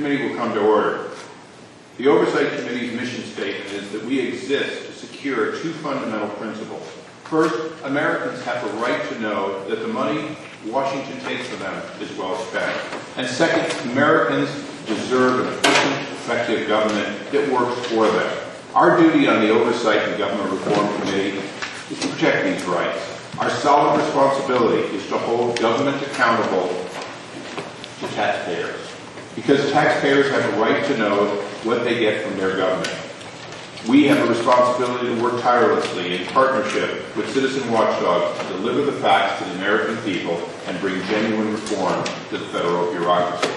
committee will come to order. The Oversight Committee's mission statement is that we exist to secure two fundamental principles. First, Americans have the right to know that the money Washington takes from them is well spent. And second, Americans deserve an efficient, effective government that works for them. Our duty on the Oversight and Government Reform Committee is to protect these rights. Our solemn responsibility is to hold government accountable to taxpayers, because taxpayers have a right to know what they get from their government. We have a responsibility to work tirelessly in partnership with citizen watchdogs to deliver the facts to the American people and bring genuine reform to the federal bureaucracy.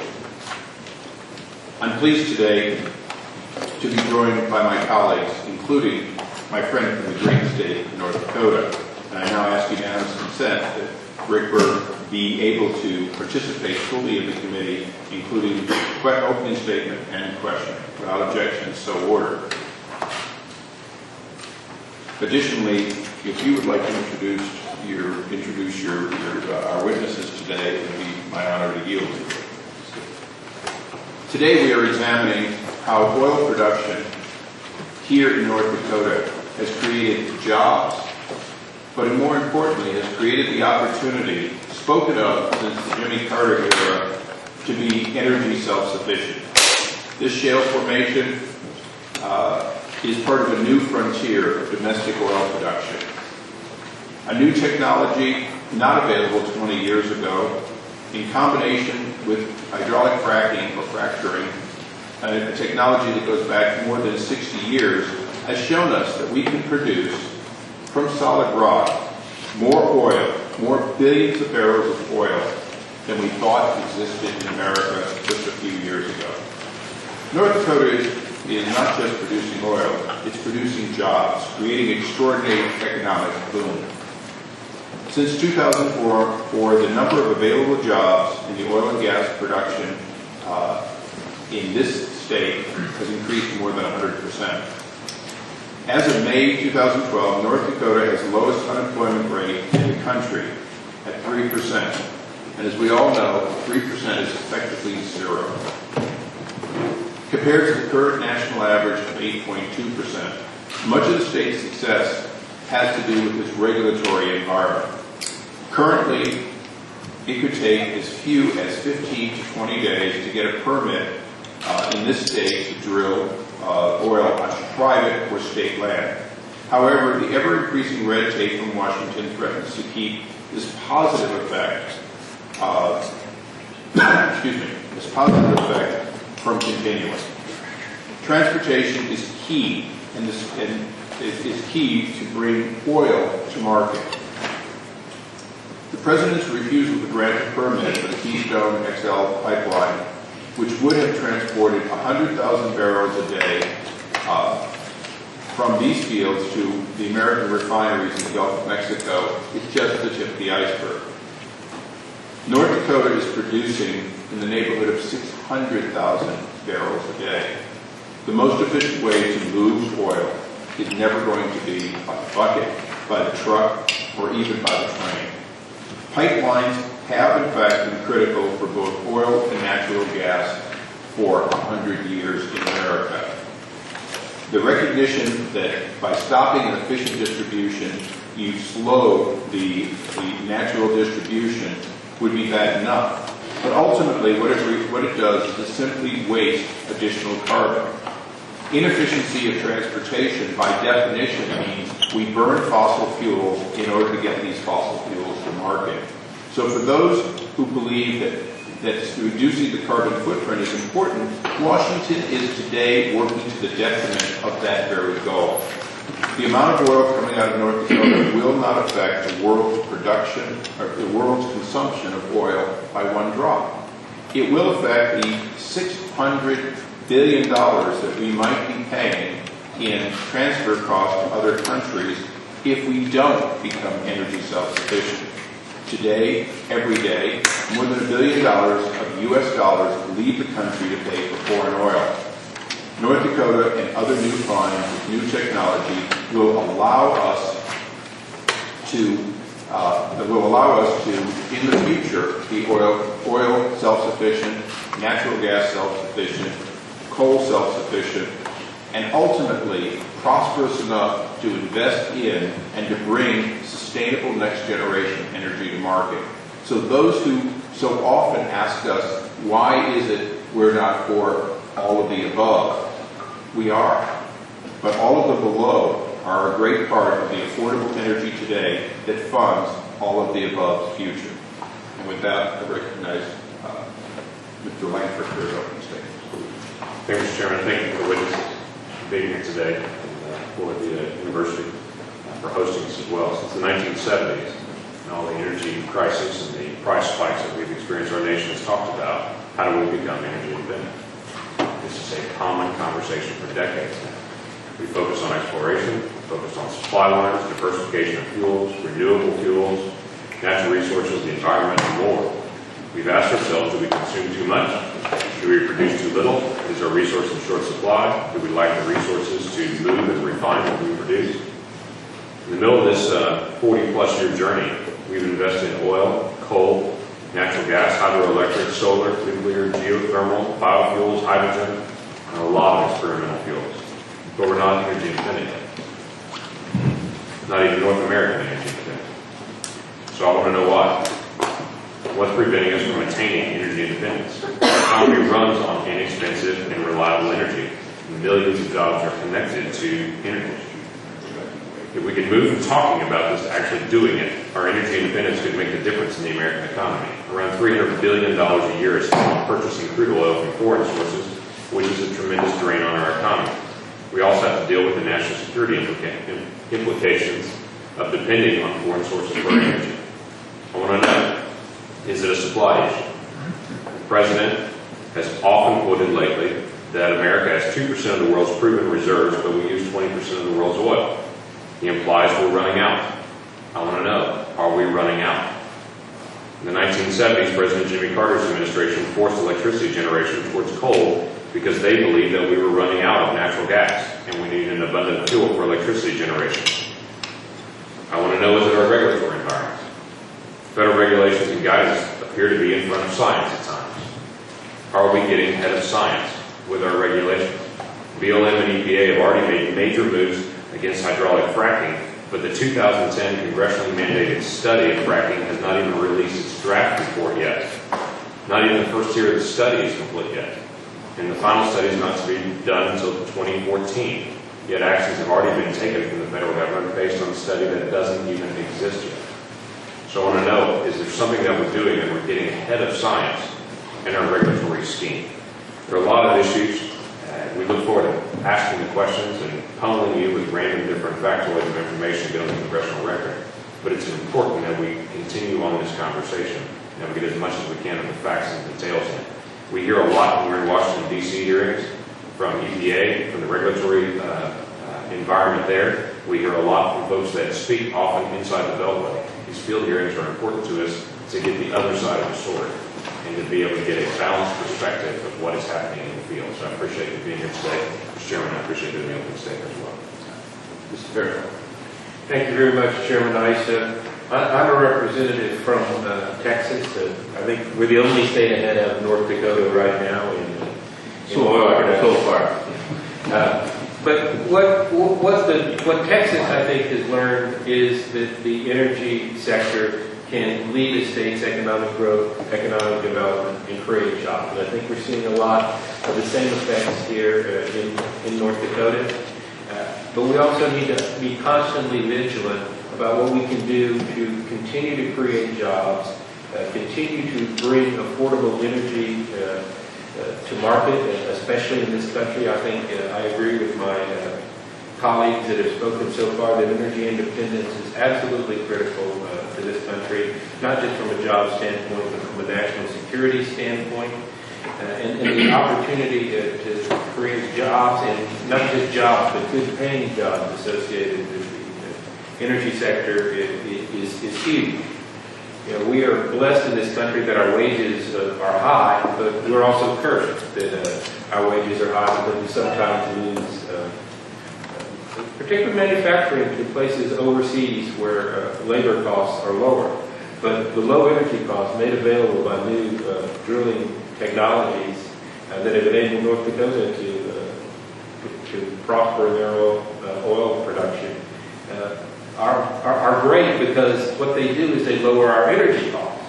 I'm pleased today to be joined by my colleagues, including my friend from the great state of North Dakota. And I now ask unanimous consent that Rick Berg be able to participate fully in the committee, including opening statement and question. Without objection, so ordered. Additionally, if you would like to introduce our witnesses today, it would be my honor to yield to you. Today we are examining how oil production here in North Dakota has created jobs, but more importantly has created the opportunity, spoken of since the Jimmy Carter era, to be energy self-sufficient. This shale formation is part of a new frontier of domestic oil production. A new technology not available 20 years ago, in combination with hydraulic fracking or fracturing, a technology that goes back more than 60 years, has shown us that we can produce from solid rock more oil, more billions of barrels of oil than we thought existed in America just a few years ago. North Dakota is not just producing oil, it's producing jobs, creating extraordinary economic boom. Since 2004, the number of available jobs in the oil and gas production in this state has increased more than 100%. As of May 2012, North Dakota has the lowest unemployment rate in the country at 3%. And as we all know, 3% is effectively zero, compared to the current national average of 8.2%. Much of the state's success has to do with its regulatory environment. Currently, it could take as few as 15 to 20 days to get a permit in this state to drill oil on private or state land. However, the ever-increasing red tape from Washington threatens to keep this positive effect from continuing. Transportation is key, and is key to bring oil to market. The President's refusal to grant a permit for the Keystone XL pipeline, which would have transported 100,000 barrels a day from these fields to the American refineries in the Gulf of Mexico, is just the tip of the iceberg. North Dakota is producing in the neighborhood of 600,000 barrels a day. The most efficient way to move oil is never going to be by the bucket, by the truck, or even by the train. Pipelines have, in fact, been critical for both oil and natural gas for 100 years in America. The recognition that by stopping an efficient distribution, you slow the natural distribution would be bad enough. But ultimately, what it does is to simply waste additional carbon. Inefficiency of transportation, by definition, means we burn fossil fuels in order to get these fossil fuels to market. So for those who believe that reducing the carbon footprint is important, Washington is today working to the detriment of that very goal. The amount of oil coming out of North Dakota will not affect the world's production or the world's consumption of oil by one drop. It will affect the $600 billion that we might be paying in transfer costs to other countries if we don't become energy self-sufficient. Today, every day, more than $1 billion of U.S. dollars leave the country to pay for foreign oil. North Dakota and other new finds with new technology will allow us to that will allow us to, in the future, be oil self-sufficient, natural gas self-sufficient, coal self-sufficient, and ultimately prosperous enough to invest in and to bring sustainable next generation energy to market. So those who so often ask us, why is it we're not for all of the above? We are. But all of the below are a great part of the affordable energy today that funds all of the above's future. And with that, I recognize Mr. Langford for his opening statement. Thank you, Mr. Chairman. Thank you for the witnesses being here today and for the university for hosting us as well. Since the 1970s and all the energy crisis and the price spikes that we've experienced, our nation has talked about how do we become energy independent. This is a common conversation for decades now. We focus on exploration, focus on supply lines, diversification of fuels, renewable fuels, natural resources, the environment, and more. We've asked ourselves, do we consume too much? Do we produce too little? Is our resource in short supply? Do we lack the resources to move and refine what we produce? In the middle of this 40-plus year journey, we've invested in oil, coal, natural gas, hydroelectric, solar, nuclear, geothermal, biofuels, hydrogen, and a lot of experimental fuels. But we're not energy independent yet. Not even North American energy independent. So I want to know why. What's preventing us from attaining energy independence? Our economy runs on inexpensive and reliable energy. Millions of jobs are connected to energy. If we could move from talking about this to actually doing it, our energy independence could make a difference in the American economy. Around $300 billion a year is spent on purchasing crude oil from foreign sources, which is a tremendous drain on our economy. We also have to deal with the national security implications of depending on foreign sources for energy. I want to know, is it a supply issue? The President has often quoted lately that America has 2% of the world's proven reserves, but we use 20% of the world's oil. He implies we're running out. I want to know, are we running out? In the 1970s, President Jimmy Carter's administration forced electricity generation towards coal because they believed that we were running out of natural gas and we needed an abundant fuel for electricity generation. I want to know, is it our regulatory environment? Federal regulations and guidance appear to be in front of science at times. Are we getting ahead of science with our regulations? BLM and EPA have already made major moves against hydraulic fracking, but the 2010 congressionally mandated study of fracking has not even released its draft report yet. Not even the first tier of the study is complete yet. And the final study is not to be done until 2014. Yet actions have already been taken from the federal government based on a study that doesn't even exist yet. So I want to know, is there something that we're doing and we're getting ahead of science in our regulatory scheme? There are a lot of issues. We look forward to asking the questions and pummeling you with random different factoids of information to get on the congressional record. But it's important that we continue on this conversation and we get as much as we can of the facts and details in it. We hear a lot when we're in Washington, D.C. hearings from EPA, from the regulatory environment there. We hear a lot from folks that speak often inside the Beltway. These field hearings are important to us to get the other side of the story and to be able to get a balanced perspective of what is happening in the field. So I appreciate you being here today. Mr. Chairman, I appreciate you doing the opening statement as well. Mr. Fairfield. Thank you very much, Chairman Ice. I'm a representative from Texas. I think we're the only state ahead of North Dakota right now in oil production. So far. But what Texas, I think, has learned is that the energy sector can lead a state's economic growth, economic development, and create jobs. And I think we're seeing a lot of the same effects here in North Dakota. But we also need to be constantly vigilant about what we can do to continue to create jobs, continue to bring affordable energy to market, especially in this country. I think I agree with my colleagues that have spoken so far that energy independence is absolutely critical to this country, not just from a job standpoint, but from a national security standpoint. And the opportunity to create jobs, and not just jobs, but good paying jobs associated with the energy sector is huge. You know, we are blessed in this country that our wages are high, but we're also cursed that our wages are high because we sometimes lose particularly manufacturing to places overseas where labor costs are lower. But the low energy costs made available by new drilling technologies that have enabled North Dakota to prosper in their oil production are great, because what they do is they lower our energy costs.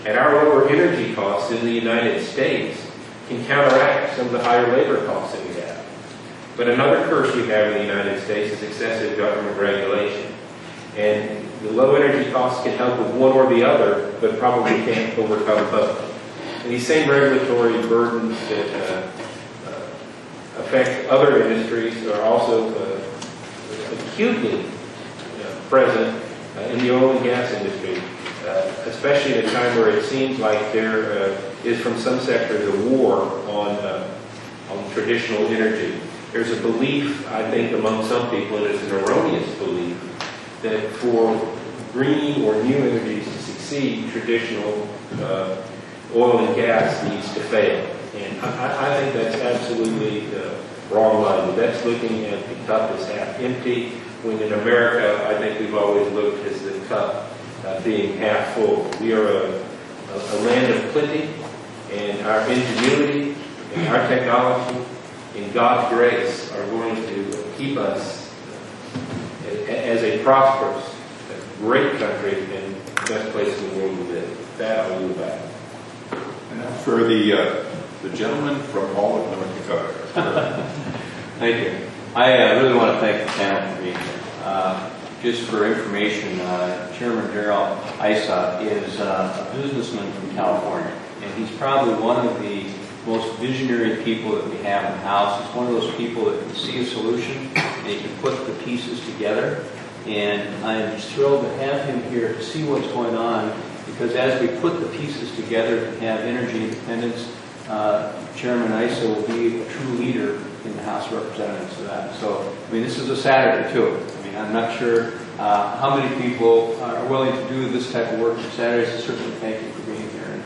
And our lower energy costs in the United States can counteract some of the higher labor costs that we have. But another curse we have in the United States is excessive government regulation. And the low energy costs can help with one or the other, but probably can't overcome both. And these same regulatory burdens that affect other industries are also acutely present in the oil and gas industry, especially at a time where it seems like there is, from some sectors, a war on traditional energy. There's a belief, I think, among some people, and it's an erroneous belief, that for green or new energies to succeed, traditional oil and gas needs to fail. And I think that's absolutely wrong-minded. That's looking at the cup as half empty, when in America, I think we've always looked at the cup being half full. We are a land of plenty, and our ingenuity and our technology and God's grace are going to keep us as a prosperous, great country and best place in the world to live. With that, I'll move back. And now for the gentleman from Holland, North Dakota. Thank you. I really want to thank the panel for being here. Just for information, Chairman Darrell Issa is a businessman from California, and he's probably one of the most visionary people that we have in the House. He's one of those people that can see a solution and he can put the pieces together. And I'm just thrilled to have him here to see what's going on, because as we put the pieces together to have energy independence, Chairman Issa will be a true leader in the House of Representatives of that. So, I mean, this is a Saturday too. I mean, I'm not sure how many people are willing to do this type of work on Saturdays. So certainly thank you for being here.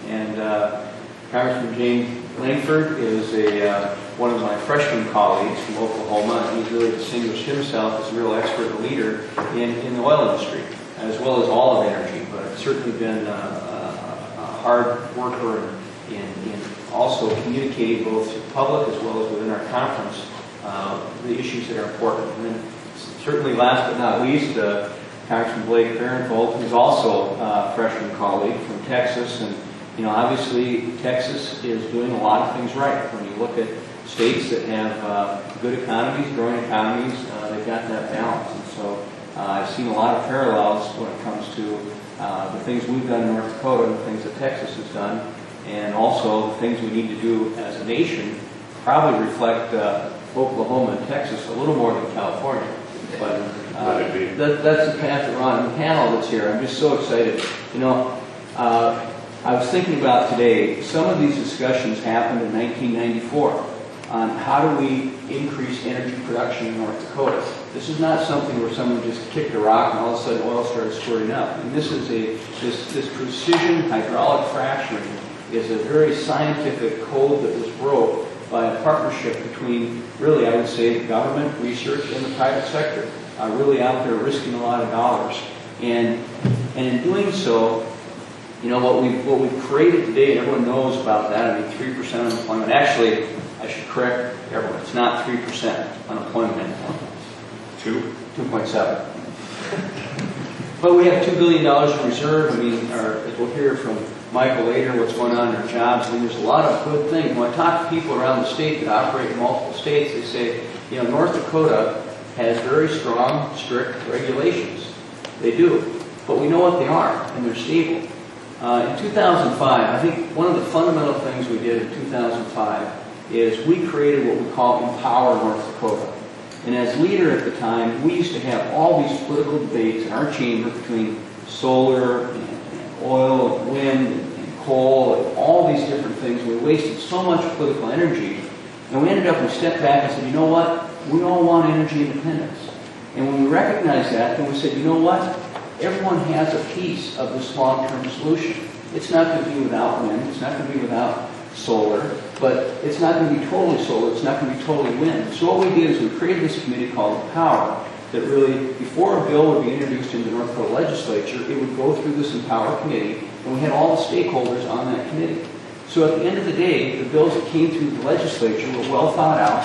And Congressman James Langford is one of my freshman colleagues from Oklahoma, and he's really distinguished himself as a real expert and leader in the oil industry, as well as all of energy, but certainly been a hard worker in also communicating both to the public as well as within our conference the issues that are important. And then certainly last but not least, Congressman Blake Farenthold, who's also a freshman colleague from Texas. And you know, obviously Texas is doing a lot of things right. When you look at states that have good economies, growing economies, they've got that balance. And so I've seen a lot of parallels when it comes to the things we've done in North Dakota and the things that Texas has done, and also the things we need to do as a nation probably reflect Oklahoma and Texas a little more than California. But that's the path we're on. The panel that's here, I'm just so excited. You know, I was thinking about today, some of these discussions happened in 1994 on how do we increase energy production in North Dakota. This is not something where someone just kicked a rock and all of a sudden oil started squirting up. And this is this precision hydraulic fracturing is a very scientific code that was broke by a partnership between, really, I would say, the government, research, and the private sector, really out there risking a lot of dollars. And in doing so, you know, what we've created today, and everyone knows about that, I mean, 3% unemployment. Actually, I should correct everyone, it's not 3% unemployment anymore. 2.7. But we have $2 billion in reserve. I mean, as we'll hear from Michael later, what's going on in our jobs. I mean, there's a lot of good things. When I talk to people around the state that operate in multiple states, they say, you know, North Dakota has very strong, strict regulations. They do. But we know what they are, and they're stable. In 2005, I think one of the fundamental things we did in 2005 is we created what we call Empower North Dakota. And as leader at the time, we used to have all these political debates in our chamber between solar and oil and wind and coal and all these different things. We wasted so much political energy. And we ended up, we stepped back and said, you know what? We all want energy independence. And when we recognized that, then we said, you know what? Everyone has a piece of this long-term solution. It's not going to be without wind. It's not going to be without solar, but it's not going to be totally solar, it's not going to be totally wind. So what we did is we created this committee called Power, that really, before a bill would be introduced into the North Dakota legislature, it would go through this Empower committee, and we had all the stakeholders on that committee. So at the end of the day, the bills that came through the legislature were well thought out.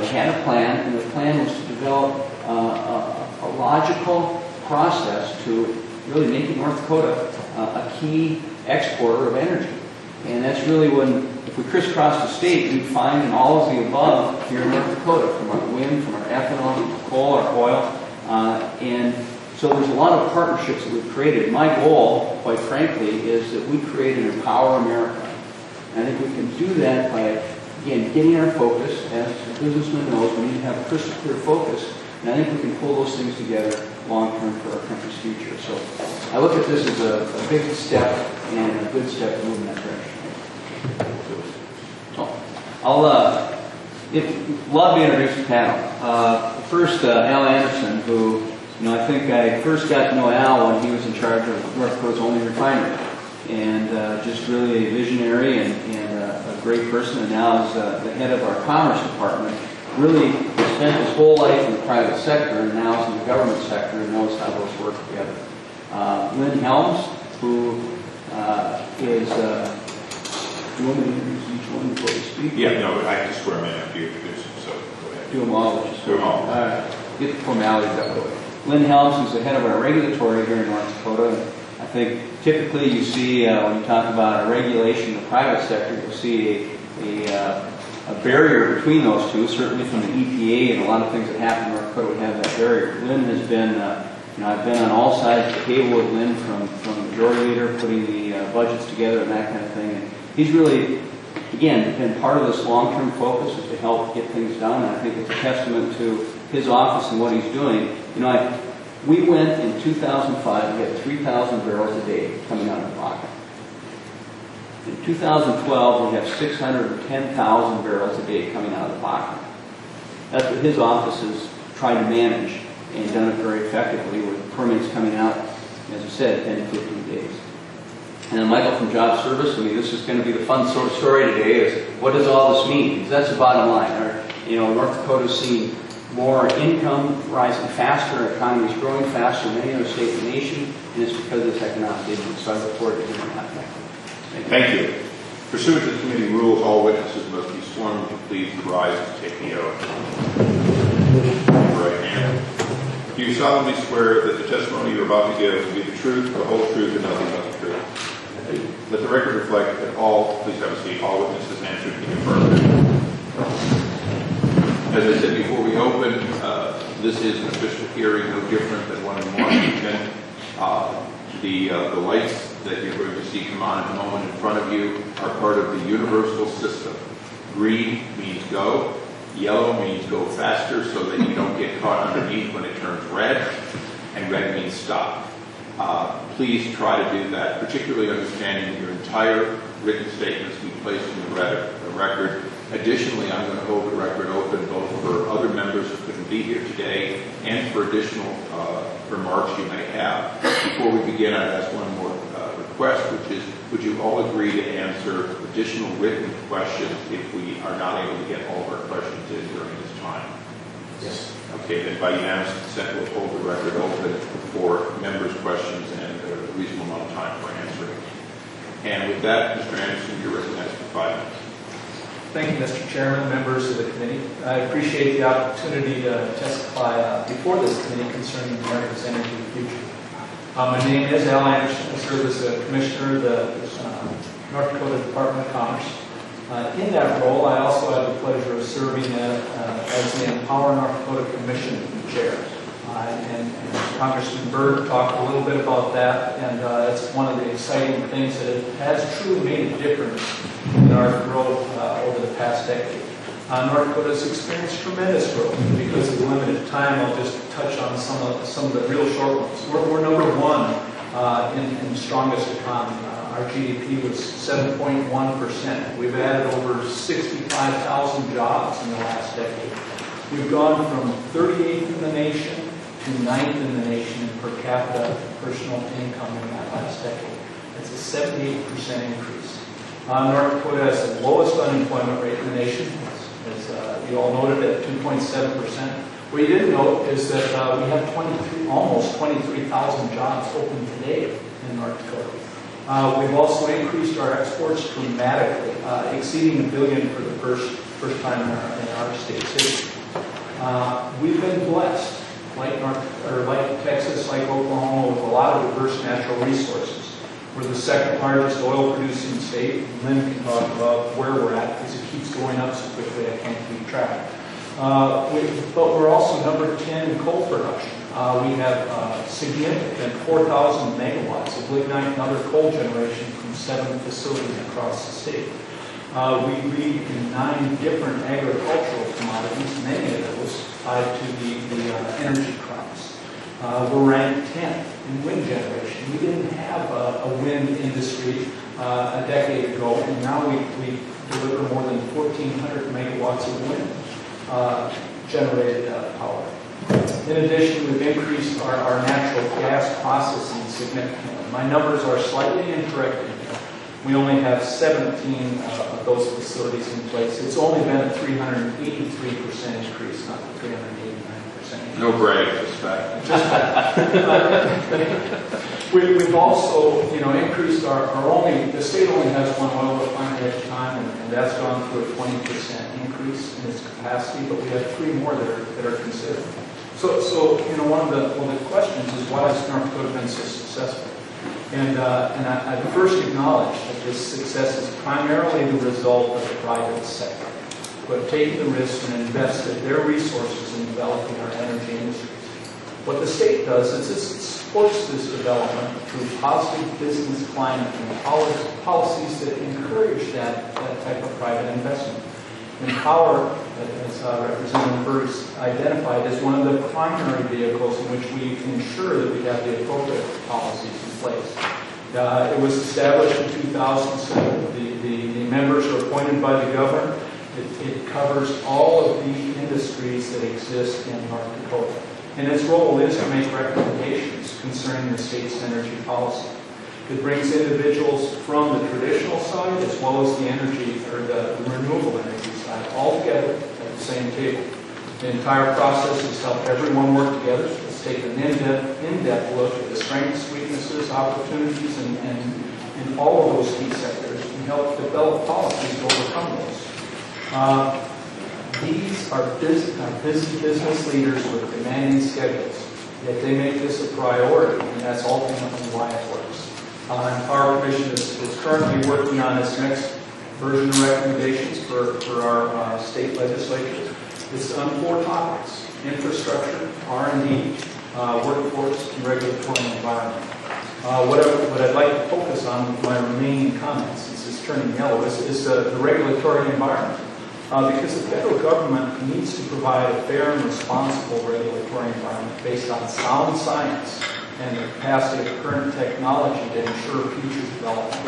They had a plan, and the plan was to develop a logical process to really make North Dakota a key exporter of energy. And that's really when, if we crisscross the state, we'd find in all of the above here in North Dakota, from our wind, from our ethanol, our coal, our oil. And so there's a lot of partnerships that we've created. My goal, quite frankly, is that we create an Empower America. And I think we can do that by, again, getting our focus. As a businessman knows, we need to have a crystal clear focus. And I think we can pull those things together long-term for our country's future. So I look at this as a big step and a good step to move in that direction. So I'll love to introduce the panel. First, Al Anderson, who, I think I first got to know Al when he was in charge of North Dakota's only refinery. And just really a visionary and a great person, and now is the head of our Commerce Department. Really spent his whole life in the private sector and now is in the government sector and knows how those work together. Lynn Helms, who is, do you want me to introduce each one before you speak? Yeah, no, I just swear them in after you introduce them, so go ahead. Do them all. Do them all. Get the formalities out of the way. Lynn Helms is the head of our regulatory here in North Dakota. I think typically you see, when you talk about a regulation in the private sector, you'll see a barrier between those two, certainly from the EPA and a lot of things that happen in North Dakota would have that barrier. Lynn has been, I've been on all sides of the table with Lynn, from majority leader, putting the budgets together and that kind of thing. And he's really, again, been part of this long-term focus is to help get things done. And I think it's a testament to his office and what he's doing. We went in 2005, we had 3,000 barrels a day coming out of the Bakken. In 2012, we have 610,000 barrels a day coming out of the Bakken. That's what his office has tried to manage and done it very effectively with permits coming out, as I said, 10 to 15 days. And then Michael from Job Service, this is going to be the fun sort of story today, is what does all this mean? Because that's the bottom line. North Dakota's seen more income rising faster, our economy is growing faster than any other state in the nation, and it's because of this economic engine. So I look forward to hearing that. Thank you. Pursuant to the committee rules, all witnesses must be sworn. Would you please rise and take the oath? Right hand. Do you solemnly swear that the testimony you're about to give will be the truth, the whole truth, and nothing but the truth? Let the record reflect that please have a seat, all witnesses answered in the affirmative. As I said before we open, this is an official hearing, no different than one in Washington. The lights that you're going to see come on in a moment in front of you are part of the universal system. Green means go, yellow means go faster so that you don't get caught underneath when it turns red, and red means stop. Please try to do that, particularly understanding that your entire written statements be placed in the record. Additionally, I'm going to hold the record open both for other members who couldn't be here today and for additional remarks you may have. Before we begin, I'd ask one more request, which is, would you all agree to answer additional written questions if we are not able to get all of our questions in during this time? Yes. Okay, then by unanimous consent, we'll hold the record open for members' questions and a reasonable amount of time for answering. And with that, Mr. Anderson, you're recognized for 5 minutes. Thank you, Mr. Chairman, members of the committee. I appreciate the opportunity to testify before this committee concerning America's energy future. My name is Al Anderson. I serve as a commissioner of the North Dakota Department of Commerce. In that role, I also have the pleasure of serving as the Empower North Dakota Commission chair. And Congressman Byrd talked a little bit about that, and it's one of the exciting things that has truly made a difference in our growth over the past decade. North Dakota has experienced tremendous growth. Because of the limited time, I'll just touch on some of the real short ones. We're number one in the strongest economy. Our GDP was 7.1%. We've added over 65,000 jobs in the last decade. We've gone from 38th in the nation to 9th in the nation in per capita personal income in that last decade. That's a 78% increase. North Dakota has the lowest unemployment rate in the nation, as you all noted, at 2.7%. What you didn't note is that we have almost 23,000 jobs open today in North Dakota. We've also increased our exports dramatically, exceeding $1 billion for the first time in our state's history. We've been blessed, like Texas, like Oklahoma, with a lot of diverse natural resources. We're the second largest oil producing state. Lynn can talk about where we're at because it keeps going up so quickly I can't keep track. But we're also number 10 in coal production. We have significant 4,000 megawatts of lignite and other coal generation from 7 facilities across the state. We lead in 9 different agricultural commodities, many of those tied to the energy crops. We're ranked 10th in wind generation. We didn't have a wind industry a decade ago, and now we deliver more than 1,400 megawatts of wind generated power. In addition, we've increased our natural gas processing significantly. My numbers are slightly incorrect. We only have 17 of those facilities in place. It's only been a 383% increase, not a 389%. No brag, just fact. We've also, increased the state only has one oil refinery at a time, and that's gone through a 20% increase in its capacity, but we have 3 more that are considered. So one of the questions is, why has North Dakota been so successful? And I first acknowledge that this success is primarily the result of the private sector, who have taken the risk and invested their resources in developing our energy industries. What the state does is it supports this development through positive business climate and policies that encourage that type of private investment. And power, as Representative Burris identified, is one of the primary vehicles in which we ensure that we have the appropriate policies in place. It was established in 2007. The members are appointed by the governor. It covers all of the industries that exist in North Dakota. And its role is to make recommendations concerning the state's energy policy. It brings individuals from the traditional side as well as the energy or the renewable energy side all together at the same table. The entire process has helped everyone work together. It's taken an in-depth look at the strengths, weaknesses, opportunities, and all of those key sectors and help develop policies to overcome those. These are busy business leaders with demanding schedules, yet they make this a priority, and that's ultimately why it works. Our commission is currently working on its next version of recommendations for our state legislature. It's on 4 topics: infrastructure, R&D, workforce, and regulatory environment. What I'd like to focus on with my remaining comments, since it's turning yellow, is the regulatory environment. Because the federal government needs to provide a fair and responsible regulatory environment based on sound science and the capacity of current technology to ensure future development.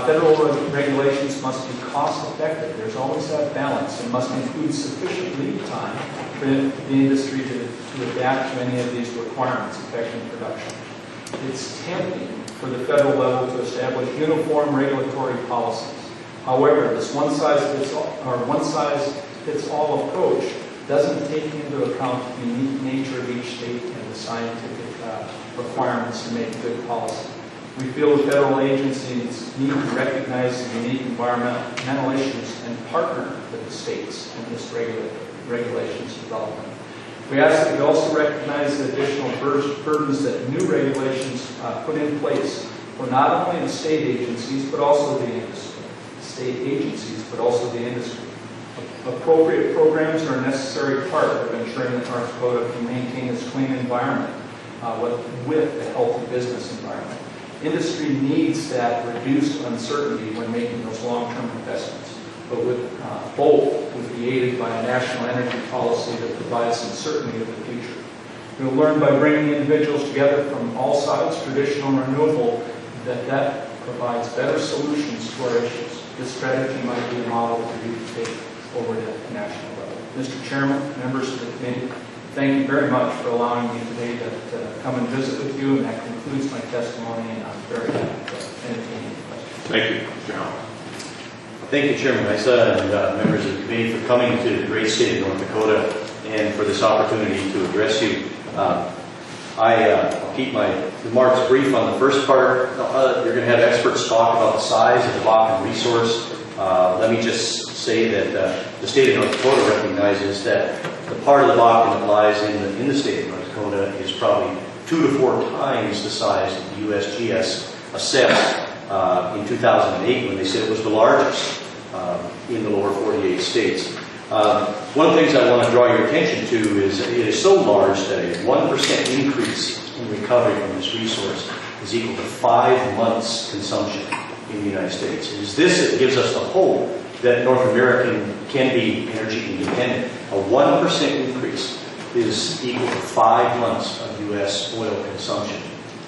Federal regulations must be cost-effective. There's always that balance, and must include sufficient lead time for the industry to adapt to any of these requirements affecting production. It's tempting for the federal level to establish uniform regulatory policies. However, this one-size-fits-all approach doesn't take into account the unique nature of each state and the scientific requirements to make good policy. We feel the federal agencies need to recognize the unique environmental issues and partner with the states in this regulations development. We ask that we also recognize the additional burdens that new regulations put in place for not only the state agencies, but also the industry. Appropriate programs are a necessary part of ensuring that North Dakota can maintain its clean environment with a healthy business environment. Industry needs that reduced uncertainty when making those long-term investments, but both would be aided by a national energy policy that provides some certainty of the future. We'll learn by bringing individuals together from all sides, traditional and renewable, that provides better solutions to our issues. This strategy might be a model for you to take over to the national level. Mr. Chairman, members of the committee, thank you very much for allowing me today to come and visit with you, and that concludes my testimony, and I'm very happy to entertain any questions. Thank you, Mr. Allen. Thank you, Chairman Isa, and members of the committee for coming to the great state of North Dakota and for this opportunity to address you. I'll keep my remarks brief on the first part. You're going to have experts talk about the size of the Bakken resource. Let me just say that the state of North Dakota recognizes that the part of the Bakken that lies in the state of North Dakota is probably 2 to 4 times the size of the USGS assessed in 2008 when they said it was the largest in the lower 48 states. One of the things I want to draw your attention to is it is so large that a 1% increase in recovery from this resource is equal to 5 months consumption in the United States. It is this that gives us the hope that North American can be energy independent. A 1% increase is equal to 5 months of U.S. oil consumption.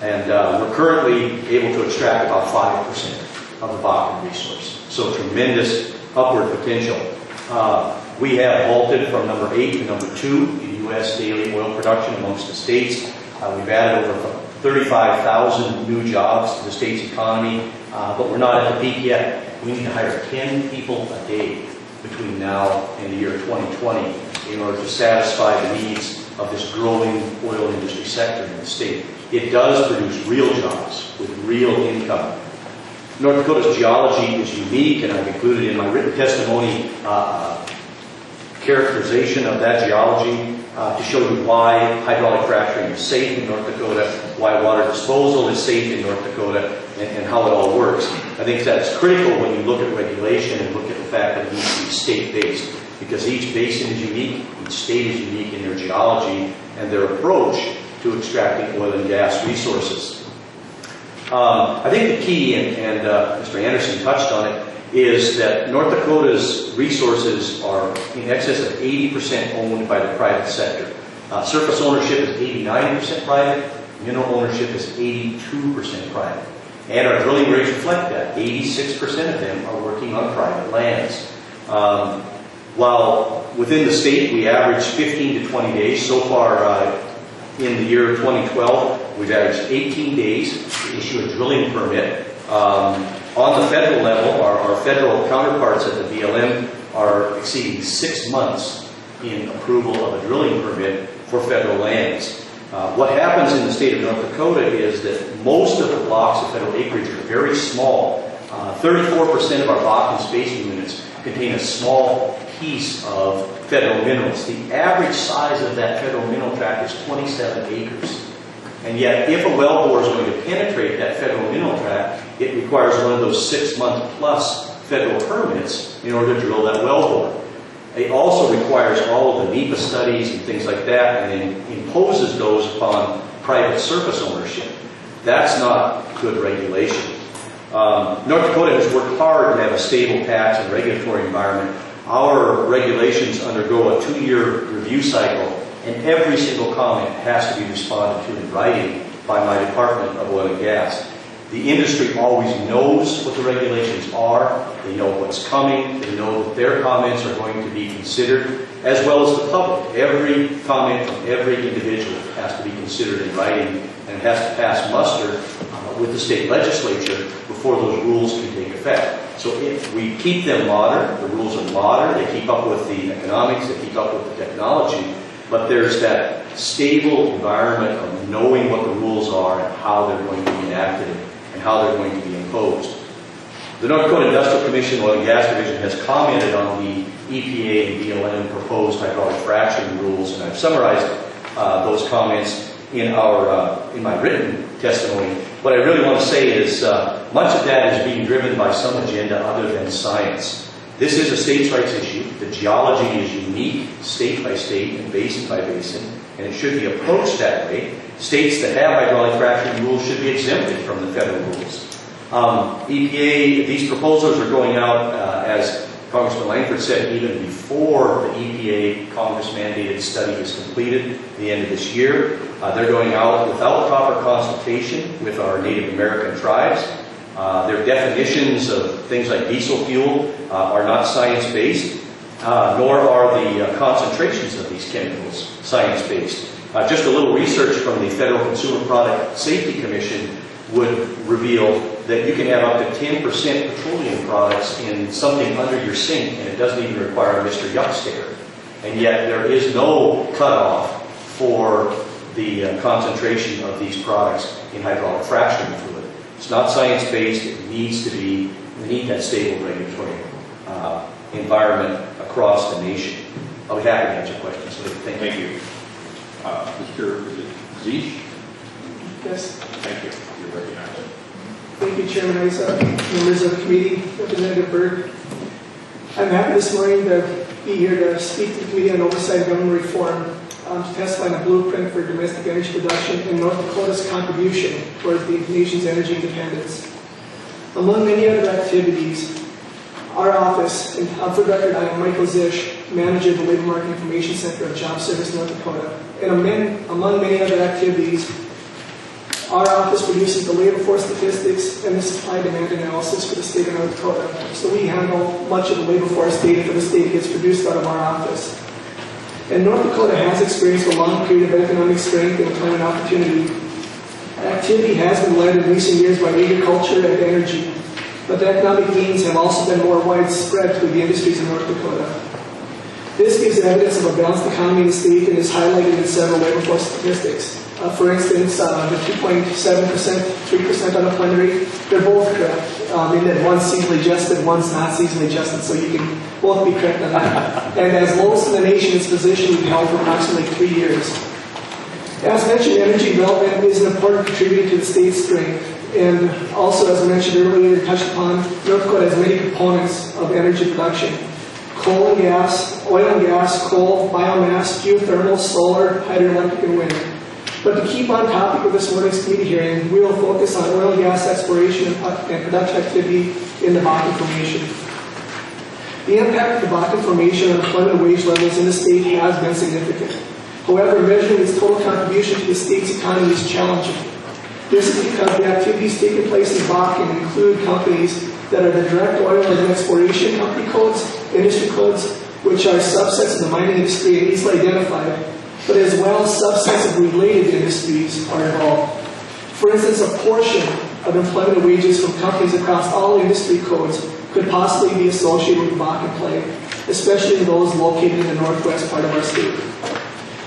And we're currently able to extract about 5% of the Bakken resource. So tremendous upward potential. We have vaulted from number 8 to number 2 in U.S. daily oil production amongst the states. We've added over 35,000 new jobs to the state's economy, but we're not at the peak yet. We need to hire 10 people a day between now and the year 2020 in order to satisfy the needs of this growing oil industry sector in the state. It does produce real jobs with real income. North Dakota's geology is unique, and I've included in my written testimony characterization of that geology to show you why hydraulic fracturing is safe in North Dakota, why water disposal is safe in North Dakota, and how it all works. I think that's critical when you look at regulation and look at the fact that it needs to be state-based, because each basin is unique, each state is unique in their geology and their approach to extracting oil and gas resources. I think the key, and Mr. Anderson touched on it, is that North Dakota's resources are in excess of 80% owned by the private sector. Surface ownership is 89% private, mineral ownership is 82% private. And our drilling rigs reflect that. 86% of them are working on private lands. While within the state we average 15 to 20 days, so far in the year 2012, we've averaged 18 days to issue a drilling permit. On the federal level, our federal counterparts at the BLM are exceeding 6 months in approval of a drilling permit for federal lands. What happens in the state of North Dakota is that most of the blocks of federal acreage are very small. 34% of our Bakken spacing units contain a small piece of federal minerals. The average size of that federal mineral tract is 27 acres. And yet, if a wellbore is going to penetrate that federal mineral tract, it requires one of those 6-month-plus federal permits in order to drill that wellbore. It also requires all of the NEPA studies and things like that, and imposes those upon private surface ownership. That's not good regulation. North Dakota has worked hard to have a stable tax and regulatory environment. Our regulations undergo a 2-year review cycle, and every single comment has to be responded to in writing by my Department of Oil and Gas. The industry always knows what the regulations are. They know what's coming. They know that their comments are going to be considered, as well as the public. Every comment from every individual has to be considered in writing, and it has to pass muster with the state legislature before those rules can take effect. So if we keep them modern, the rules are modern, they keep up with the economics, they keep up with the technology, but there's that stable environment of knowing what the rules are and how they're going to be enacted and how they're going to be imposed. The North Dakota Industrial Commission Oil and Gas Division has commented on the EPA and BLM proposed hydraulic fracturing rules, and I've summarized those comments in my written testimony. What I really want to say is much of that is being driven by some agenda other than science. This is a states' rights issue. The geology is unique, state by state and basin by basin, and it should be approached that way. States that have hydraulic fracturing rules should be exempted from the federal rules. EPA, these proposals are going out, as Congressman Langford said, even before the EPA Congress-mandated study is completed at the end of this year. They're going out without proper consultation with our Native American tribes. Their definitions of things like diesel fuel are not science-based, nor are the concentrations of these chemicals science-based. Just a little research from the Federal Consumer Product Safety Commission would reveal that you can have up to 10% petroleum products in something under your sink, and it doesn't even require a Mr. Yuck sticker. And yet there is no cutoff for the concentration of these products in hydraulic fracturing fluid. It's not science-based. It needs to be, we need that stable regulatory environment across the nation. I'll be happy to answer questions. Thank you. Thank you. Mr. Zish? Yes. Thank you. You're recognized. Thank you, Chairman Isa, members of the committee, Representative Berg. I'm happy this morning to be here to speak to the Committee on Oversight and Government Reform to testify on a blueprint for domestic energy production and North Dakota's contribution towards the nation's energy independence. Among many other activities, our office, and for the record, I am Michael Zish, manager of the Labor Market Information Center of Job Service North Dakota. And among many other activities, our office produces the labor force statistics and the supply-demand analysis for the state of North Dakota. So we handle much of the labor force data for the state gets produced out of our office. And North Dakota has experienced a long period of economic strength and employment opportunity. Activity has been led in recent years by agriculture and energy, but the economic gains have also been more widespread through the industries in North Dakota. This gives evidence of a balanced economy in the state and is highlighted in several labor force statistics. For instance, the 2.7%, 3% unemployment rate, they're both correct. In that one's seasonally adjusted, one's not seasonally adjusted, so you can both be correct on that. And as lowest in the nation, its position we've held for approximately 3 years. As mentioned, energy development is an important contributor to the state's strength. And also, as I mentioned earlier, touched upon, North Dakota has many components of energy production. Coal and gas, oil and gas, coal, biomass, geothermal, solar, hydroelectric, and wind. But to keep on topic of this morning's committee hearing, we will focus on oil and gas exploration and production activity in the Bakken Formation. The impact of the Bakken Formation on employment and wage levels in the state has been significant. However, measuring its total contribution to the state's economy is challenging. This is because the activities taking place in Bakken include companies that are the direct oil and exploration company codes, industry codes, which are subsets of the mining industry and easily identified, but as well subsets of related industries are involved. For instance, a portion of employment wages from companies across all industry codes could possibly be associated with Bakken play, especially those located in the northwest part of our state.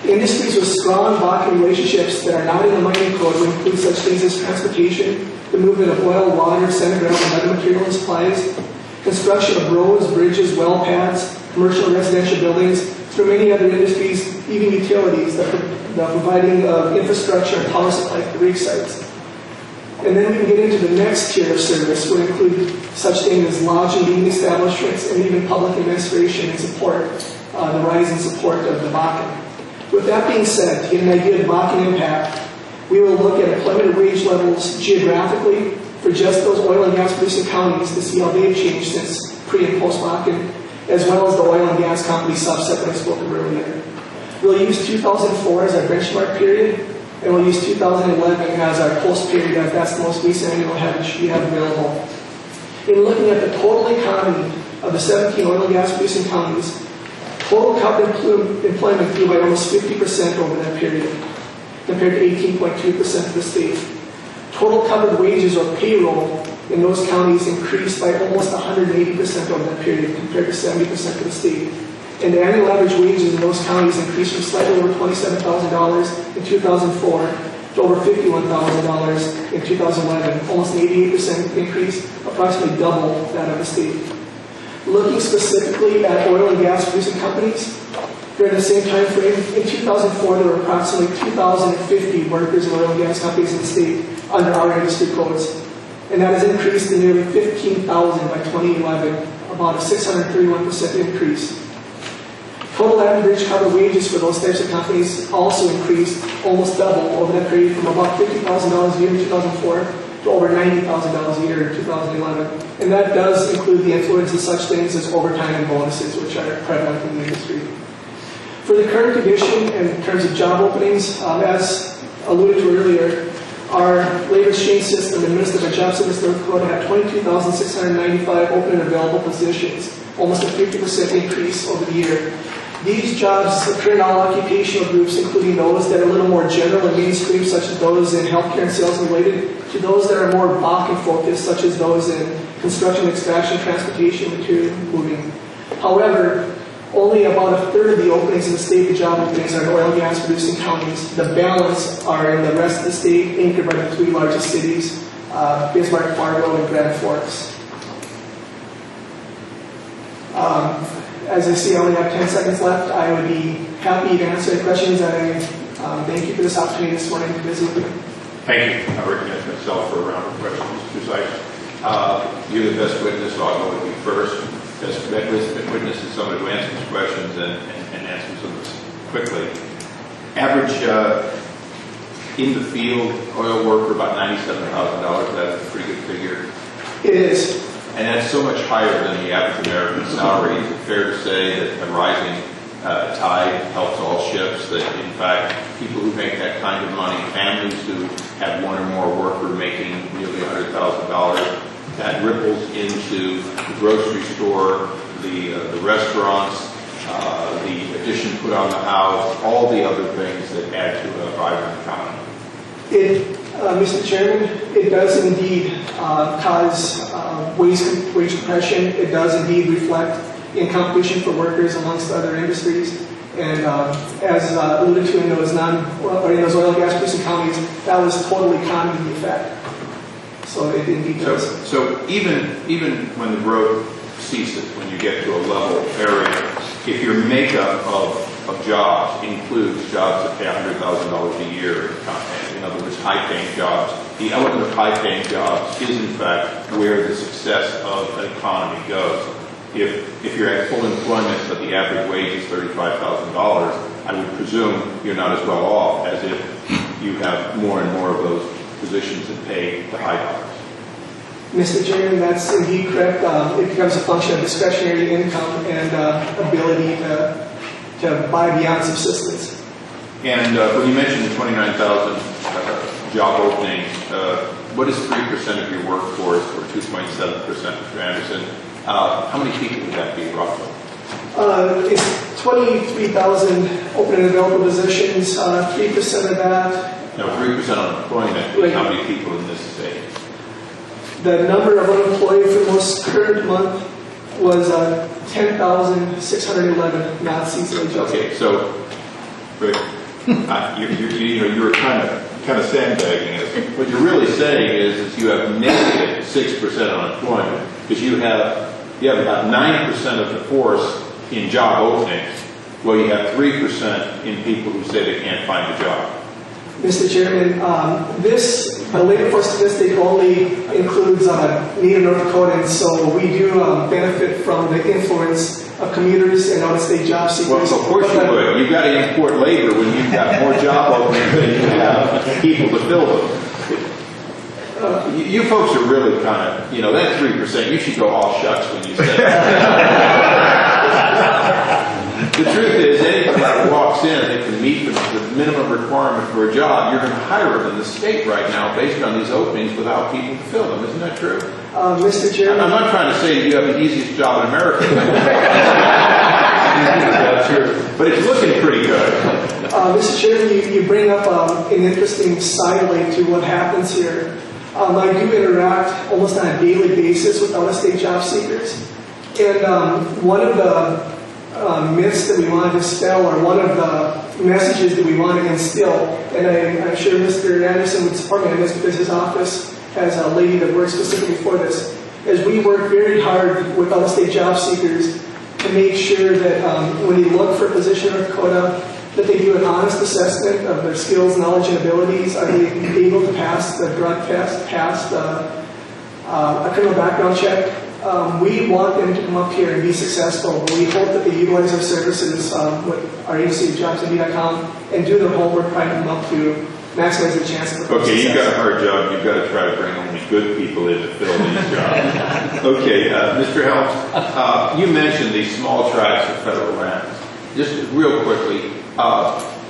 Industries with strong Bakken relationships that are not in the mining code would include such things as transportation, the movement of oil, water, sand, ground, and other material and supplies, construction of roads, bridges, well pads, commercial and residential buildings, through many other industries, even utilities that are providing infrastructure and power supply to rig sites. And then we can get into the next tier of service, would include such things as lodging, eating establishments, and even public administration and support, the rise in support of the Bakken. With that being said, to get an idea of the Bakken impact, we will look at employment and wage levels geographically for just those oil and gas producing counties to see how they've changed since pre and post Bakken, as well as the oil and gas company subset that I spoke of earlier. We'll use 2004 as our benchmark period, and we'll use 2011 as our post period, as that's the most recent annual average we have available. In looking at the total economy of the 17 oil and gas producing counties, total covered employment grew by almost 50% over that period, compared to 18.2% of the state. Total covered wages or payroll in those counties increased by almost 180% over that period, compared to 70% of the state. And the annual average wages in those counties increased from slightly over $27,000 in 2004 to over $51,000 in 2011, almost an 88% increase, approximately double that of the state. Looking specifically at oil and gas producing companies, during the same time frame, in 2004 there were approximately 2,050 workers in oil and gas companies in the state under our industry codes. And that has increased to nearly 15,000 by 2011, about a 631% increase. Total average covered wages for those types of companies also increased, almost double over that period, from about $50,000 a year in 2004 to over $90,000 a year in 2011. And that does include the influence of such things as overtime and bonuses, which are prevalent in the industry. For the current condition, and in terms of job openings, as alluded to earlier, our labor exchange system administered by Job Service North Dakota had 22,695 open and available positions, almost a 50% increase over the year. These jobs occur in all occupational groups, including those that are a little more general and mainstream, such as those in healthcare and sales related, to those that are more Bakken focused, such as those in construction, extraction, transportation, material moving. However, only about a third of the openings in the state, the job openings, are in oil and gas producing counties. The balance are in the rest of the state, anchored by the 3 largest cities, Bismarck, Fargo, and Grand Forks. As I see I only have 10 seconds left, I would be happy to answer any questions, and I thank you for this opportunity this morning to visit with you. Thank you. I recognize myself for a round of questions. Mr. Sykes, you're the best witness, so I'll go with you first. Best witness is someone who answers questions and answers them quickly. Average in the field oil worker about $97,000. That's a pretty good figure. It is. And that's so much higher than the average American salary. Is it fair to say that a rising tide helps all ships, that in fact people who make that kind of money, families who have one or more workers making nearly $100,000, that ripples into the grocery store, the restaurants, the addition put on the house, all the other things that add to a vibrant economy? Mr. Chairman, it does indeed cause wage compression. It does indeed reflect in competition for workers amongst other industries. And as alluded to in those oil and gas producing counties, that was totally common in effect. So it indeed does. So even when the growth ceases, when you get to a level area, if your makeup of jobs includes jobs that pay $100,000 a year, in other words, high-paying jobs, the element of high-paying jobs is in fact where the success of an economy goes. If you're at full employment but the average wage is $35,000, I would presume you're not as well off as if you have more and more of those positions that pay the high dollars. Mr. Chairman, that's indeed correct. It becomes a function of discretionary income and ability to buy beyond subsistence. And when you mentioned the 29,000 job openings, what is 3% of your workforce, or 2.7%, Mr. Anderson? How many people would that be, roughly? It's 23,000 open and available positions. 3% of that. No, 3% unemployment. Right. How many people in this state? The number of unemployed for the most current month was 10,611 not seasonally jobs. Okay, so Rick, you were kind of sandbagging us. What you're really saying is you have negative 6% unemployment because you have about 9% of the force in job openings. Well, you have 3% in people who say they can't find a job. Mr. Chairman, the labor force statistic only includes native North Dakotans, so we do benefit from the influence of commuters and out-of-state job seekers. Well, of course you would. You've got to import labor when you've got more job openings than you have people to fill them. You folks are really kind of, that 3%, you should go all shucks when you say that. The truth is, anybody that walks in that can meet the minimum requirement for a job, you're going to hire them in the state right now based on these openings without people to fill them. Isn't that true? Mr. Chairman, I'm not trying to say that you have the easiest job in America. But it's looking pretty good. Mr. Chairman, you bring up an interesting sidelight to what happens here. I do interact almost on a daily basis with out-of-state job seekers. And one of the myths that we want to dispel, or one of the messages that we want to instill, and I'm sure Mr. Anderson would support me on this because his office has a lady that works specifically for this, is we work very hard with out-of-state job seekers to make sure that when they look for a position in North Dakota, that they do an honest assessment of their skills, knowledge, and abilities. Are they able to pass the drug test, pass a criminal background check? We want them to come up here and be successful. We hope that they utilize our services with our agency, jobsindeed.com, and do their homework, trying to come up to maximize their chances of Okay, success. you've got a hard job. You've got to try to bring only good people in to fill these jobs. Okay, Mr. Helms, you mentioned these small tracts of federal lands. Just real quickly,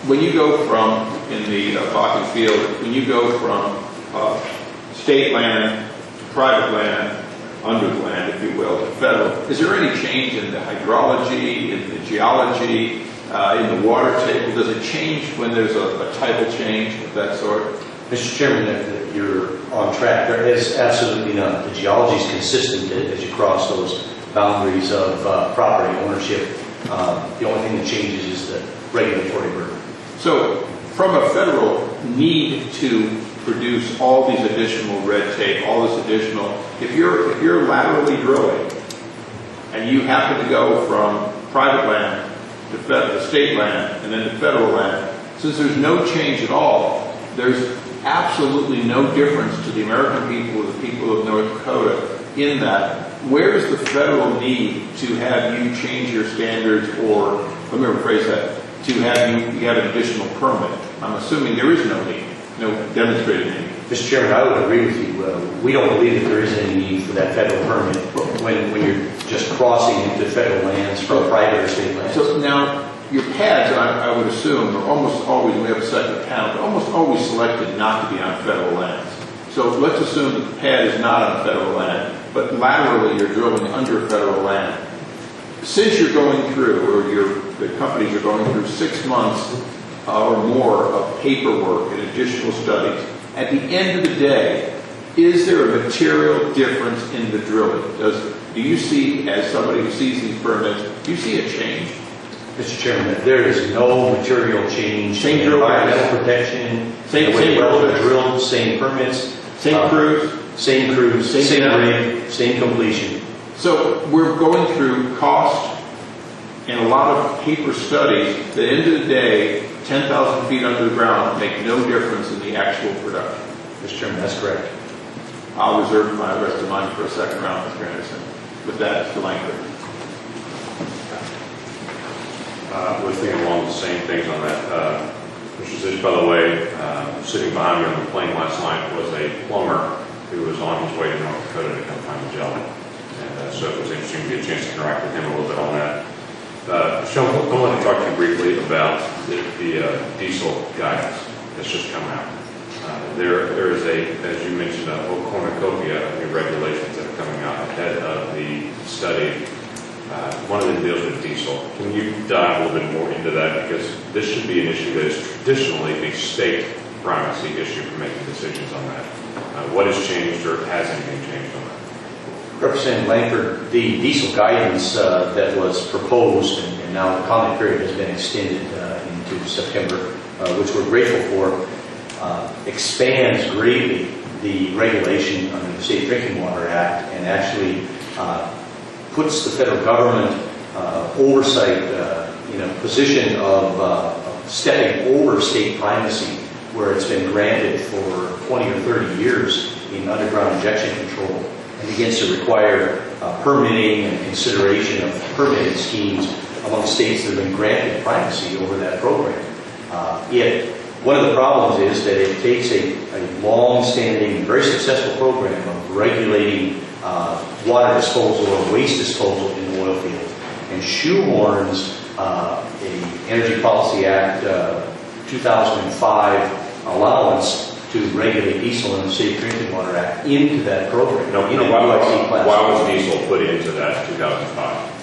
when you go from, in the Bakken field, when you go from state land to private land, under the land, if you will, to federal, Is there any change in the hydrology, in the geology, in the water table? Does it change when there's a tidal change of that sort? Mr. Chairman, that you're on track. There is absolutely none. The geology is consistent as you cross those boundaries of property ownership. The only thing that changes is the regulatory burden. So, from a federal need to produce all these additional red tape, all this additional, if you're laterally drilling and you happen to go from private land to state land and then to federal land, since there's no change at all, there's absolutely no difference to the American people or the people of North Dakota in that. Where is the federal need to have you change your standards, or let me rephrase that, to have you get an additional permit? I'm assuming there is no need, no demonstrated need. Mr. Chairman, I would agree with you. We don't believe that there is any need for that federal permit when you're just crossing into federal lands from private or state lands. So now, your pads, I would assume, are almost always, we have a second panel, but almost always selected not to be on federal lands. So let's assume that the pad is not on federal land, but laterally you're drilling under federal land. Since you're going through, or the companies are going through 6 months or more of paperwork and additional studies, at the end of the day, is there a material difference in the drilling? Do you see, as somebody who sees these permits, do you see a change? Mr. Chairman, there is no material change. Same in drill environmental protection, Same wells drill are drilled, same permits, Same crews? same crews, Same same depth? rig, same completion. So we're going through cost and a lot of paper studies. At the end of the day, 10,000 feet under the ground make no difference in the actual production. Mr. Chairman, that's correct. I'll reserve my rest of mine for a second round, Mr. Anderson. With that, Mr. Langford. We're thinking along the same things on that. Mr. Zish, by the way, sitting behind me on the plane last night was a plumber who was on his way to North Dakota to come find a job. And so it was interesting to get a chance to interact with him a little bit on that. Sean, I want to talk to you briefly about the diesel guidance that's just come out. There is as you mentioned, a whole cornucopia of new regulations that are coming out ahead of the study. One of them deals with diesel. Can you dive a little bit more into that? Because this should be an issue that is traditionally a state primacy issue for making decisions on that. What has changed, or has anything changed on that? Representative Langford, the diesel guidance that was proposed, and now the comment period has been extended into September, which we're grateful for, expands greatly the regulation under the Safe Drinking Water Act and actually puts the federal government oversight in a position of stepping over state primacy, where it's been granted for 20 or 30 years in underground injection control, and begins to require permitting and consideration of permitting schemes among states that have been granted primacy over that program. One of the problems is that it takes a long-standing, very successful program of regulating water disposal or waste disposal in the oil field and shoehorns a Energy Policy Act 2005 allowance to regulate diesel in the Safe Drinking Water Act into that program. Why was diesel put into that 2005?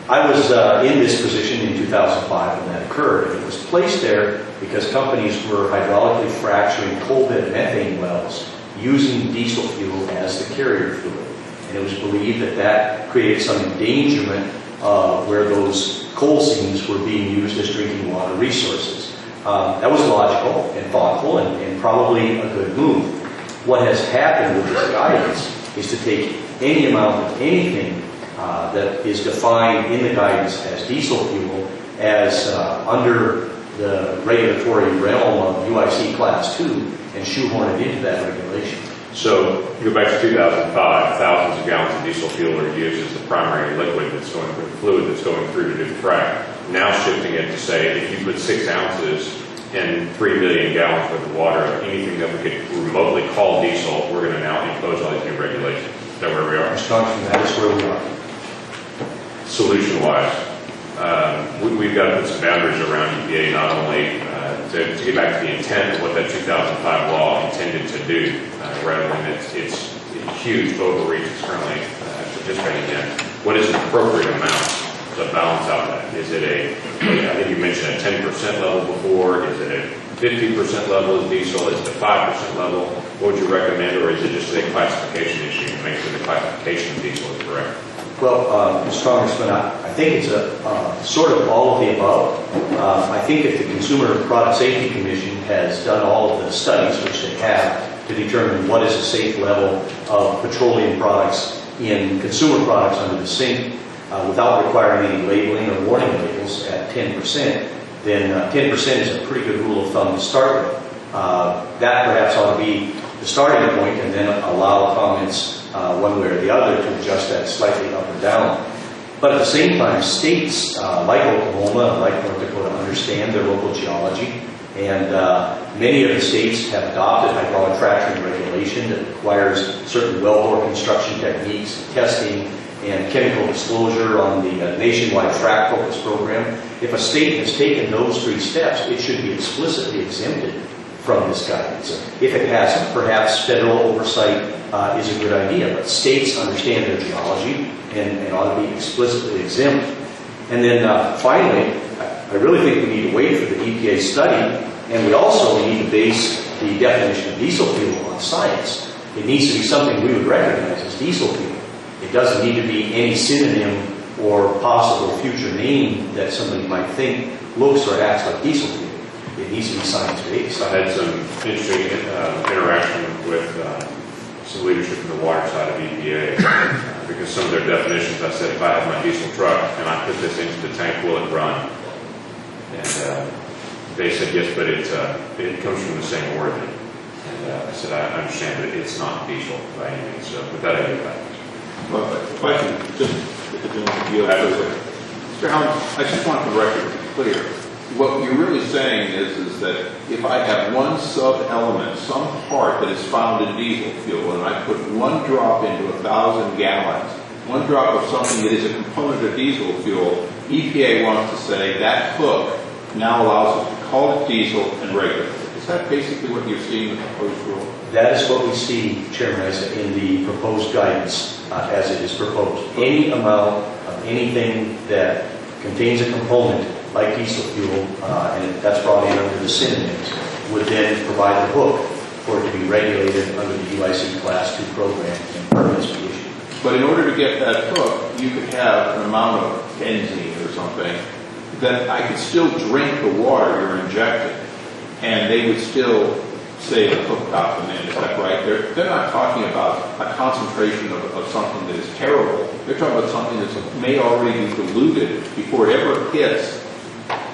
I was in this position in 2005 when that occurred, and it was placed there because companies were hydraulically fracturing coal bed methane wells using diesel fuel as the carrier fluid. And it was believed that that created some endangerment where those coal seams were being used as drinking water resources. That was logical and thoughtful and probably a good move. What has happened with this guidance is to take any amount of anything that is defined in the guidance as diesel fuel as under the regulatory realm of UIC Class 2 and shoehorn it into that regulation. So, you go back to 2005, thousands of gallons of diesel fuel are used as the primary liquid that's going through, the fluid that's going through to do the frac. Now shifting it to say, if you put 6 ounces in 3 million gallons worth of water, anything that we could remotely call diesel, we're going to now impose all these new regulations. Is that where we are? Mr. Congressman, that is where we are. Solution-wise, we've got to put some boundaries around EPA, not only to get back to the intent of what that 2005 law intended to do, rather than its huge overreach it's currently participating in. What is the appropriate amount to balance out that? Is it I think you mentioned a 10% level before, is it a 50% level of diesel, is it a 5% level? What would you recommend, or is it just a classification issue to make sure the classification of diesel is correct? Well, Mr. Congressman, I think it's a sort of all of the above. I think if the Consumer Product Safety Commission has done all of the studies, which they have, to determine what is a safe level of petroleum products in consumer products under the sink without requiring any labeling or warning labels at 10%, then 10% is a pretty good rule of thumb to start with. That perhaps ought to be the starting point, and then allow comments one way or the other to adjust that slightly up or down. But at the same time, states like Oklahoma, like North Dakota, understand their local geology, and many of the states have adopted hydraulic fracturing regulation that requires certain wellbore construction techniques, testing, and chemical disclosure on the nationwide frac focus program. If a state has taken those 3 steps, it should be explicitly exempted from this guidance. If it hasn't, perhaps federal oversight is a good idea, but states understand their geology and ought to be explicitly exempt. And then finally, I really think we need to wait for the EPA study, and we also need to base the definition of diesel fuel on science. It needs to be something we would recognize as diesel fuel. It doesn't need to be any synonym or possible future name that somebody might think looks or acts like diesel fuel. It needs to be science-based. I had some interesting interaction with some leadership in the water side of EPA because some of their definitions, I said, if I have my diesel truck and I put this into the tank, will it run? And they said, yes, but it comes from the same origin. And I said, I understand, but it's not diesel by any means. So with that, I get back. Well, if I can just, Mr. Helms, I just want the record to be clear. What you're really saying is that if I have one sub-element, some part that is found in diesel fuel, and I put 1 drop into 1,000 gallons, 1 drop of something that is a component of diesel fuel, EPA wants to say that hook now allows us to call it diesel and regulate it. Is that basically what you're seeing in the proposed rule? That is what we see, Chairman Issa, in the proposed guidance as it is proposed. Any amount of anything that contains a component like diesel fuel, and that's brought in under the synonyms, would then provide the hook for it to be regulated under the UIC Class 2 program and permits be issued. But in order to get that hook, you could have an amount of benzene or something that I could still drink the water you're injecting, and they would still say the hook got them in. Is that right? They're not talking about a concentration of something that is terrible. They're talking about something that may already be diluted before it ever hits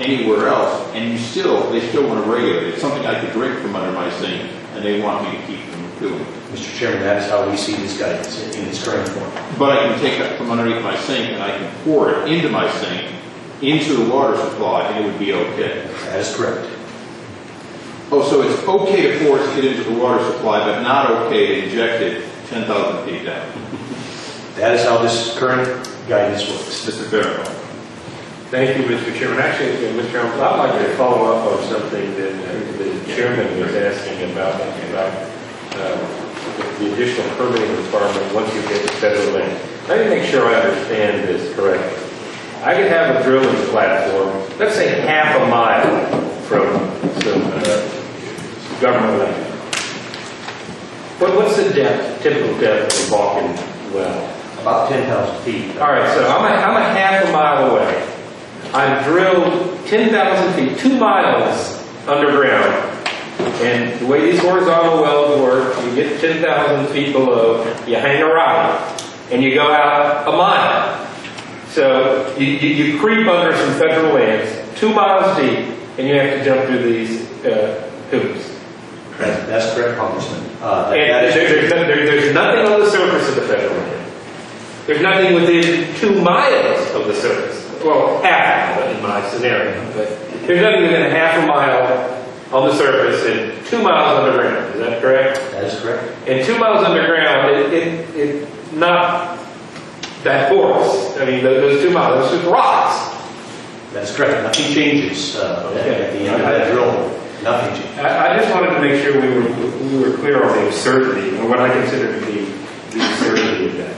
anywhere else, and they still want to regulate it. It's something I could drink from under my sink, and they want me to keep from doing it. Mr. Chairman, that is how we see this guidance in its current form. But I can take that from underneath my sink, and I can pour it into my sink, into the water supply, and it would be okay. That is correct. Oh, so it's okay to force it into the water supply, but not okay to inject it 10,000 feet down. That is how this current guidance works. Mr. Farrell. Thank you, Mr. Chairman. Actually, Mr. Helms, I'd like to follow up on something that the chairman was asking about the additional permitting requirement once you get to federal land. Let me make sure I understand this correctly. I could have a drilling platform, let's say half a mile from some government land. What's the depth, typical depth of a Bakken well? About 10,000 feet. All right, so I'm a half a mile away. I've drilled 10,000 feet, 2 miles underground. And the way these horizontal wells work, you get 10,000 feet below, you hang a right, and you go out a mile. So you creep under some federal lands, 2 miles deep, and you have to jump through these hoops. That's correct, Congressman. There's nothing on the surface of the federal land. There's nothing within 2 miles of the surface. Well, half a mile in my scenario, but there's nothing within a half a mile on the surface and 2 miles underground. Is that correct? That is correct. And 2 miles underground, it's not that porous. I mean, those 2 miles, those are rocks. That's correct. Nothing changes at the end of that drill. Nothing changes. I just wanted to make sure we were clear on the absurdity, or what I consider to be the absurdity of that.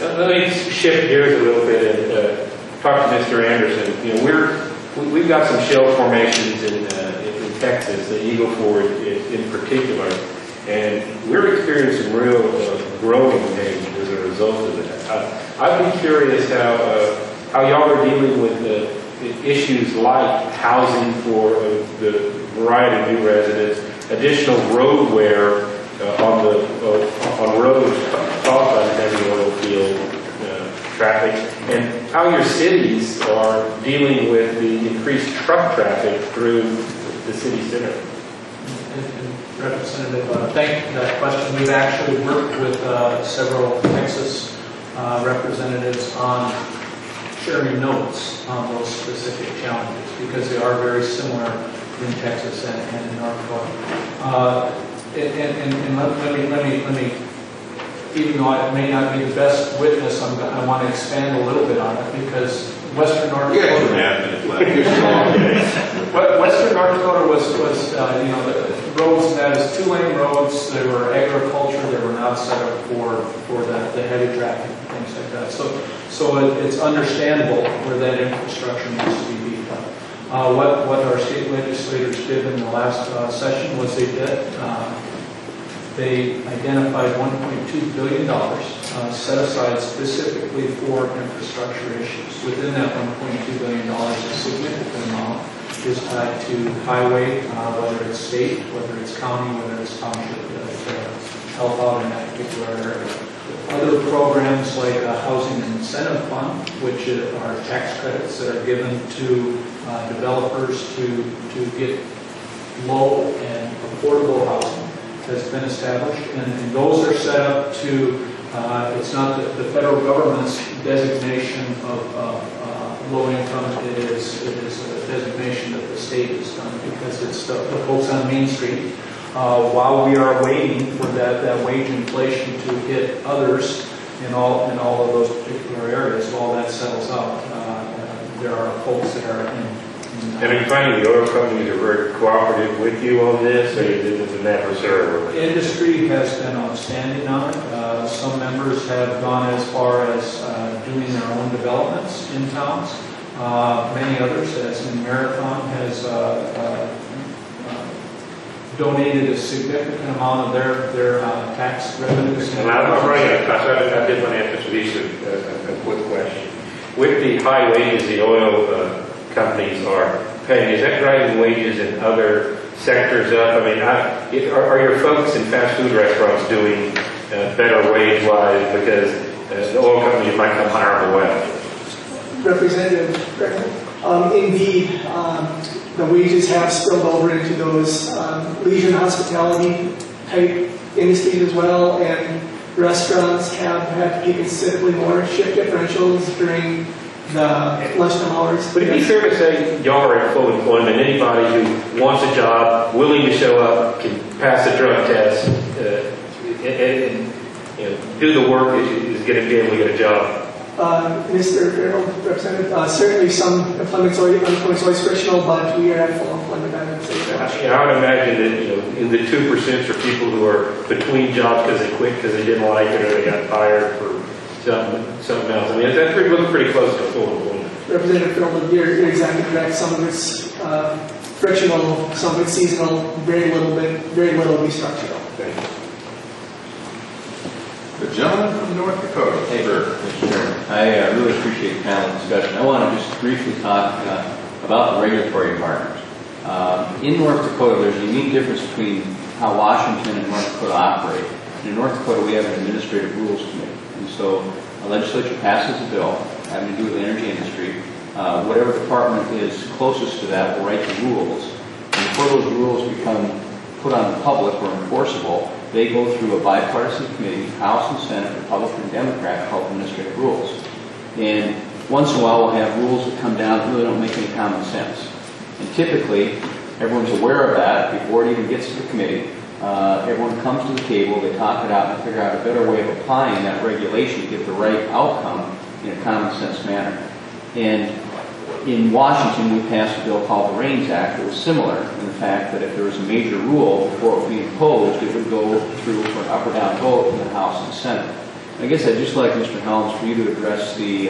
Let me shift gears a little bit and talk to Mr. Anderson. We've got some shale formations in Texas, the Eagle Ford in particular, and we're experiencing real growing pains as a result of that. I'd be curious how y'all are dealing with issues like housing for the variety of new residents, additional road wear on roads caused by the heavy oil field traffic, and how your cities are dealing with the increased truck traffic through the city center. And Representative, thank you for that question. We've actually worked with several Texas representatives on sharing notes on those specific challenges because they are very similar in Texas and in North Dakota. And let me, even though I may not be the best witness, I want to expand a little bit on it because Western North Dakota. Western North Dakota was the roads that is 2-lane roads. They were agriculture. They were not set up for the heavy traffic and things like that. So it's understandable where that infrastructure needs to be beefed up. What our state legislators did in the last session was they identified $1.2 billion set aside specifically for infrastructure issues. Within that $1.2 billion, a significant amount is tied to highway, whether it's state, whether it's county, whether it's township, to help out in that particular area. Other programs like a housing incentive fund, which are tax credits that are given to developers to get low and affordable housing, has been established, and those are set up to, it's not the federal government's designation of low income, it is a designation that the state has done because it's the folks on Main Street. While we are waiting for that wage inflation to hit others in all of those particular areas, while that settles out, there are folks that are in. And you finding the oil companies are very cooperative with you on this, or you did this in that reserve? Industry has been outstanding on it. Some members have gone as far as doing their own developments in towns. Many others, as in Marathon, has donated a significant amount of their tax revenues. And I'm running out of time, I did want to answer these a quick question. With the high wages the oil companies are paying, is that driving wages in other sectors up? I mean, are your folks in fast food restaurants doing better wage-wise because the oil companies might come higher the way? Representative, indeed, the wages have spilled over into those leisure and hospitality type industries as well, and restaurants have had to pay considerably more shift differentials during the lunchtime hours. Would it be fair to say y'all are at full employment? Anybody who wants a job, willing to show up, can pass a drug test, and do the work is going to be able to get a job? Mr. Farrell, Representative, certainly some unemployment's always frictional, but we are at full employment. I would say that. I would imagine that in the 2% are people who are between jobs because they quit because they didn't like it or they got fired for something else. I mean, that looks pretty close to full employment. Representative Farrell, you're exactly correct. Some of it's frictional, some of it's seasonal, very little be structural. Thank you. The gentleman from North Dakota. Hey, Mr. Chairman. I really appreciate the panel discussion. I want to just briefly talk about the regulatory environment. In North Dakota, there's a unique difference between how Washington and North Dakota operate. In North Dakota, we have an administrative rules committee. And so the legislature passes a bill having to do with the energy industry. Whatever department is closest to that will write the rules. And before those rules become put on the public or enforceable, they go through a bipartisan committee, House and Senate, Republican and Democrat, called administrative rules. And once in a while, we'll have rules that come down that really don't make any common sense. And typically, everyone's aware of that before it even gets to the committee. Everyone comes to the table, they talk it out, and figure out a better way of applying that regulation to get the right outcome in a common sense manner. And in Washington, we passed a bill called the RAINS Act that was similar in the fact that if there was a major rule before it would be imposed, it would go through for an up or down vote in the House and Senate. I guess I'd just like, Mr. Helms, for you to address the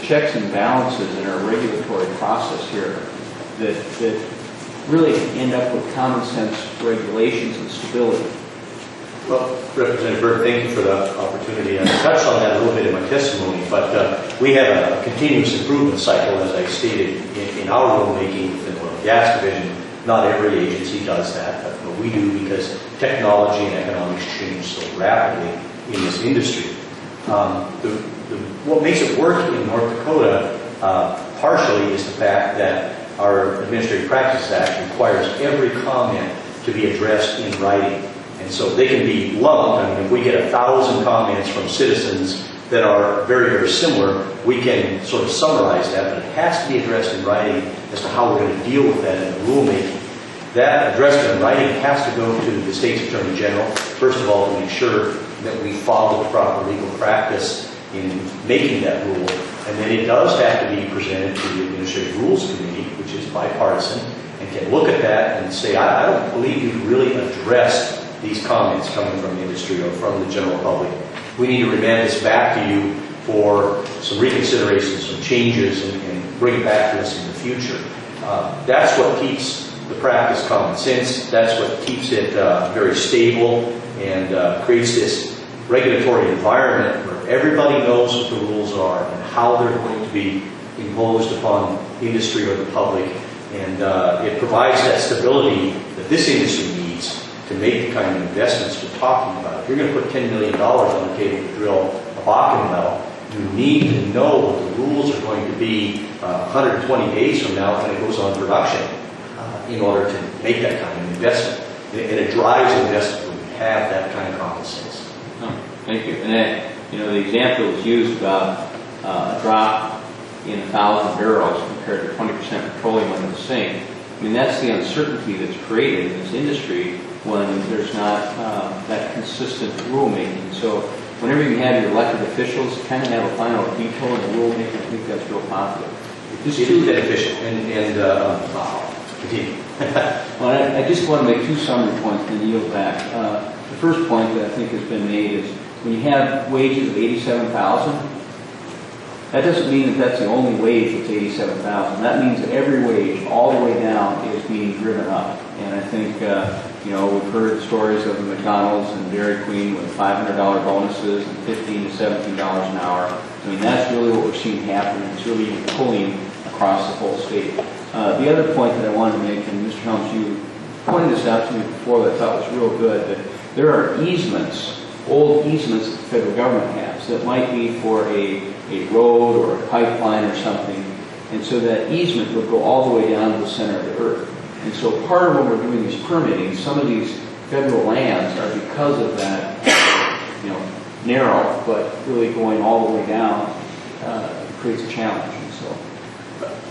checks and balances in our regulatory process here that really end up with common sense regulations and stability. Well, Representative Berg, thank you for the opportunity. I touched on that a little bit in my testimony, but we have a continuous improvement cycle, as I stated, in our rulemaking within the oil and gas division. Not every agency does that, but we do because technology and economics change so rapidly in this industry. What makes it work in North Dakota partially is the fact that our Administrative Practices Act requires every comment to be addressed in writing. And so they can be lumped. I mean, if we get 1,000 comments from citizens that are very, very similar, we can sort of summarize that, but it has to be addressed in writing as to how we're going to deal with that in the rulemaking. That addressed in writing has to go to the State's Attorney General, first of all, to make sure that we follow the proper legal practice in making that rule. And then it does have to be presented to the Administrative Rules Committee, which is bipartisan, and can look at that and say, I don't believe you've really addressed these comments coming from the industry or from the general public. We need to remand this back to you for some reconsideration, some changes, and bring it back to us in the future. That's what keeps the practice common sense. That's what keeps it very stable and creates this regulatory environment where everybody knows what the rules are and how they're going to be imposed upon industry or the public. And it provides that stability that this industry needs to make the kind of investments we're talking about. If you're going to put $10 million on the table to drill a Bakken well, you need to know what the rules are going to be 120 days from now when it goes on production in order to make that kind of investment. And it drives investment when you have that kind of common sense. Oh, thank you. And the example was used about a drop in 1,000 barrels compared to 20% petroleum under the sink. I mean, that's the uncertainty that's created in this industry when there's not that consistent rulemaking. So whenever you have your elected officials kind of have a final veto in the rulemaking, I think that's real positive. It is beneficial. Continue. Well, I just want to make two summary points and then yield back. The first point that I think has been made is when you have wages of $87,000, that doesn't mean that that's the only wage that's $87,000. That means that every wage, all the way down, is being driven up. And I think, we've heard stories of McDonald's and Dairy Queen with $500 bonuses and $15 to $17 an hour. I mean, that's really what we're seeing happen. It's really pulling across the whole state. The other point that I wanted to make, and Mr. Helms, you pointed this out to me before that I thought was real good, that there are easements, old easements that the federal government has that might be for a road or a pipeline or something. And so that easement would go all the way down to the center of the earth. And so part of when we're doing these permitting, some of these federal lands are because of that, narrow, but really going all the way down creates a challenge. And so.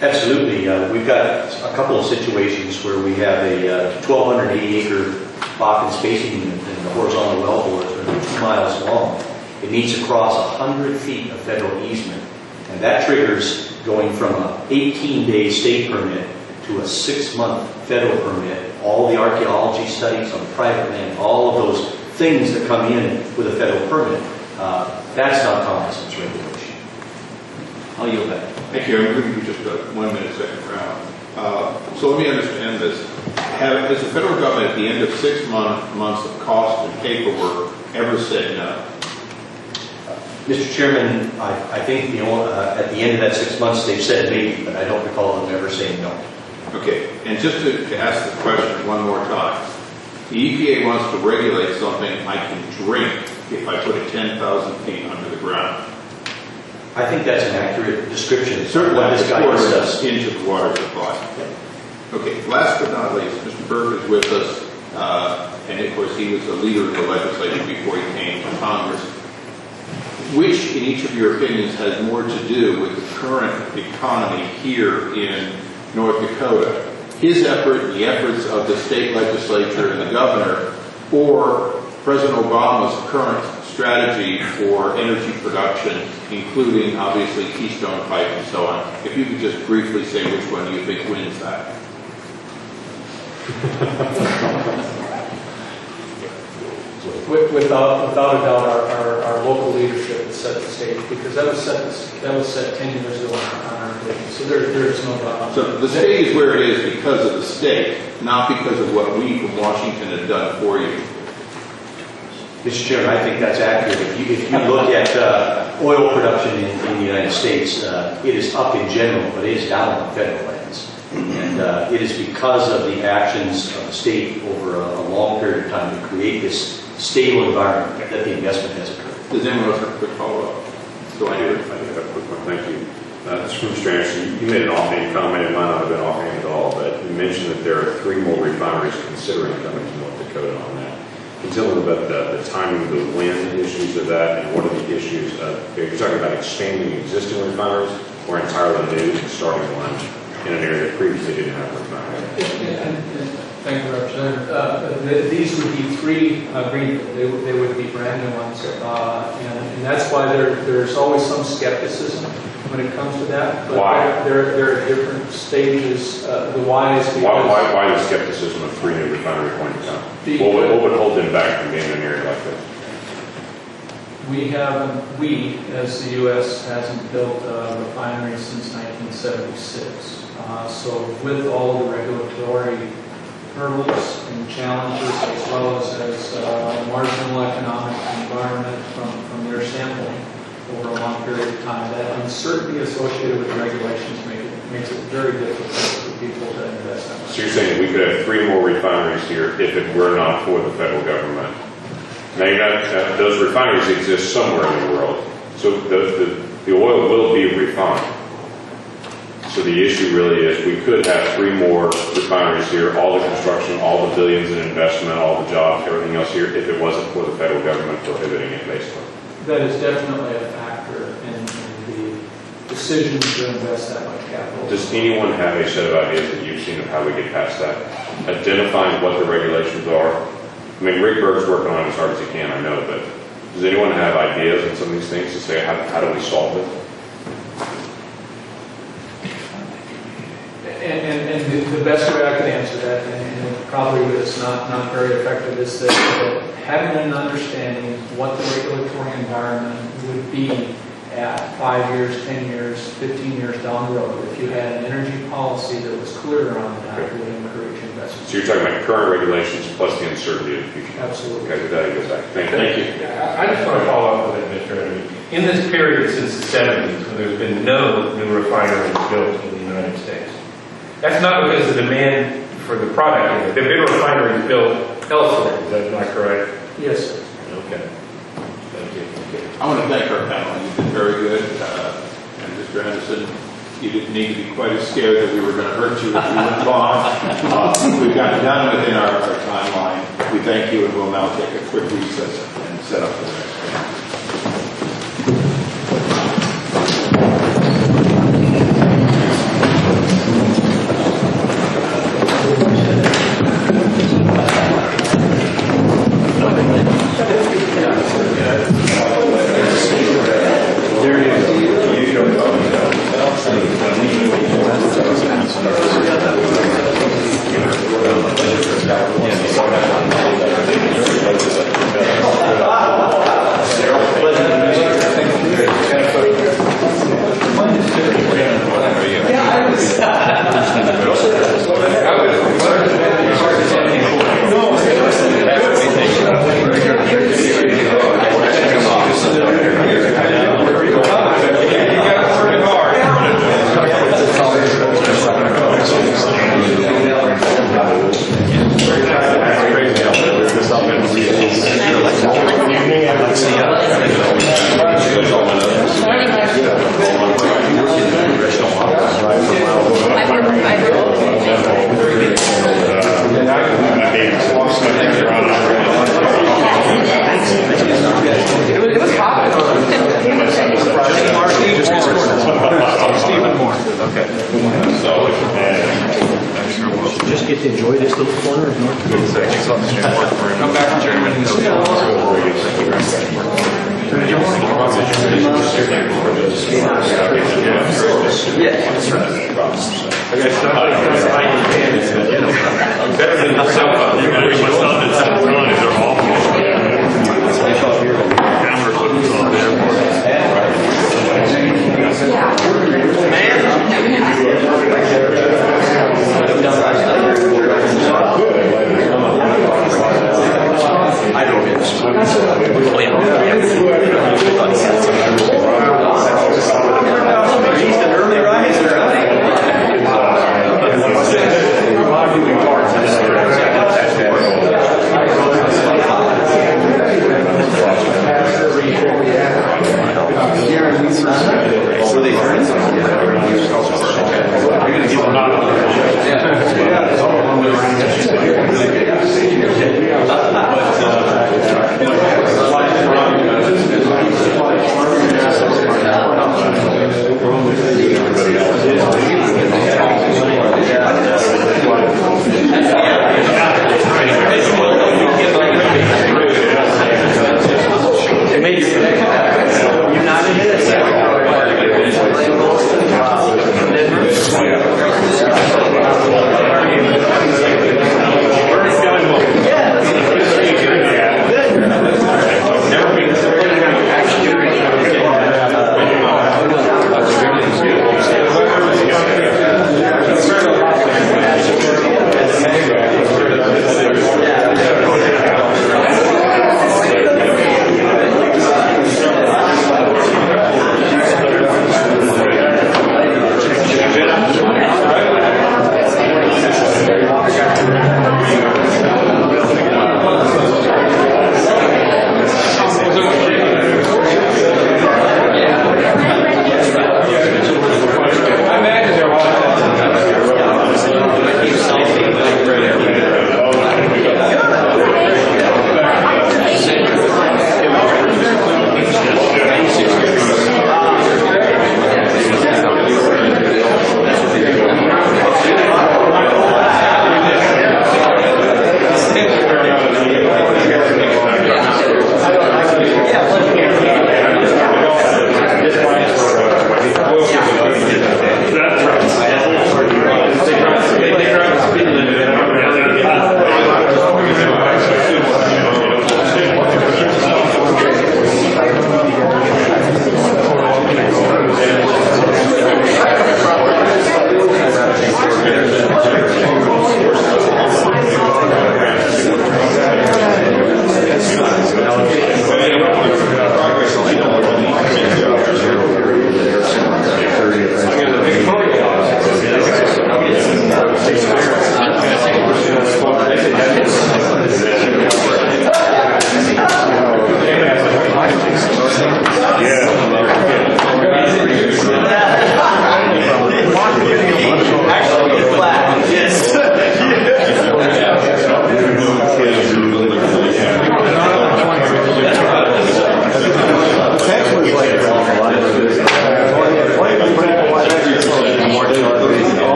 Absolutely. We've got a couple of situations where we have a 1,280-acre Bakken spacing unit and the horizontal wellbores are 2 miles long. It needs to cross 100 feet of federal easement. And that triggers going from an 18-day state permit to a 6-month federal permit. All the archaeology studies on private land, all of those things that come in with a federal permit. That's not common sense regulation. I'll yield back. Thank you. I'm going to do just a 1 minute second round. So let me understand this. Has the federal government at the end of 6 months of cost and paperwork ever said no? Mr. Chairman, I think at the end of that 6 months they've said maybe, but I don't recall them ever saying no. Okay, and just to ask the question one more time. The EPA wants to regulate something I can drink if I put it 10,000 feet under the ground. I think that's an accurate description. Certainly, what this guy does into the water supply. Yeah. Okay, last but not least, Mr. Burke is with us, and of course he was the leader of the legislature before he came to Congress. Which, in each of your opinions, has more to do with the current economy here in North Dakota? His effort, the efforts of the state legislature and the governor, or President Obama's current strategy for energy production, including, obviously, Keystone Pipe and so on? If you could just briefly say which one you think wins that. Without a doubt, our local leadership has set the stage, because that was set 10 years ago on our committee. So there is no doubt. So the state is where it is because of the state, not because of what we from Washington have done for you. Mr. Chairman, I think that's accurate. If you look at oil production in the United States, it is up in general, but it is down on federal lands. And it is because of the actions of the state over a long period of time to create this stable environment that the investment has occurred. Does anyone else have a quick follow-up? Go I ahead. have a quick one. Thank you. This is from Mr. Anderson. You made an offhand comment. It might not have been offhand at all, but you mentioned that there are 3 more refineries considering coming to North Dakota on that. Can you tell me about the timing of the when issues of that, and what are the issues of, are you talking about expanding existing refineries or entirely new and starting one in an area that previously didn't have a refinery? Thank you, Representative. These would be 3 greenfield. They would be brand new ones, and that's why there's always some skepticism when it comes to that. But Why? There are different stages. The why is because Why the skepticism of 3 new refineries going to come? What would hold them back from being in an area like this? We, as the U.S., hasn't built a refinery since 1976. So with all the regulatory hurdles and challenges, as well as marginal economic environment from their standpoint over a long period of time, that uncertainty associated with regulations makes it very difficult for people to invest in. So you're saying we could have 3 more refineries here if it were not for the federal government? Now, you're not, those refineries exist somewhere in the world, so the oil will be refined. So the issue really is we could have 3 more refineries here, all the construction, all the billions in investment, all the jobs, everything else here, if it wasn't for the federal government prohibiting it, basically. That is definitely a factor in the decision to invest that much capital. Does anyone have a set of ideas that you've seen of how we get past that? Identifying what the regulations are. I mean, Rick Berg's working on it as hard as he can, I know, but does anyone have ideas on some of these things to say, how do we solve it? And the best way I could answer that, and it probably is not very effective, is that having an understanding of what the regulatory environment would be at 5 years, 10 years, 15 years down the road. If you had an energy policy that was clear on that, it would encourage investment. So you're talking about current regulations plus the uncertainty of the future. Absolutely. Okay, that goes back. Thank you. I just want to follow up with it, Mr. Anderson. In this period since the 70s, when there's been no new refineries built in the United States, that's not because the demand for the product. There have been refineries built elsewhere. Is that not correct? Yes, sir. Okay. Thank you. I want to thank our panel. You've been very good. And Mr. Anderson, you didn't need to be quite as scared that we were going to hurt you if you went long. We've gotten done within our timeline. We thank you, and we'll now take a quick recess and set up for the next panel.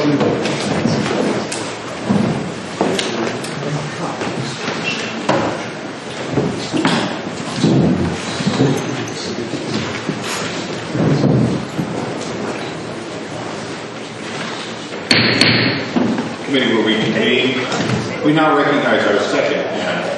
Committee will reconvene. We now recognize our second panel.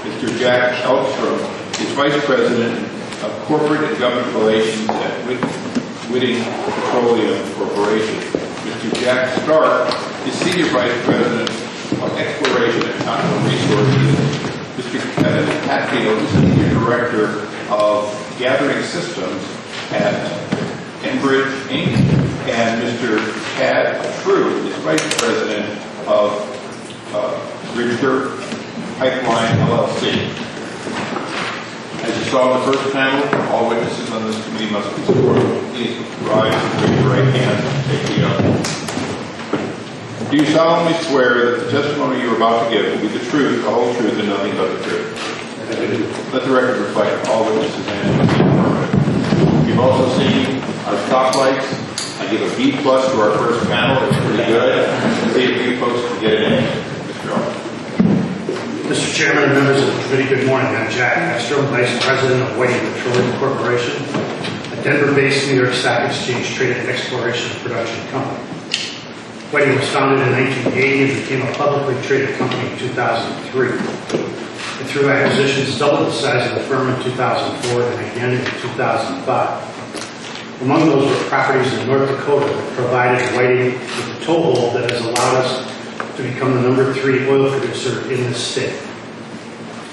Mr. Jack Elstrom is Vice President of Corporate and Government Relations at Whiting Petroleum Corporation. Mr. Jack Stark is Senior Vice President of Exploration and Natural Resources. Mr. Kevin Hatfield is Senior Director of Gathering Systems at Enbridge, Inc. And Mr. Tad True is Vice President of Bridger Pipeline, LLC. As you saw in the first panel, all witnesses on this committee must be sworn. Please rise and raise your right hand and take the oath. Do you solemnly swear that the testimony you are about to give will be the truth, the whole truth, and nothing but the truth? Let the record reflect all witnesses and you've also seen our stoplights. I give a B+ to our first panel. It's pretty good. See if you folks can get it in. Mr. Elstrom. Mr. Chairman and members of the committee, good morning. I'm Jack Elstrom, Vice President of Whiting Petroleum Corporation, a Denver-based New York Stock Exchange traded exploration and production company. Whiting was founded in 1980 and became a publicly traded company in 2003. And through acquisitions, doubled the size of the firm in 2004 and again in 2005. Among those were properties in North Dakota that provided Whiting with a toehold that has allowed us to become the #3 oil producer in this state.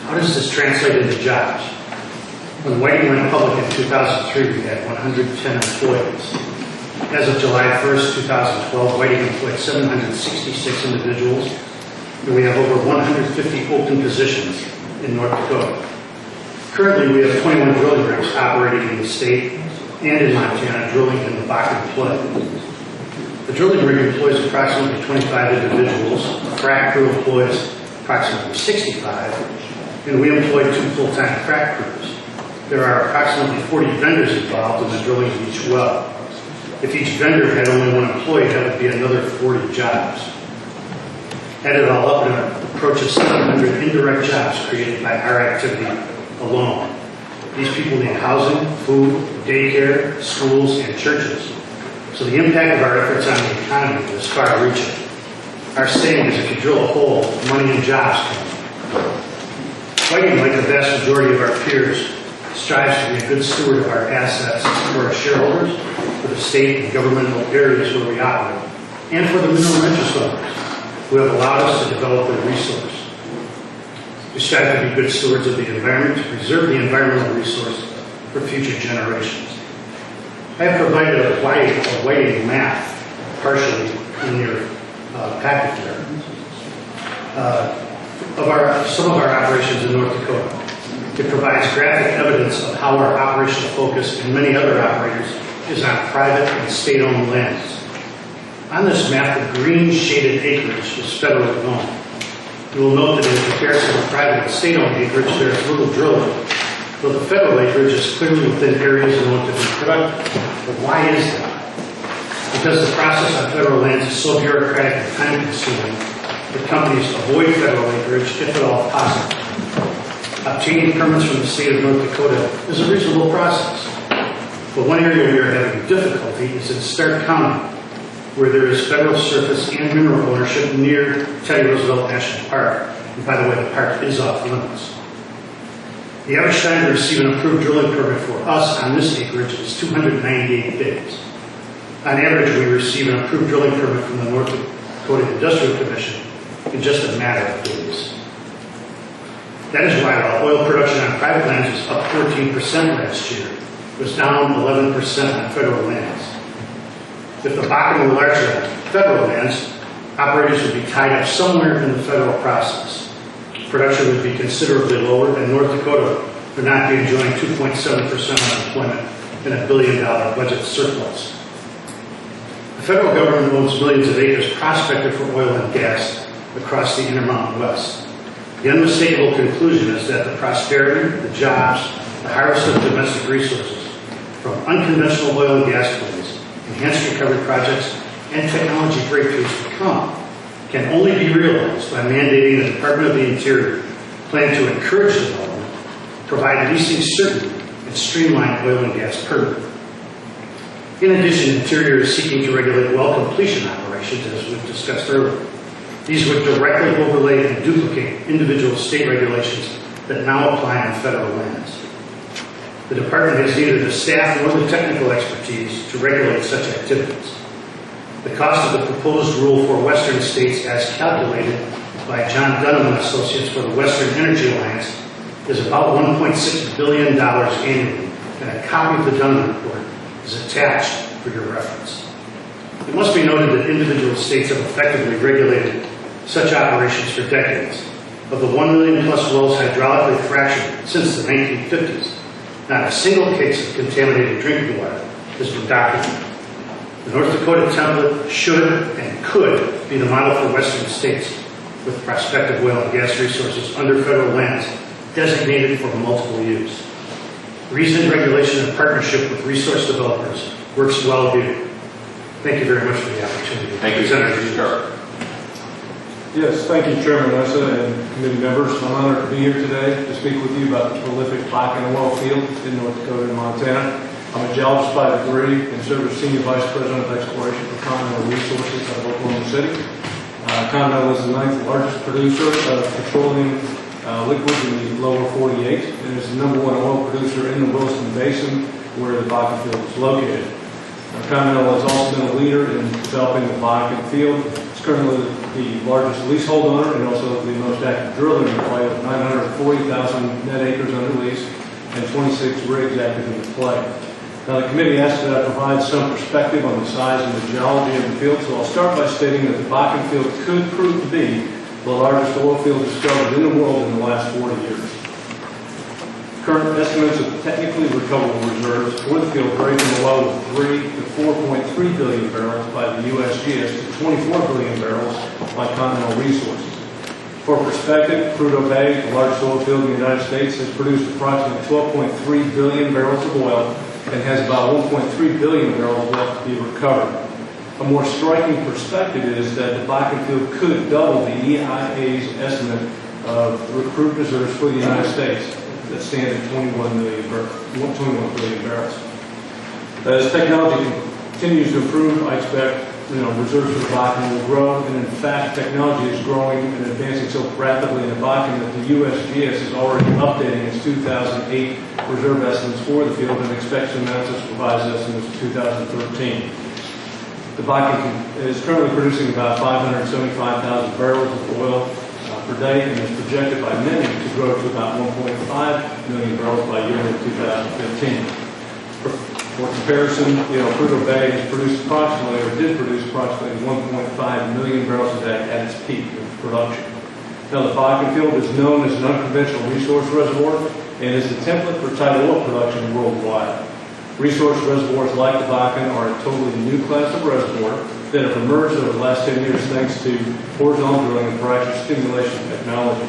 How does this translate into jobs? When Whiting went public in 2003, we had 110 employees. As of July 1st, 2012, Whiting employed 766 individuals, and we have over 150 open positions in North Dakota. Currently, we have 21 drilling rigs operating in the state and in Montana, drilling in the Bakken play. The drilling rig employs approximately 25 individuals, the frac crew employs approximately 65, and we employ 2 full-time frac crews. There are approximately 40 vendors involved in the drilling of each well. If each vendor had only 1 employee, that would be another 40 jobs. Add it all up and it approaches 700 indirect jobs created by our activity alone. These people need housing, food, daycare, schools, and churches. So the impact of our efforts on the economy is far-reaching. Our saying is if you drill a hole, money and jobs come. Whiting, like the vast majority of our peers, strives to be a good steward of our assets for our shareholders, for the state and governmental areas where we operate, and for the mineral interest owners who have allowed us to develop their resource. We strive to be good stewards of the environment, to preserve the environmental resource for future generations. I have provided a Whiting map, partially in your packet there, of some of our operations in North Dakota. It provides graphic evidence of how our operational focus and many other operators is on private and state-owned lands. On this map, the green shaded acreage is federally owned. You will note that in comparison to private and state-owned acreage, there is little drilling, though the federal acreage is clearly within areas known to be productive. But why is that? Because the process on federal lands is so bureaucratic and time-consuming that companies avoid federal acreage if at all possible. Obtaining permits from the state of North Dakota is a reasonable process. But one area we are having difficulty is in Stark County, where there is federal surface and mineral ownership near Teddy Roosevelt National Park. And by the way, the park is off limits. The average time to receive an approved drilling permit for us on this acreage is 298 days. On average, we receive an approved drilling permit from the North Dakota Industrial Commission in just a matter of days. That is why while oil production on private lands was up 14% last year, it was down 11% on federal lands. If the Bakken were larger on federal lands, operators would be tied up somewhere in the federal process. Production would be considerably lower, and North Dakota would not be enjoying 2.7% unemployment and $1 billion budget surplus. The federal government owns millions of acres prospected for oil and gas across the Intermountain West. The unmistakable conclusion is that the prosperity, the jobs, the harvest of domestic resources from unconventional oil and gas plays, enhanced recovery projects, and technology breakthroughs to come can only be realized by mandating the Department of the Interior plan to encourage development, provide leasing certainty, and streamline oil and gas permitting. In addition, Interior is seeking to regulate well completion operations, as we've discussed earlier. These would directly overlay and duplicate individual state regulations that now apply on federal lands. The department has neither the staff nor the technical expertise to regulate such activities. The cost of the proposed rule for Western states, as calculated by John Dunham and Associates for the Western Energy Alliance, is about $1.6 billion annually, and a copy of the Dunham report is attached for your reference. It must be noted that individual states have effectively regulated such operations for decades. Of the 1 million plus wells hydraulically fractured since the 1950s, not a single case of contaminated drinking water has been documented. The North Dakota template should and could be the model for Western states with prospective oil and gas resources under federal lands designated for multiple use. Reasoned regulation and partnership with resource developers works well here. Thank you very much for the opportunity. Thank you, Senator Sharp. Yes, thank you, Chairman Issa and committee members. I'm honored to be here today to speak with you about the prolific Bakken oil field in North Dakota and Montana. I'm a geologist by degree and serve as Senior Vice President of Exploration for Continental Resources out of Oklahoma City. Continental is the 9th largest producer of petroleum liquids in the lower 48 and is the #1 oil producer in the Williston Basin where the Bakken field is located. Continental has also been a leader in developing the Bakken field. It's currently the largest leasehold owner and also the most active driller in the play with 940,000 net acres under lease and 26 rigs active in the play. Now, the committee asked that I provide some perspective on the size and the geology of the field, so I'll start by stating that the Bakken field could prove to be the largest oil field discovered in the world in the last 40 years. Current estimates of technically recoverable reserves for the field vary from a low of 3 to 4.3 billion barrels by the USGS to 24 billion barrels by Continental Resources. For perspective, Prudhoe Bay, the largest oil field in the United States, has produced approximately 12.3 billion barrels of oil and has about 1.3 billion barrels left to be recovered. A more striking perspective is that the Bakken field could double the EIA's estimate of proved reserves for the United States that stand at 21 billion barrels. As technology continues to improve, I expect reserves for the Bakken will grow, and in fact, technology is growing and advancing so rapidly in the Bakken that the USGS is already updating its 2008 reserve estimates for the field and expects to announce its revised estimates in 2013. The Bakken is currently producing about 575,000 barrels of oil per day and is projected by many to grow to about 1.5 million barrels by year-end 2015. For comparison, Prudhoe Bay has produced approximately, or did produce approximately 1.5 million barrels a day at its peak of production. Now, the Bakken field is known as an unconventional resource reservoir and is the template for tight oil production worldwide. Resource reservoirs like the Bakken are a totally new class of reservoir that have emerged over the last 10 years thanks to horizontal drilling and fracture stimulation technology.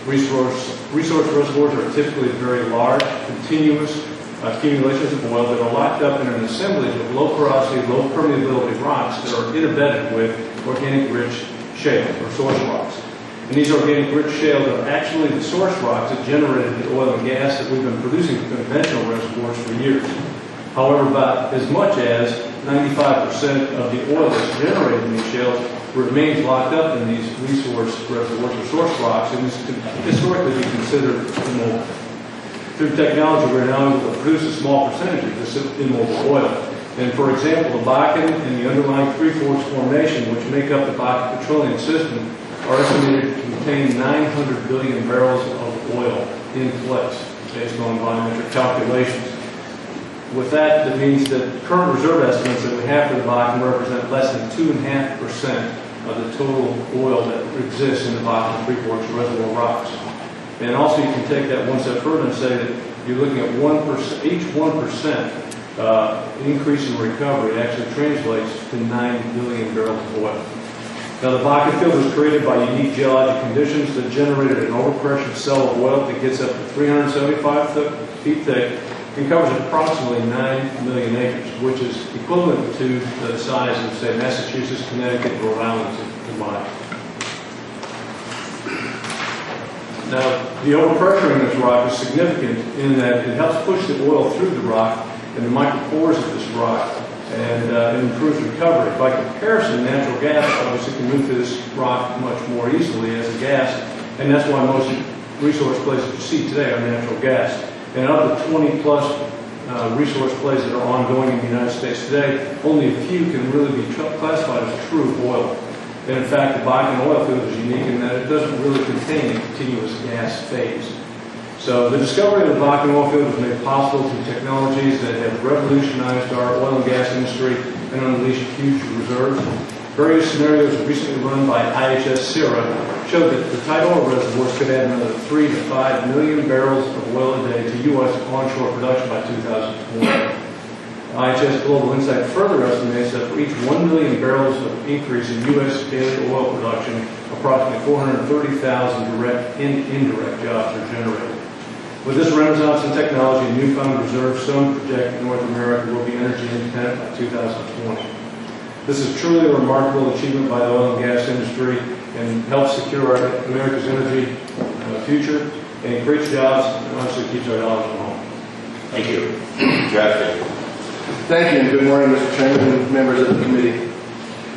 Resource reservoirs are typically very large, continuous accumulations of oil that are locked up in an assemblage of low porosity, low permeability rocks that are interbedded with organic rich shale or source rocks. And these organic rich shales are actually the source rocks that generated the oil and gas that we've been producing in conventional reservoirs for years. However, about as much as 95% of the oil that's generated in these shales remains locked up in these resource reservoirs or source rocks and is historically be considered immobile. Through technology, we're now able to produce a small percentage of this immobile oil. And for example, the Bakken and the underlying Three Forks Formation, which make up the Bakken petroleum system, are estimated to contain 900 billion barrels of oil in place, based on volumetric calculations. With that, that means that current reserve estimates that we have for the Bakken represent less than 2.5% of the total oil that exists in the Bakken Three Forks reservoir rocks. And also, you can take that one step further and say that you're looking at 1%, each 1% increase in recovery actually translates to 9 billion barrels of oil. Now, the Bakken field was created by unique geologic conditions that generated an overpressured cell of oil that gets up to 375 feet thick and covers approximately 9 million acres, which is equivalent to the size of, say, Massachusetts, Connecticut, and Rhode Island combined. Now, the overpressuring of this rock is significant in that it helps push the oil through the rock and the micropores of this rock, and it improves recovery. By comparison, natural gas obviously can move through this rock much more easily as a gas, and that's why most resource plays that you see today are natural gas. And of the 20-plus resource plays that are ongoing in the United States today, only a few can really be classified as true oil. And in fact, the Bakken oil field is unique in that it doesn't really contain a continuous gas phase. So the discovery of the Bakken oil field was made possible through technologies that have revolutionized our oil and gas industry and unleashed huge reserves. Various scenarios recently run by IHS-CERA showed that the tight oil reservoirs could add another 3 to 5 million barrels of oil a day to U.S. onshore production by 2020. IHS Global Insight further estimates that for each 1 million barrels of increase in U.S. daily oil production, approximately 430,000 direct and indirect jobs are generated. With this renaissance in technology and newfound reserves, some project North America will be energy independent by 2020. This is truly a remarkable achievement by the oil and gas industry and helps secure America's energy future and creates jobs and honestly keeps our dollars at home. Thank you. Jack. Thank you, and good morning, Mr. Chairman and members of the committee.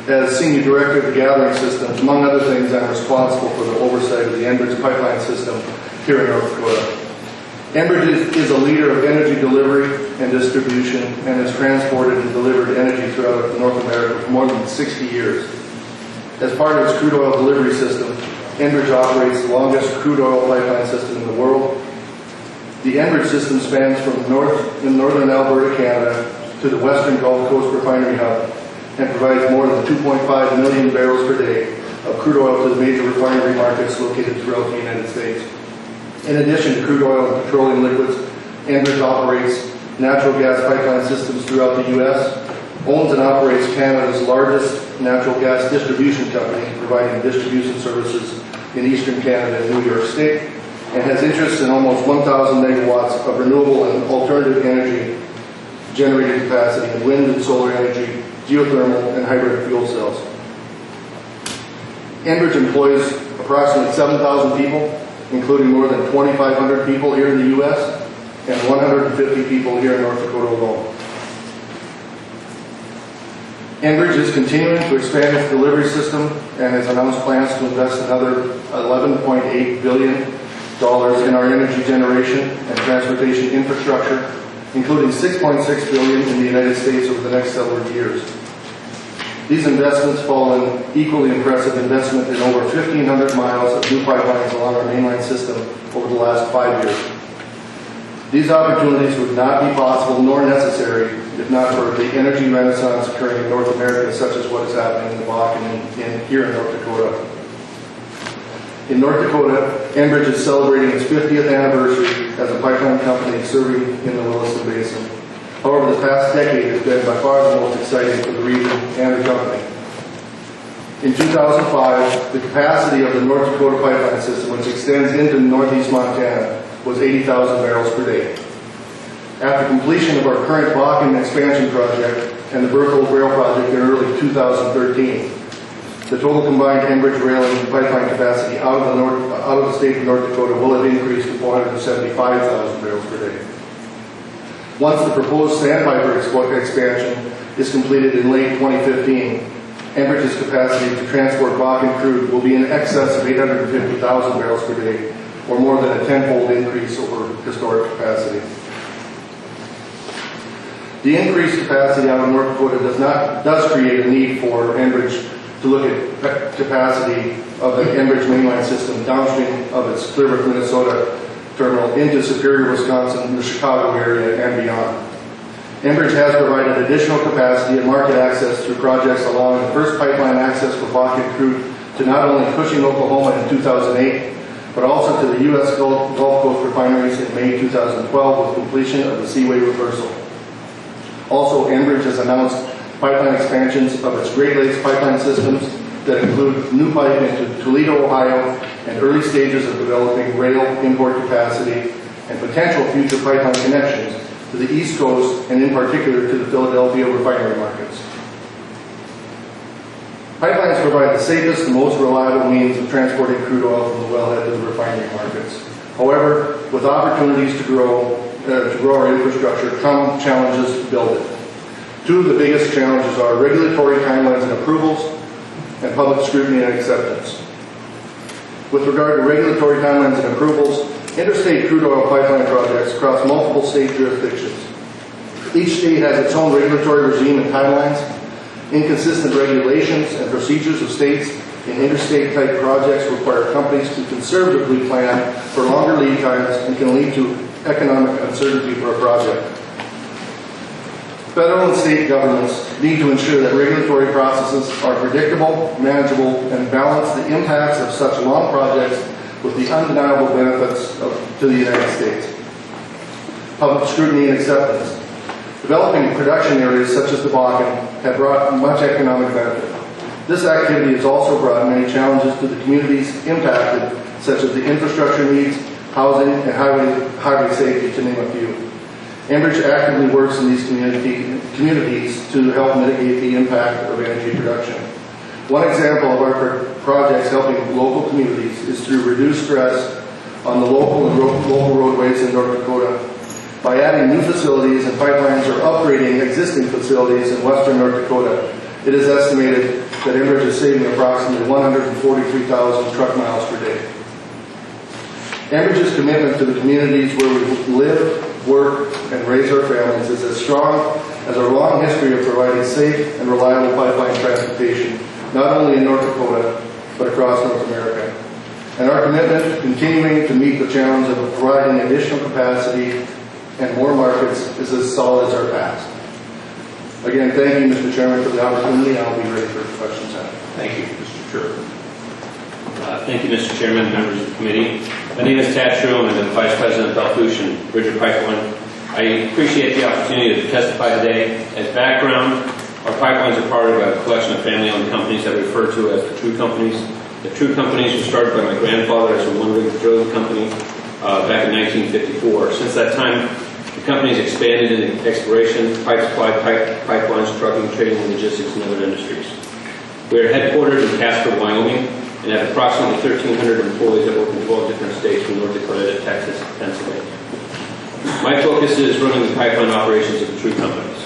As Senior Director of the Gathering Systems, among other things, I'm responsible for the oversight of the Enbridge pipeline system here in North Dakota. Enbridge is a leader of energy delivery and distribution and has transported and delivered energy throughout North America for more than 60 years. As part of its crude oil delivery system, Enbridge operates the longest crude oil pipeline system in the world. The Enbridge system spans from northern Alberta, Canada, to the western Gulf Coast refinery hub and provides more than 2.5 million barrels per day of crude oil to the major refinery markets located throughout the United States. In addition to crude oil and petroleum liquids, Enbridge operates natural gas pipeline systems throughout the U.S., owns and operates Canada's largest natural gas distribution company, providing distribution services in eastern Canada and New York State, and has interests in almost 1,000 megawatts of renewable and alternative energy generating capacity in wind and solar energy, geothermal, and hybrid fuel cells. Enbridge employs approximately 7,000 people, including more than 2,500 people here in the U.S. and 150 people here in North Dakota alone. Enbridge is continuing to expand its delivery system and has announced plans to invest another $11.8 billion in our energy generation and transportation infrastructure, including $6.6 billion in the United States over the next several years. These investments follow an equally impressive investment in over 1,500 miles of new pipelines along our mainline system over the last 5 years. These opportunities would not be possible nor necessary if not for the energy renaissance occurring in North America, such as what is happening in the Bakken and here in North Dakota. In North Dakota, Enbridge is celebrating its 50th anniversary as a pipeline company serving in the Williston Basin. However, the past decade has been by far the most exciting for the region and the company. In 2005, the capacity of the North Dakota pipeline system, which extends into northeast Montana, was 80,000 barrels per day. After completion of our current Bakken expansion project and the Berthold Rail project in early 2013, the total combined Enbridge rail and pipeline capacity out of the state of North Dakota will have increased to 475,000 barrels per day. Once the proposed Sandpiper expansion is completed in late 2015, Enbridge's capacity to transport Bakken crude will be in excess of 850,000 barrels per day, or more than a tenfold increase over historic capacity. The increased capacity out of North Dakota does create a need for Enbridge to look at capacity of the Enbridge mainline system downstream of its Clear Brook, Minnesota terminal into Superior, Wisconsin, the Chicago area, and beyond. Enbridge has provided additional capacity and market access through projects allowing the first pipeline access for Bakken crude to not only Cushing, Oklahoma in 2008, but also to the U.S. Gulf Coast refineries in May 2012 with completion of the Seaway reversal. Also, Enbridge has announced pipeline expansions of its Great Lakes pipeline systems that include new pipe into Toledo, Ohio, and early stages of developing rail import capacity and potential future pipeline connections to the East Coast and in particular to the Philadelphia refinery markets. Pipelines provide the safest and most reliable means of transporting crude oil from the wellhead to the refinery markets. However, with opportunities to grow our infrastructure come challenges to build it. Two of the biggest challenges are regulatory timelines and approvals and public scrutiny and acceptance. With regard to regulatory timelines and approvals, interstate crude oil pipeline projects cross multiple state jurisdictions. Each state has its own regulatory regime and timelines. Inconsistent regulations and procedures of states in interstate-type projects require companies to conservatively plan for longer lead times and can lead to economic uncertainty for a project. Federal and state governments need to ensure that regulatory processes are predictable, manageable, and balance the impacts of such long projects with the undeniable benefits to the United States. Public scrutiny and acceptance. Developing production areas such as the Bakken have brought much economic benefit. This activity has also brought many challenges to the communities impacted, such as the infrastructure needs, housing, and highway safety, to name a few. Enbridge actively works in these communities to help mitigate the impact of energy production. One example of our projects helping local communities is through reduced stress on the local and local roadways in North Dakota. By adding new facilities and pipelines or upgrading existing facilities in western North Dakota, it is estimated that Enbridge is saving approximately 143,000 truck miles per day. Enbridge's commitment to the communities where we live, work, and raise our families is as strong as our long history of providing safe and reliable pipeline transportation, not only in North Dakota, but across North America. And our commitment to continuing to meet the challenge of providing additional capacity and more markets is as solid as our past. Again, thank you, Mr. Chairman, for the opportunity. I'll be ready for questions now. Thank you, Mr. Chairman. Thank you, Mr. Chairman, members of the committee. My name is Tad Shrum, and I'm the Vice President of Belfouche and Bridger Pipeline. I appreciate the opportunity to testify today. As background, our pipelines are part of a collection of family-owned companies that we refer to as the True Companies. The True Companies were started by my grandfather as a one-rig drilling company back in 1954. Since that time, the company's expanded in exploration, pipe supply, pipelines, trucking, trading, and logistics, and other industries. We are headquartered in Casper, Wyoming, and have approximately 1,300 employees that work in 12 different states from North Dakota to Texas and Pennsylvania. My focus is running the pipeline operations of the True Companies.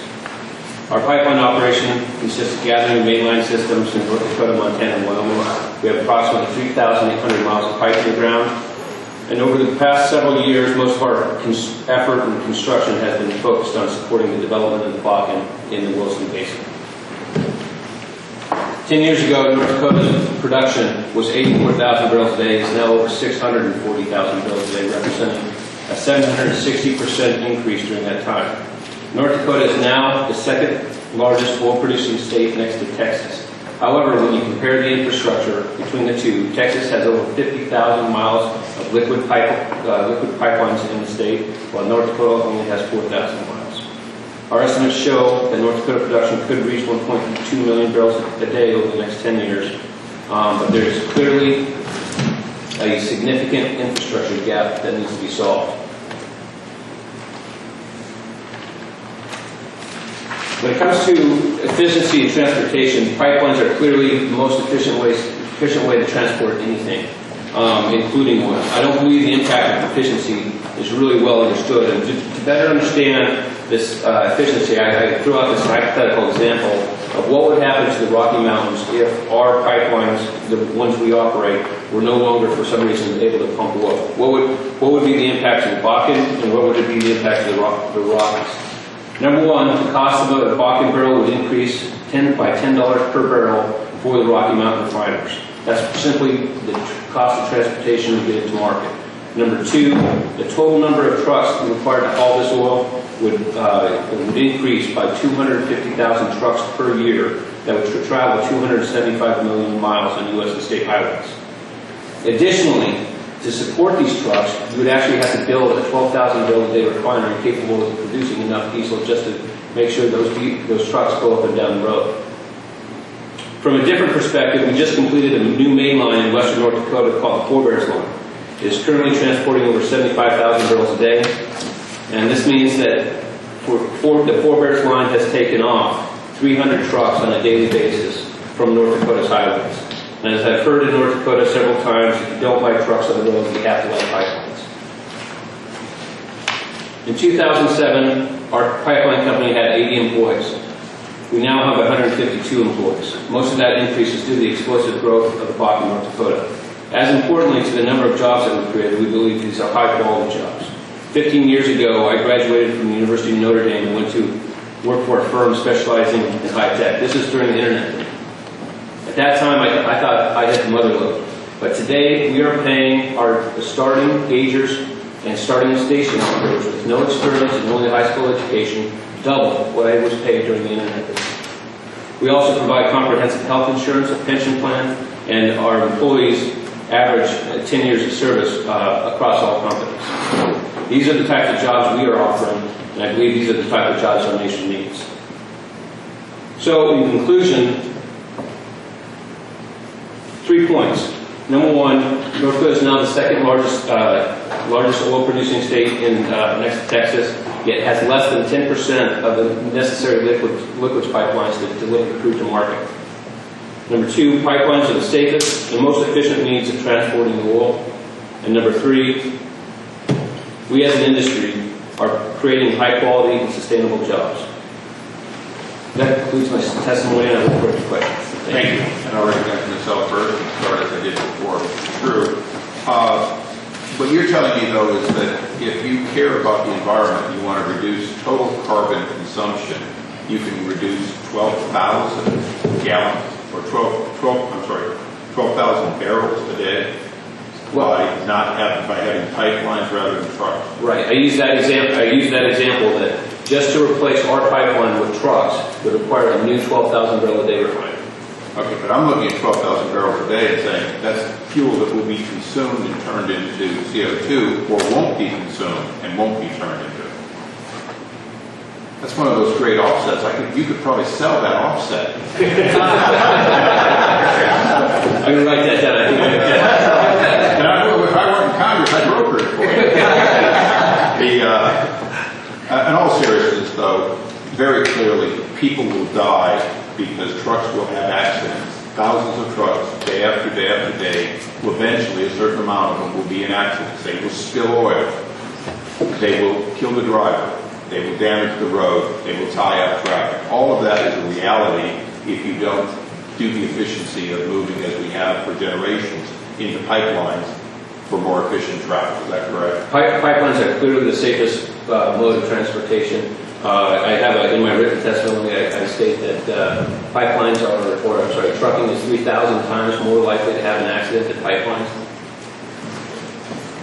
Our pipeline operation consists of gathering mainline systems in North Dakota, Montana, and Wyoming. We have approximately 3,800 miles of pipe in the ground. And over the past several years, most of our effort and construction has been focused on supporting the development of the Bakken in the Wilson Basin. 10 years ago, North Dakota's production was 84,000 barrels a day. It's now over 640,000 barrels a day, representing a 760% increase during that time. North Dakota is now the second largest oil-producing state next to Texas. However, when you compare the infrastructure between the two, Texas has over 50,000 miles of liquid pipelines in the state, while North Dakota only has 4,000 miles. Our estimates show that North Dakota production could reach 1.2 million barrels a day over the next 10 years, but there is clearly a significant infrastructure gap that needs to be solved. When it comes to efficiency in transportation, pipelines are clearly the most efficient way to transport anything, including oil. I don't believe the impact of efficiency is really well understood. And to better understand this efficiency, I threw out this hypothetical example of what would happen to the Rocky Mountains if our pipelines, the ones we operate, were no longer, for some reason, able to pump oil. What would be the impact to the Bakken, and what would be the impact to the Rockies? Number one, the cost of a Bakken barrel would increase by $10 per barrel for the Rocky Mountain refiners. That's simply the cost of transportation to get it to market. Number two, the total number of trucks required to haul this oil would increase by 250,000 trucks per year that would travel 275 million miles on U.S. and state highways. Additionally, to support these trucks, you would actually have to build a 12,000 barrel a day refinery capable of producing enough diesel just to make sure those trucks go up and down the road. From a different perspective, we just completed a new main line in western North Dakota called the Four Bears Line. It is currently transporting over 75,000 barrels a day, and this means that the Four Bears line has taken off 300 trucks on a daily basis from North Dakota's highways. And as I've heard in North Dakota several times, if you don't like trucks on the road, you have to like pipelines. In 2007, our pipeline company had 80 employees. We now have 152 employees. Most of that increase is due to the explosive growth of the Bakken, North Dakota. As importantly to the number of jobs that we created, we believe these are high-quality jobs. 15 years ago, I graduated from the University of Notre Dame and went to work for a firm specializing in high tech. This is during the internet boom. At that time, I thought I hit the mother lode. But today, we are paying the starting gaugers and starting station operators with no experience and only a high school education double what I was paid during the internet boom. We also provide comprehensive health insurance, a pension plan, and our employees average 10 years of service across all companies. These are the types of jobs we are offering, and I believe these are the type of jobs our nation needs. So, in conclusion, 3 points. Number one, North Dakota is now the second largest oil-producing state next to Texas, yet has less than 10% of the necessary liquids pipelines to deliver crude to market. Number two, pipelines are the safest and most efficient means of transporting the oil. And number three, we as an industry are creating high-quality and sustainable jobs. That concludes my testimony, and I look forward to questions. Thank you. And I'll recognize myself first and start as I did before. True. What you're telling me, though, is that if you care about the environment, you want to reduce total carbon consumption, you can reduce 12,000 gallons or 12,000 barrels a day by having pipelines rather than trucks. Right. I use that example that just to replace our pipeline with trucks would require a new 12,000 barrel a day refinery. Okay, but I'm looking at 12,000 barrels a day and saying that's fuel that will be consumed and turned into CO2 or won't be consumed and won't be turned into. That's one of those great offsets. You could probably sell that offset. I'm going to write that down. I think and if I weren't in Congress, I'd broker it for you. In all seriousness, though, very clearly, people will die because trucks will have accidents. Thousands of trucks, day after day after day, will eventually, a certain amount of them will be in accidents. They will spill oil. They will kill the driver. They will damage the road. They will tie up traffic. All of that is a reality if you don't do the efficiency of moving, as we have for generations, into pipelines for more efficient traffic. Is that correct? Pipelines are clearly the safest mode of transportation. I have in my written testimony, I state that trucking is 3,000 times more likely to have an accident than pipelines.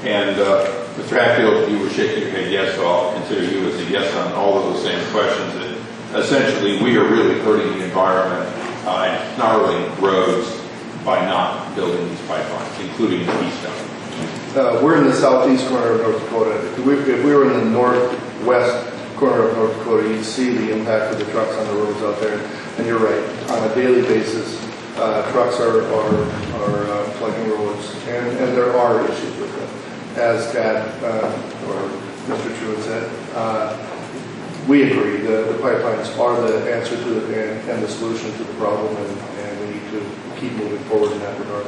And Mr. Hatfield, you were shaking your head yes, so I'll consider you as a yes on all of those same questions. That essentially, we are really hurting the environment and snarling roads by not building these pipelines, including the Keystone. We're in the southeast corner of North Dakota. If we were in the northwest corner of North Dakota, you'd see the impact of the trucks on the roads out there. And you're right, on a daily basis, trucks are plugging roads, and there are issues with them. As Dad or Mr. Truitt said, we agree the pipelines are the answer to and the solution to the problem, and we need to keep moving forward in that regard.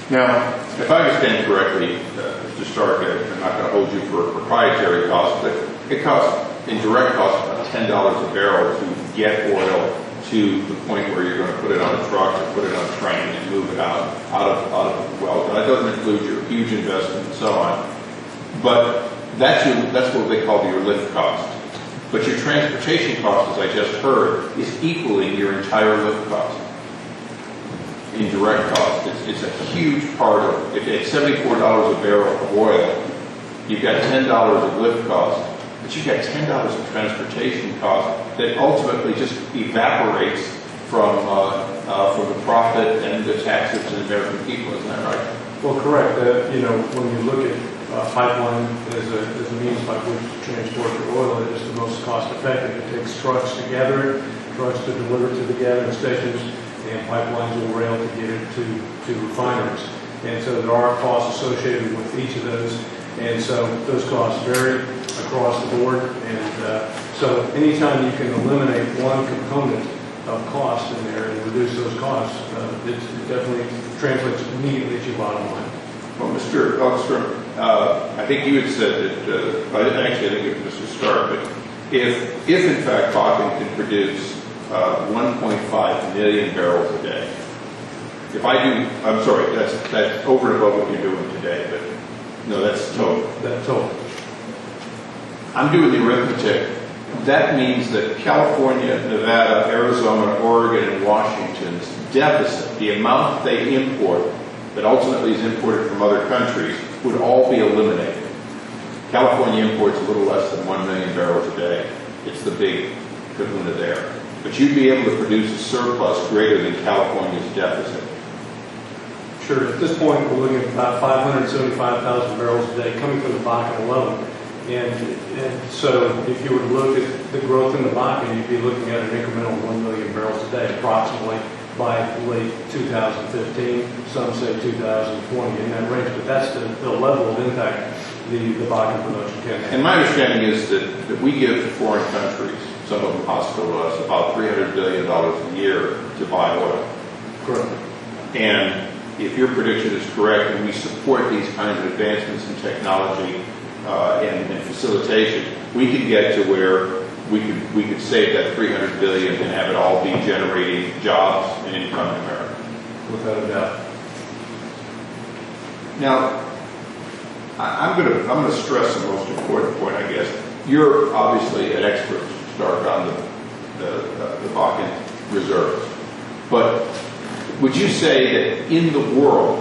Now, if I understand correctly, Mr. Stark, I'm not going to hold you for proprietary costs, but it costs, in direct costs, about $10 a barrel to get oil to the point where you're going to put it on a truck or put it on a train and move it out of the well. That doesn't include your huge investment and so on. But that's what they call your lift cost. But your transportation cost, as I just heard, is equaling your entire lift cost. In direct cost, it's a huge part of, if it's $74 a barrel of oil, you've got $10 of lift cost, but you've got $10 of transportation cost that ultimately just evaporates from the profit and the taxes to the American people. Isn't that right? Well, correct. When you look at pipeline as a means by which to transport the oil, it is the most cost effective. It takes trucks to gather it, trucks to deliver to the gathering stations, and pipelines will rail to get it to refineries. And so there are costs associated with each of those. And so those costs vary across the board. And so anytime you can eliminate one component of cost in there and reduce those costs, it definitely translates immediately to your bottom line. Well, Mr. Elkstrom, I think you had said that, actually I think it was Mr. Stark, but if in fact Bakken can produce 1.5 million barrels a day, if I do, I'm sorry, that's over and above what you're doing today, but no, that's total. That's total. I'm doing the arithmetic. That means that California, Nevada, Arizona, Oregon, and Washington's deficit, the amount they import that ultimately is imported from other countries, would all be eliminated. California imports a little less than 1 million barrels a day. It's the big kahuna there. But you'd be able to produce a surplus greater than California's deficit. Sure. At this point, we're looking at about 575,000 barrels a day coming from the Bakken alone. And so if you were to look at the growth in the Bakken, you'd be looking at an incremental 1 million barrels a day approximately by late 2015, some say 2020 in that range, but that's the level of impact the Bakken production can have. And my understanding is that we give to foreign countries, some of them hostile to us, about $300 billion a year to buy oil. Correct. And if your prediction is correct, and we support these kinds of advancements in technology and facilitation, we could get to where we could save that $300 billion and have it all be generating jobs and income in America. Without a doubt. Now, I'm going to stress the most important point, I guess. You're obviously an expert, Stark, on the Bakken reserves. But would you say that in the world,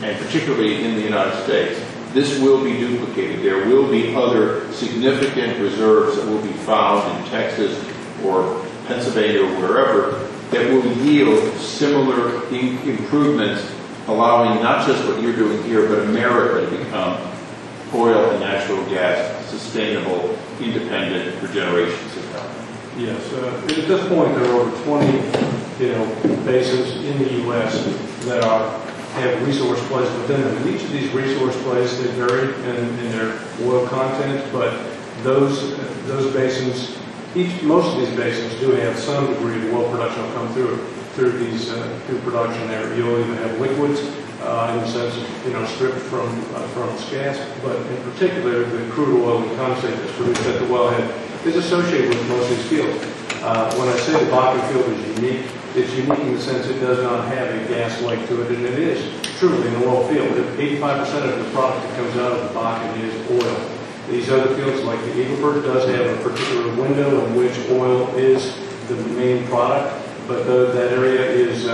and particularly in the United States, this will be duplicated? There will be other significant reserves that will be found in Texas or Pennsylvania or wherever that will yield similar improvements, allowing not just what you're doing here, but America to become oil and natural gas sustainable, independent for generations to come. Yes. At this point, there are over 20 basins in the U.S. that have resource plays within them. And each of these resource plays, they vary in their oil content, but those basins, most of these basins do have some degree of oil production will come through production there. You'll even have liquids in the sense of stripped from its gas, but in particular the crude oil and condensate that's produced at the wellhead is associated with most of these fields. When I say the Bakken field is unique, it's unique in the sense it does not have a gas lake to it, and it is truly an oil field. 85% of the product that comes out of the Bakken is oil. These other fields, like the Eagle Ford, does have a particular window in which oil is the main product, but that area is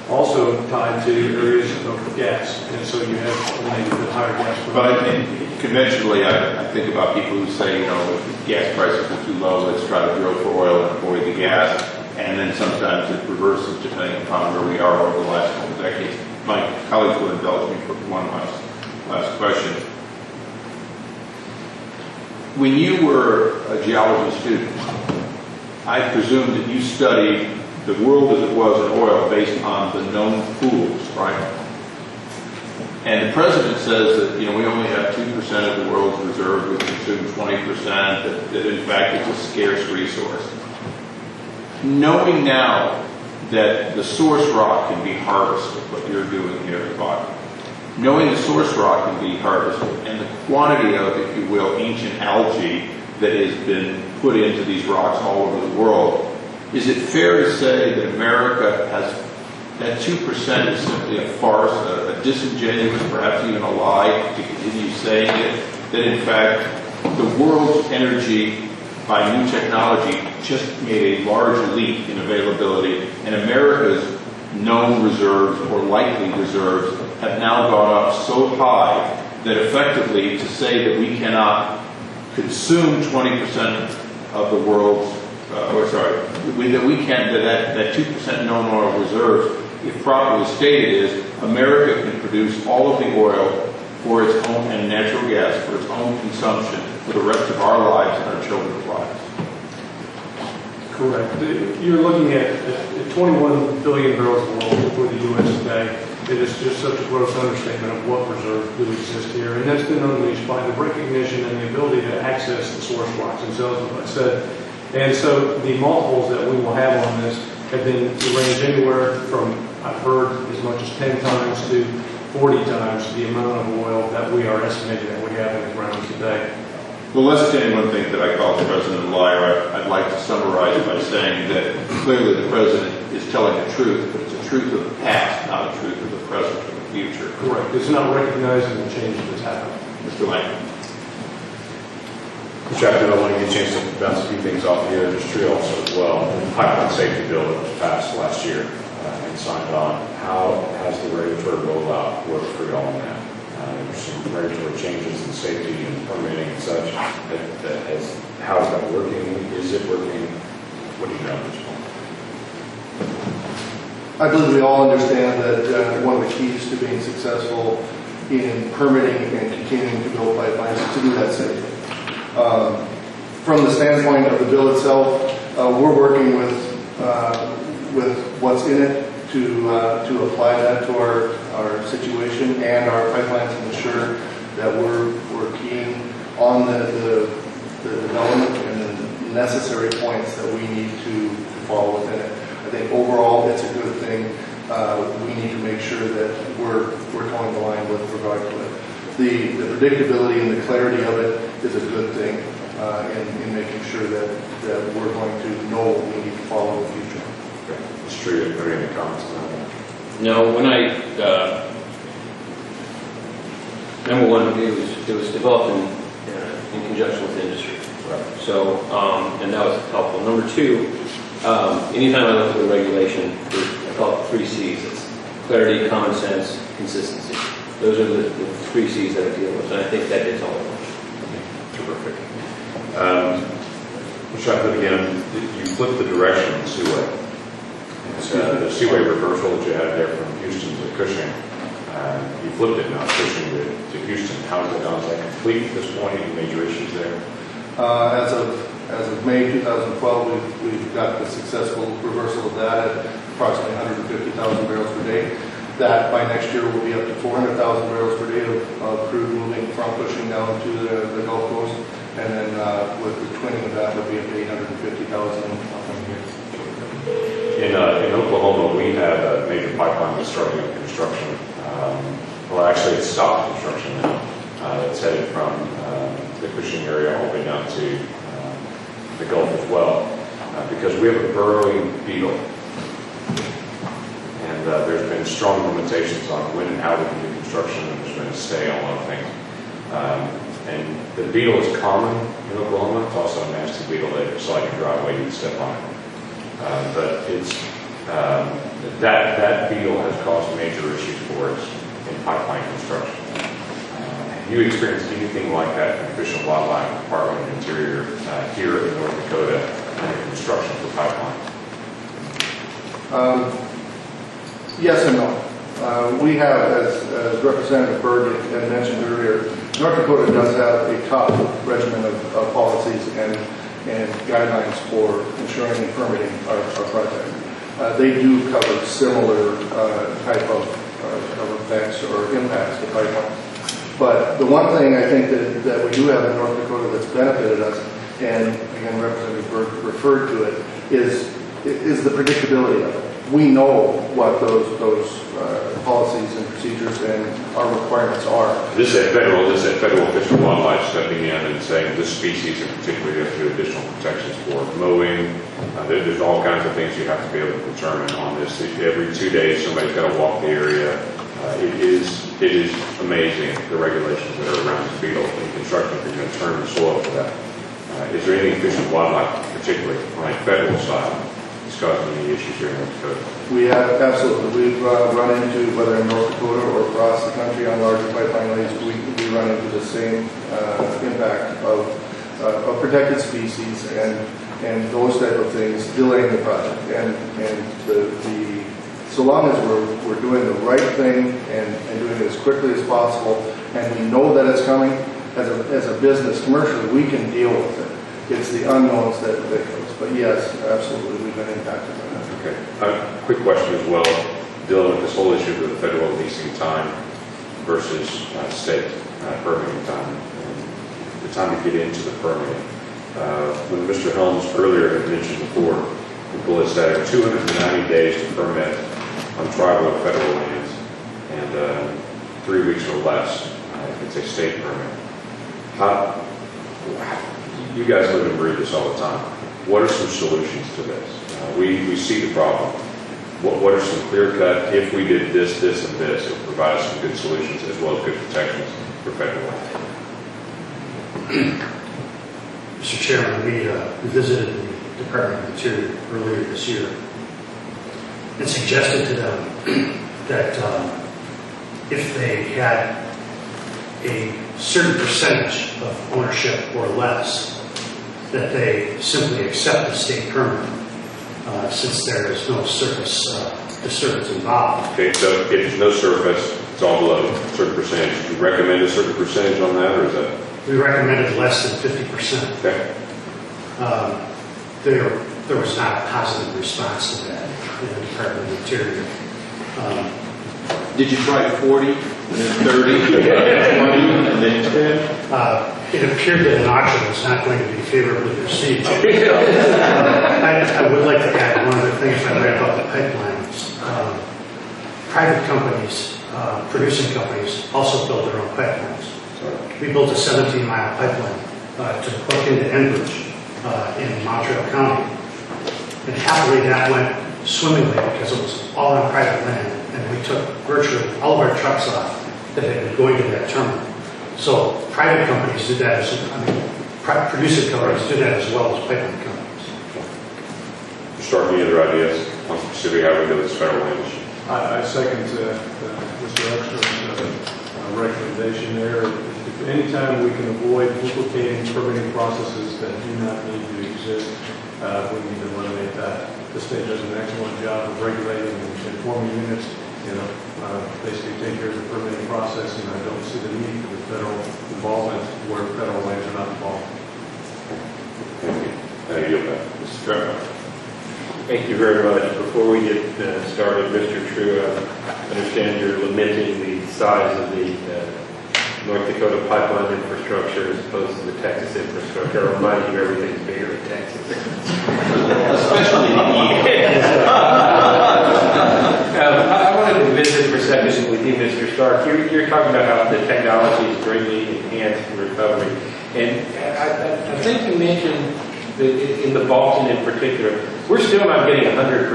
also tied to areas of gas, and so you have a bit higher gas production. But conventionally, I think about people who say, if gas prices are too low, let's try to drill for oil and avoid the gas. And then sometimes it reverses depending upon where we are over the last couple of decades. My colleagues will indulge me for one last question. When you were a geology student, I presume that you studied the world as it was in oil based on the known pools, right? And the president says that we only have 2% of the world's reserves, we consume 20%, that in fact it's a scarce resource. Knowing now that the source rock can be harvested, what you're doing here at Bakken, knowing the source rock can be harvested, and the quantity of, if you will, ancient algae that has been put into these rocks all over the world, is it fair to say that America has, that 2% is simply a farce, a disingenuous, perhaps even a lie to continue saying it, that in fact the world's energy by new technology just made a large leap in availability, and America's known reserves or likely reserves have now gone up so high that effectively to say that we cannot consume 20% of the world's, that 2% known oil reserves, if properly stated, is America can produce all of the oil for its own, and natural gas for its own consumption for the rest of our lives and our children's lives. Correct. You're looking at 21 billion barrels of oil for the U.S. today. It is just such a gross understatement of what reserves do exist here, and that's been unleashed by the recognition and the ability to access the source rocks themselves, as I said. And so the multiples that we will have on this have been range anywhere from, I've heard, as much as 10 times to 40 times the amount of oil that we are estimating that we have in the ground today. Well, lest anyone think that I call the president a liar, I'd like to summarize by saying that clearly the president is telling the truth, but it's a truth of the past, not a truth of the present or the future. Correct. It's not recognizing the change that's happened. Mr. Lang. Jack, I want to get a chance to bounce a few things off of your industry also as well. The pipeline safety bill that was passed last year and signed on, how has the regulatory rollout worked for y'all on that? There's some regulatory changes in safety and permitting and such. How is that working? Is it working? What do you know at this point? I believe we all understand that one of the keys to being successful in permitting and continuing to build pipelines is to do that safely. From the standpoint of the bill itself, we're working with what's in it to apply that to our situation and our pipelines and ensure that we're keen on the development and the necessary points that we need to follow within it. I think overall it's a good thing. We need to make sure that we're towing the line with regard to it. The predictability and the clarity of it is a good thing in making sure that we're going to know what we need to follow in the future. Okay. Mr. Tree, are there any comments on that? No, when number one, it was developed in conjunction with industry. Right. So, and that was helpful. Number two, anytime I look at the regulation, I call it 3 C's. It's clarity, common sense, consistency. Those are the 3 C's that I deal with, and I think that is all of them. Terrific. Chuck, again, you flipped the direction of the seaway. It's the seaway reversal that you had there from Houston to Cushing. You flipped it now, Cushing to Houston. How is it gone? Is that complete at this point? Any major issues there? As of May 2012, we've got the successful reversal of that at approximately 150,000 barrels per day. That by next year will be up to 400,000 barrels per day of crude moving from Cushing down to the Gulf Coast. And then with the twinning of that, would be up to 850,000 upcoming years. In Oklahoma, we have a major pipeline that's starting up construction. Well, actually, it's stopped construction now. It's headed from the Cushing area all the way down to the Gulf as well, because we have a burrowing beetle. And there's been strong limitations on when and how we can do construction, and there's been a stay on a lot of things. And the beetle is common in Oklahoma. It's also a nasty beetle that if slide your driveway, you can step on it. But it's that beetle has caused major issues for us in pipeline construction. Have you experienced anything like that from Fish and Wildlife Department of Interior here in North Dakota under construction for pipelines? Yes and no. We have, as Representative Berg had mentioned earlier, North Dakota does have a top regimen of policies and guidelines for ensuring and permitting our project. They do cover similar type of effects or impacts to pipelines. But the one thing I think that we do have in North Dakota that's benefited us, and again Representative Berg referred to it, is the predictability of it. We know what those policies and procedures and our requirements are. This is federal Fish and Wildlife stepping in and saying this species in particular you have to do additional protections for mowing. There's all kinds of things you have to be able to determine on this. Every 2 days somebody's got to walk the area. It is amazing the regulations that are around this beetle in construction if you're going to turn the soil for that. Is there anything Fish and Wildlife, particularly on a federal side, causing any issues here in North Dakota? We have, absolutely. We've run into, whether in North Dakota or across the country on larger pipeline lays, we run into the same impact of protected species and those type of things delaying the project. And so long as we're doing the right thing and doing it as quickly as possible, and we know that it's coming, as a business commercially, we can deal with it. It's the unknowns that goes. But yes, absolutely, we've been impacted by that. Okay. Quick question as well. dealing with this whole issue of the federal leasing time versus state permitting time, and the time to get into the permitting. When Mr. Helms earlier had mentioned before, the bullets that are 290 days to permit on tribal or federal lands, and 3 weeks or less if it's a state permit. You guys live and breathe this all the time. What are some solutions to this? We see the problem. What are some clear cut, if we did this, this, and this, it would provide us some good solutions as well as good protections for federal land? Mr. Chairman, we visited the Department of Interior earlier this year and suggested to them that if they had a certain percentage of ownership or less, that they simply accept the state permit since there is no surface disturbance involved. Okay, so if there's no surface, it's all below a certain percentage. Do you recommend a certain percentage on that, or is that? We recommended less than 50%. Okay. There was not a positive response to that in the Department of Interior. Did you try 40, and then 30, 20, and then 10? It appeared that an auction was not going to be favorably received. I would like to add one other thing if I might about the pipelines. Private companies, producing companies, also build their own pipelines. We built a 17-mile pipeline to hook into Enbridge in Montreal County. And happily that went swimmingly because it was all on private land, and we took virtually all of our trucks off that had been going to that terminal. So private companies do that, producing companies do that as well as pipeline companies. Stark, any other ideas on specifically how we do this federal land issue? I second Mr. Exner's recommendation there. If any time we can avoid duplicating permitting processes that do not need to exist, we need to eliminate that. The state does an excellent job of regulating and forming units, basically take care of the permitting process, and I don't see the need for the federal involvement where federal lands are not involved. Thank you. Mr. Trevor. Thank you very much. Before we get started, Mr. True, I understand you're lamenting the size of the North Dakota pipeline infrastructure as opposed to the Texas infrastructure. I'll remind you, everything's bigger in Texas. Especially the I wanted to visit for a second with you, Mr. Stark. You're talking about how the technology is greatly enhanced in recovery. And I think you mentioned that in the Bakken in particular, we're still not getting 100%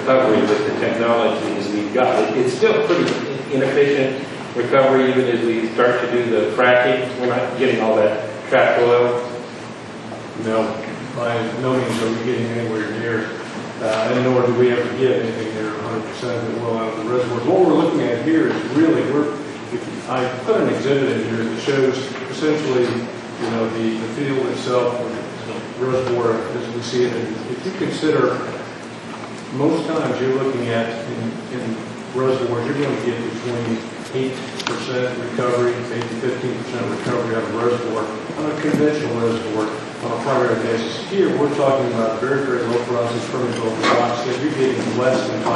recovery with the technology that we've got. It's still pretty inefficient recovery even as we start to do the fracking. We're not getting all that trapped oil. No, by no means are we getting anywhere near, and nor do we ever get anything near 100% of it well out of the reservoirs. What we're looking at here is really, I put an exhibit in here that shows essentially, the field itself, the reservoir as we see it. And if you consider, most times you're looking at in reservoirs, you're going to get between 8% recovery, 8 to 15% recovery out of a reservoir on a conventional reservoir on a primary basis. Here, we're talking about very, very low porosity permeable rocks that you're getting less than 5%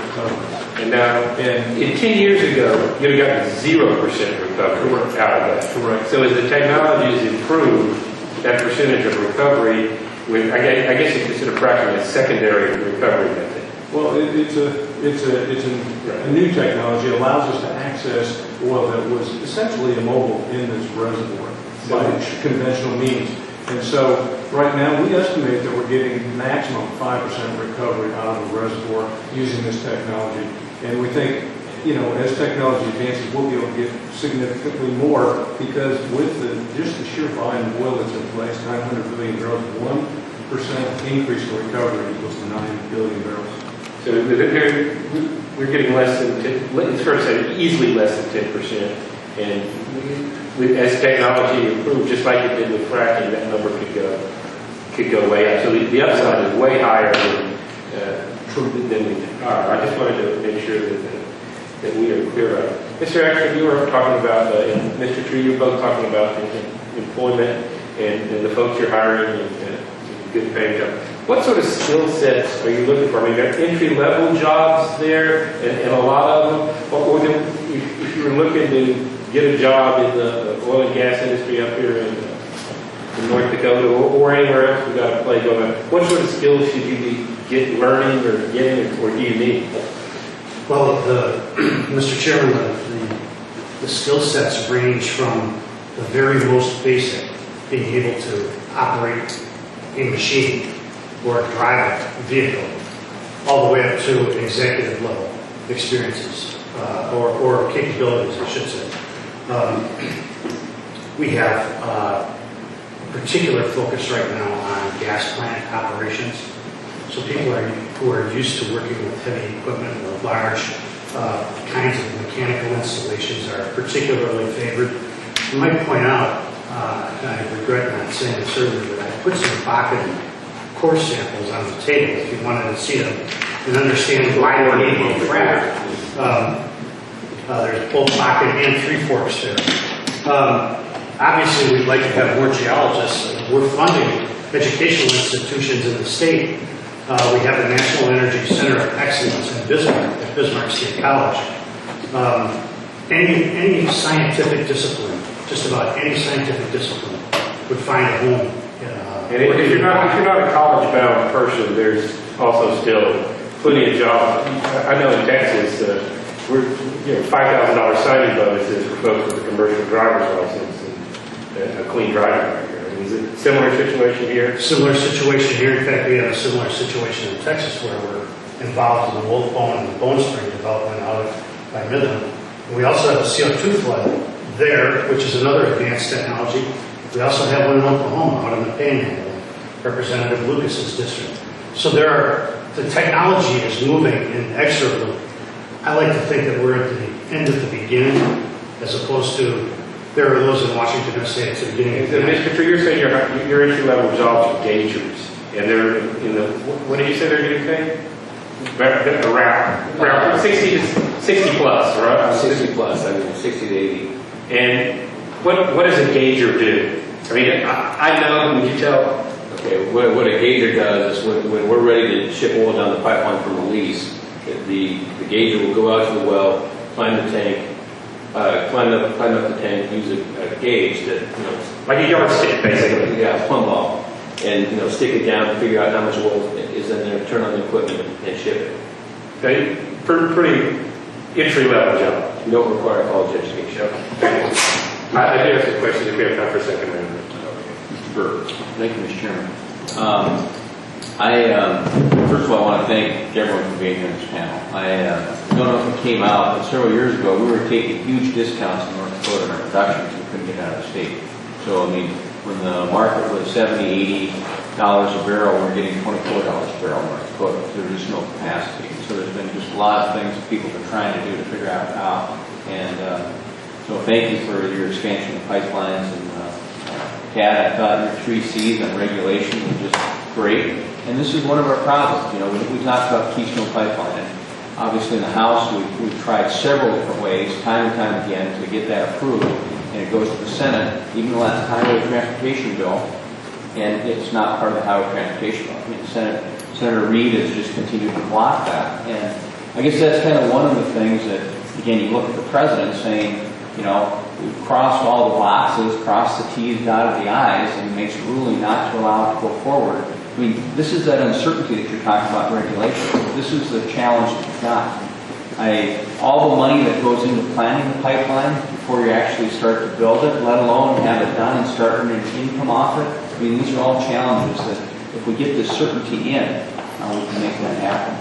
recovery. And now, and 10 years ago, you'd have gotten 0% recovery out of that. Correct. So as the technology has improved, that percentage of recovery, I guess you consider fracking a secondary recovery method. Well, it's a new technology. It allows us to access oil that was essentially immobile in this reservoir by conventional means. And so right now we estimate that we're getting maximum 5% recovery out of the reservoir using this technology. And we think, as technology advances, we'll be able to get significantly more because with just the sheer volume of oil that's in place, 900 billion barrels, 1% increase in recovery equals to 9 billion barrels. So we're getting less than 10, it's fair to say easily less than 10%. And as technology improves, just like it did with fracking, that number could go way up. So the upside is way higher than we are. I just wanted to make sure that we are clear about it. Mr. Exner, you were talking about, and Mr. Tree, you were both talking about employment and the folks you're hiring and good paying job. What sort of skill sets are you looking for? I mean, there are entry-level jobs there, and a lot of them. Or if you were looking to get a job in the oil and gas industry up here in North Dakota or anywhere else we've got a play going on, what sort of skills should you be learning or getting, or do you need? Well, Mr. Chairman, the skill sets range from the very most basic, being able to operate a machine or drive a vehicle, all the way up to executive level experiences or capabilities, I should say. We have a particular focus right now on gas plant operations. So people who are used to working with heavy equipment or large kinds of mechanical installations are particularly favored. I might point out, and I regret not saying this earlier, but I put some Bakken core samples on the table if you wanted to see them and understand why we're needing a frac. There's both Bakken and Three Forks there. Obviously, we'd like to have more geologists. We're funding educational institutions in the state. We have the National Energy Center of Excellence in Bismarck, at Bismarck State College. Any scientific discipline, just about any scientific discipline, would find a home. And if you're not a college-bound person, there's also still plenty of jobs. I know in Texas, we're $5,000 signing bonuses for folks with a commercial driver's license and a clean driving record. I mean, is it a similar situation here? Similar situation here. In fact, we have a similar situation in Texas where we're involved in the Wolf Bone and Bone Spring development out by Midland. And we also have a CO2 flood there, which is another advanced technology. We also have one in Oklahoma out in the Panhandle, Representative Lucas's district. So the technology is moving inexorably. I like to think that we're at the end of the beginning, as opposed to there are those in Washington who say it's the beginning of the end. Mr. You're saying your entry-level jobs are gaugers, and they're in the, what did you say they're getting paid? Around 60 plus, right? 60 plus, I mean 60 to 80. And what does a gauger do? I mean, I know, would you tell? Okay, what a gauger does is when we're ready to ship oil down the pipeline from a lease, the gauger will go out to the well, climb the tank, climb up the tank, use a gauge that, like a yardstick, basically. Yeah, plumb ball, and stick it down to figure out how much oil is in there, turn on the equipment, and ship it. Okay, pretty entry-level job. You don't require a college education. I do have some questions if we have time for a second round. Mr. Burke. Thank you, Mr. Chairman. First of all, I want to thank everyone for being here on this panel. I don't know if it came out, but several years ago, we were taking huge discounts in North Dakota on our production because we couldn't get out of the state. So, I mean, when the market was $70, $80 a barrel, we're getting $24 a barrel in North Dakota. There's just no capacity. So there's been just a lot of things that people have been trying to do to figure out how. And so thank you for your expansion of pipelines. And Kat, I thought your 3 C's on regulation was just great. And this is one of our problems. We talked about Keystone Pipeline. And obviously in the House, we've tried several different ways, time and time again, to get that approved. And it goes to the Senate, even the last Highway Transportation Bill, and it's not part of the Highway Transportation Bill. I mean, Senator Reid has just continued to block that. And I guess that's kind of one of the things that, again, you look at the president saying, we've crossed all the boxes, crossed the T's, dotted the I's, and he makes a ruling not to allow it to go forward. I mean, this is that uncertainty that you're talking about in regulation. This is the challenge that you've got. All the money that goes into planning the pipeline before you actually start to build it, let alone have it done and start earning income off it. I mean, these are all challenges that if we get this certainty in, we can make that happen.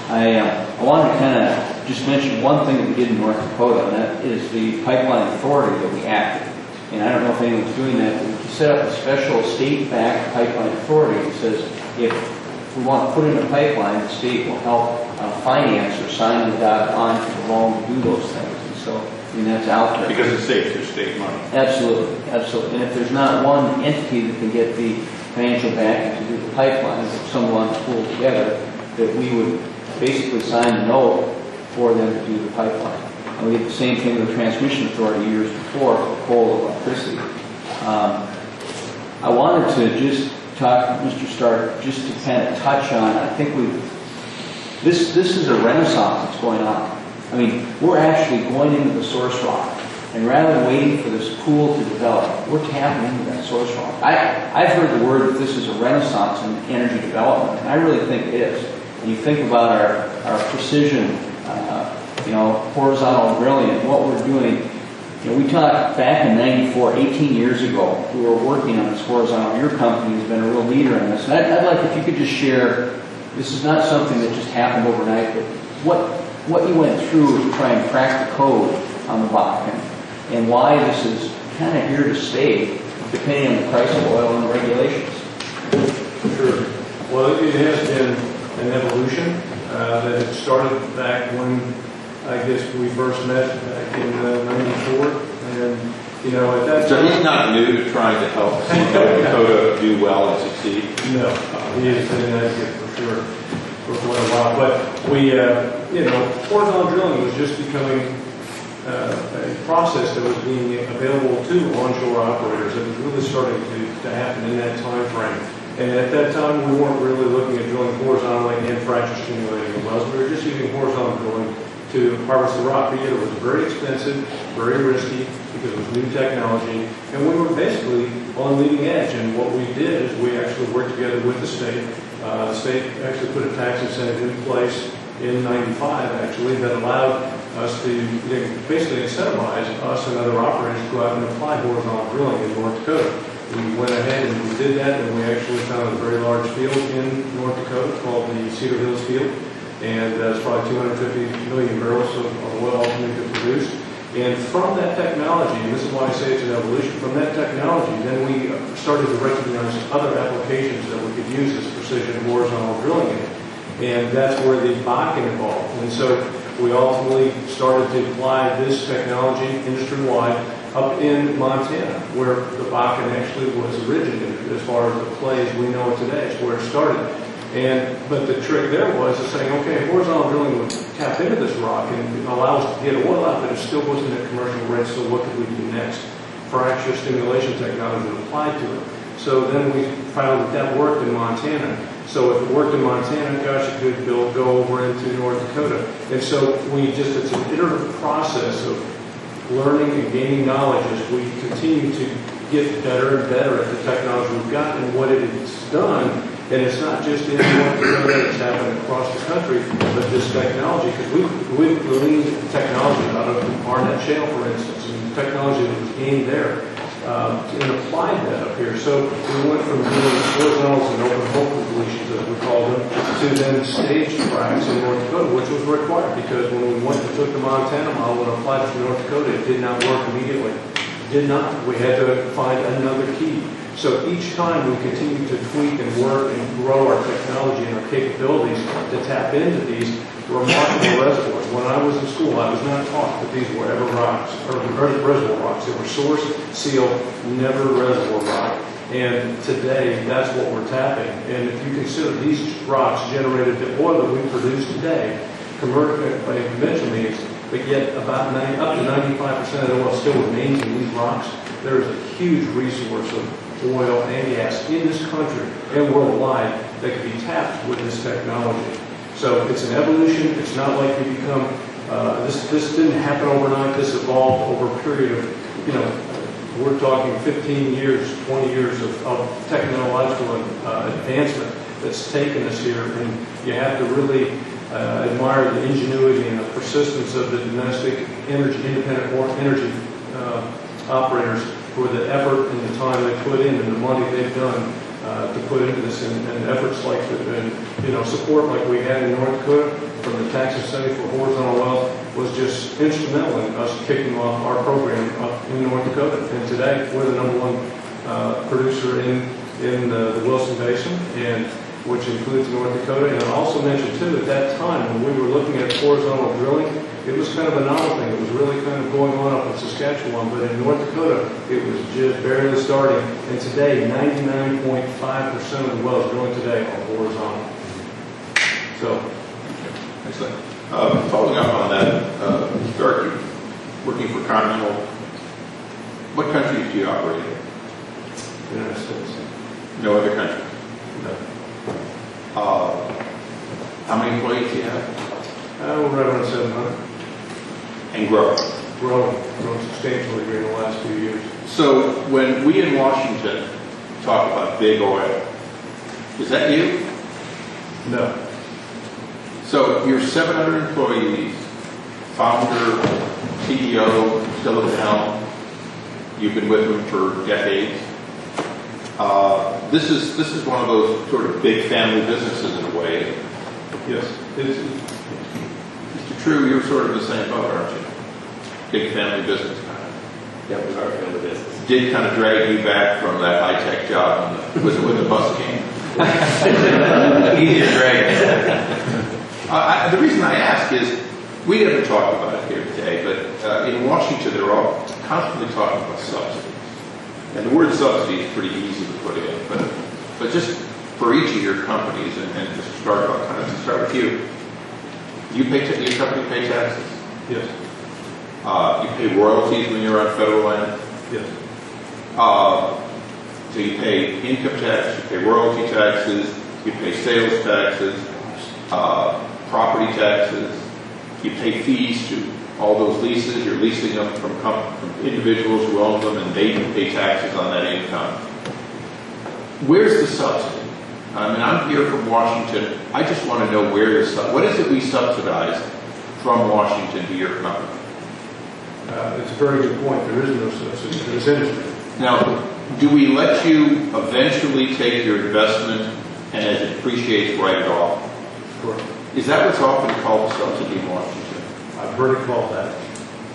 I wanted to kind of just mention one thing that we did in North Dakota, and that is the pipeline authority that we acted. And I don't know if anyone's doing that, but we set up a special state-backed pipeline authority that says if we want to put in a pipeline, the state will help finance or sign the dotted line for the loan to do those things. And so, I mean, that's out there. Because it saves your state money. Absolutely, absolutely. And if there's not one entity that can get the financial backing to do the pipeline, if someone pulled together, that we would basically sign a note for them to do the pipeline. And we did the same thing with the transmission authority years before for coal and electricity. I wanted to just talk, Mr. Stark, just to kind of touch on, I think this is a renaissance that's going on. I mean, we're actually going into the source rock, and rather than waiting for this pool to develop, we're tapping into that source rock. I've heard the word that this is a renaissance in energy development, and I really think it is. When you think about our precision, horizontal drilling and what we're doing. We talked back in '94, 18 years ago, we were working on this horizontal. Your company has been a real leader in this. And I'd like if you could just share, this is not something that just happened overnight, but what you went through to try and crack the code on the Bakken and why this is kind of here to stay, depending on the price of oil and the regulations. Sure. Well, it has been an evolution that had started back when I guess we first met back in '94, and at that So time. he's not new to trying to help North Dakota do well and succeed? No, he has been an advocate for sure for quite a while. But we, horizontal drilling was just becoming a process that was being available to onshore operators. It was really starting to happen in that time frame. And at that time, we weren't really looking at drilling horizontally and fracture stimulating wells. We were just using horizontal drilling to harvest the rock. But yet it was very expensive, very risky, because it was new technology, and we were basically on the leading edge. And what we did is we actually worked together with the state. The state actually put a tax incentive in place in '95, actually, that allowed us to basically incentivize us and other operators to go out and apply horizontal drilling in North Dakota. We went ahead and we did that, and we actually found a very large field in North Dakota called the Cedar Hills Field, and that's probably 250 million barrels of oil ultimately produced. And from that technology, and this is why I say it's an evolution, from that technology, then we started to recognize other applications that we could use this precision horizontal drilling in. And that's where the Bakken evolved. And so we ultimately started to apply this technology industry-wide up in Montana, where the Bakken actually was originated as far as the clay as we know it today. It's where it started. But the trick there was saying, okay, horizontal drilling would tap into this rock and allow us to get oil out, but it still wasn't at commercial rates, so what could we do next? Fracture stimulation technology applied to it. So then we found that worked in Montana. So if it worked in Montana, gosh, it could go over into North Dakota. And so it's an iterative process of learning and gaining knowledge as we continue to get better and better at the technology we've got and what it's done. And it's not just in North Dakota, it's happening across the country, but this technology, because we've gleaned technology out of Barnett Shale, for instance, and technology that was gained there, and applied that up here. So we went from doing horizontals and open hole completions, as we call them, to then staged fracs in North Dakota, which was required, because when we went and took the Montana model and applied it to North Dakota, it did not work immediately. It did not. We had to find another key. So each time we continue to tweak and work and grow our technology and our capabilities to tap into these remarkable reservoirs. When I was in school, I was not taught that these were ever rocks, or reservoir rocks. They were source, seal, never reservoir rock. And today, that's what we're tapping. And if you consider these rocks generated the oil that we produce today, by conventional means, but yet about up to 95% of the oil still remains in these rocks, there is a huge resource of oil and gas in this country and worldwide that can be tapped with this technology. So it's an evolution. It's not like we become, this didn't happen overnight. This evolved over a period of, we're talking 15 years, 20 years of technological advancement that's taken us here. And you have to really admire the ingenuity and the persistence of the domestic independent energy operators for the effort and the time they put in and the money they've done to put into this, and efforts like support like we had in North Dakota from the tax incentive for horizontal wells was just instrumental in us kicking off our program up in North Dakota. And today we're the #1 producer in the Wilson Basin, and which includes North Dakota. And I also mentioned too, at that time when we were looking at horizontal drilling, it was kind of a novel thing. It was really kind of going on up in Saskatchewan, but in North Dakota, it was just barely starting. And today, 99.5% of the wells drilling today are horizontal. So, Excellent. Following up on that, Stark, you're working for Continental. What countries do you operate in? United States. No other countries. How many employees do you have? We're right around 700. And growing. Grown substantially during the last few years. So when we in Washington talk about big oil, is that you? No. So you're 700 employees, founder, CEO, still at the helm. You've been with them for decades. This is one of those sort of big family businesses in a way. Yes. It's, Mr. True, you're sort of the same boat, aren't you? Big family business kind of. Yeah, we are family business. Did kind of drag you back from that high-tech job when the bus came. Easy to drag. The reason I ask is, we haven't talked about it here today, but in Washington they're all constantly talking about subsidies. And the word subsidy is pretty easy to put in, but just for each of your companies, and just to start with you, your company pay taxes? yes. You pay royalties when you're on federal land? Yes. So you pay income tax, you pay royalty taxes, you pay sales taxes, property taxes, you pay fees to all those leases, you're leasing them from individuals who own them, and they pay taxes on that income. Where's the subsidy? I mean, I'm here from Washington. I just want to know where is what is it we subsidize from Washington to your company? It's a very good point. There is no subsidy for this industry. Now, do we let you eventually take your investment and as it depreciates, write it off? Correct. Is that what's often called a subsidy in Washington? I've heard it called that.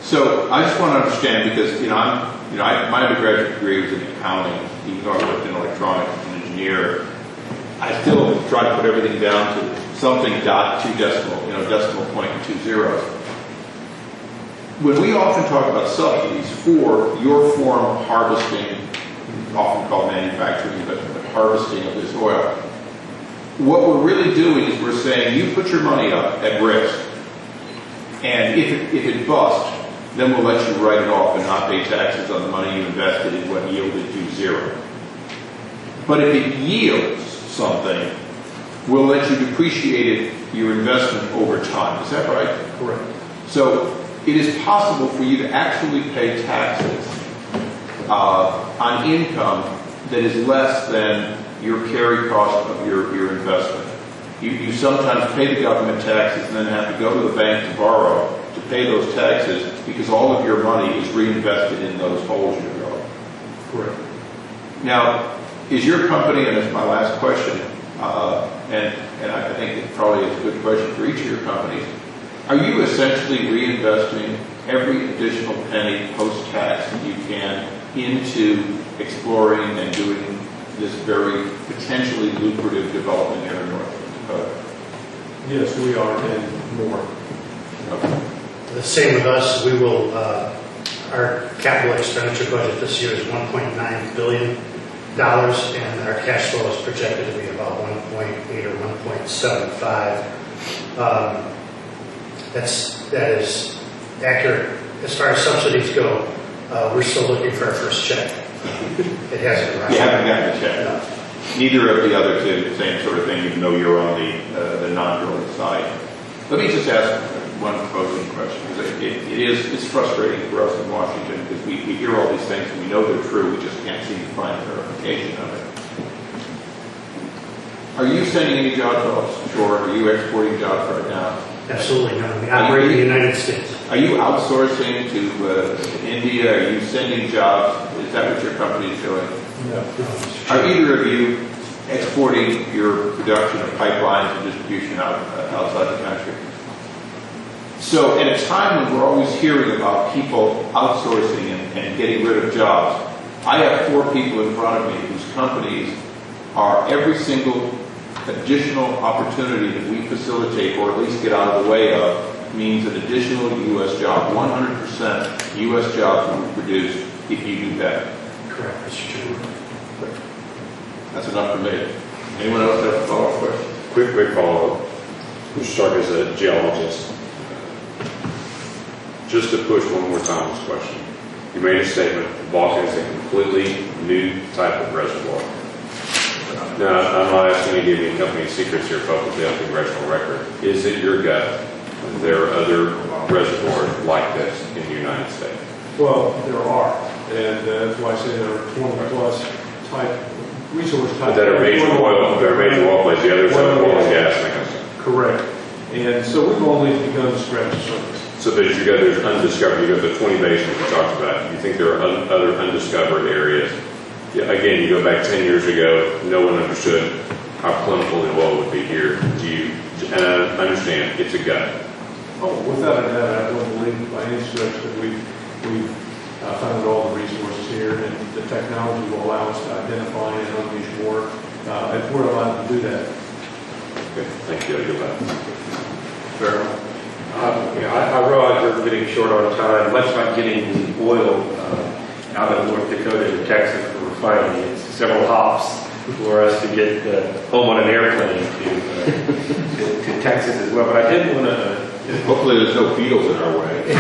So I just want to understand, because my undergraduate degree was in accounting, even though I worked in electronics as an engineer. I still try to put everything down to something .2 decimal point and 2 zeros. When we often talk about subsidies for your form of harvesting, often called manufacturing, but harvesting of this oil, what we're really doing is we're saying you put your money up at risk, and if it busts, then we'll let you write it off and not pay taxes on the money you invested in what yielded you zero. But if it yields something, we'll let you depreciate your investment over time. Is that right? Correct. So it is possible for you to actually pay taxes on income that is less than your carry cost of your investment. You sometimes pay the government taxes and then have to go to the bank to borrow to pay those taxes because all of your money is reinvested in those holes you're drilling. Correct. Now, is your company, and it's my last question, and I think it probably is a good question for each of your companies, are you essentially reinvesting every additional penny post-tax that you can into exploring and doing this very potentially lucrative development here in North Dakota? Yes, we are, and more. Okay. The same with us. We will, our capital expenditure budget this year is $1.9 billion, and our cash flow is projected to be about 1.8 or 1.75. That is accurate. As far as subsidies go, we're still looking for our first check. It hasn't arrived. You haven't gotten a check? No. Neither of the other two, same sort of thing, even though you're on the non-drilling side. Let me just ask one closing question, because it's frustrating for us in Washington, because we hear all these things and we know they're true, we just can't seem to find verification of it. Are you sending any jobs offshore? Are you exporting jobs right now? Absolutely not. We operate in the United States. Are you outsourcing to India? Are you sending jobs? Is that what your company is doing? No. Are either of you exporting your production of pipelines and distribution outside the country? So at a time when we're always hearing about people outsourcing and getting rid of jobs, I have 4 people in front of me whose companies are every single additional opportunity that we facilitate or at least get out of the way of means an additional U.S. job. 100% U.S. jobs will be produced if you do that. Correct, Mr. Chairman. That's enough for me. Anyone else have a follow-up question? Quick follow-up. Mr. Stark is a geologist. Just to push one more time this question. You made a statement, Bakken is a completely new type of reservoir. Now, I'm not asking you to give me company secrets here, publicly on congressional record. Is it your gut that there are other reservoirs like this in the United States? Well, there are, and that's why I say there are 20-plus type resource type. But that are major oil plays, the others are oil and gas and that kind of stuff. Correct. And so we've only begun to scratch the surface. So, but you got there's undiscovered. You got the 20 basins we talked about. You think there are other undiscovered areas? Yeah, again, you go back 10 years ago. No one understood how plentiful the oil would be here. Do you? And I understand it's a gut. Oh, without a doubt, I don't believe by any stretch that we've found all the resources here, and the technology will allow us to identify and unleash more if we're allowed to do that. Okay, thank you. I'll get back. Fair. I realize we're getting short on time. Much like getting the oil out of North Dakota to Texas for refining, it's several hops for us to get home on an airplane to Texas as well. But I did want to. Hopefully there's no beetles in our way.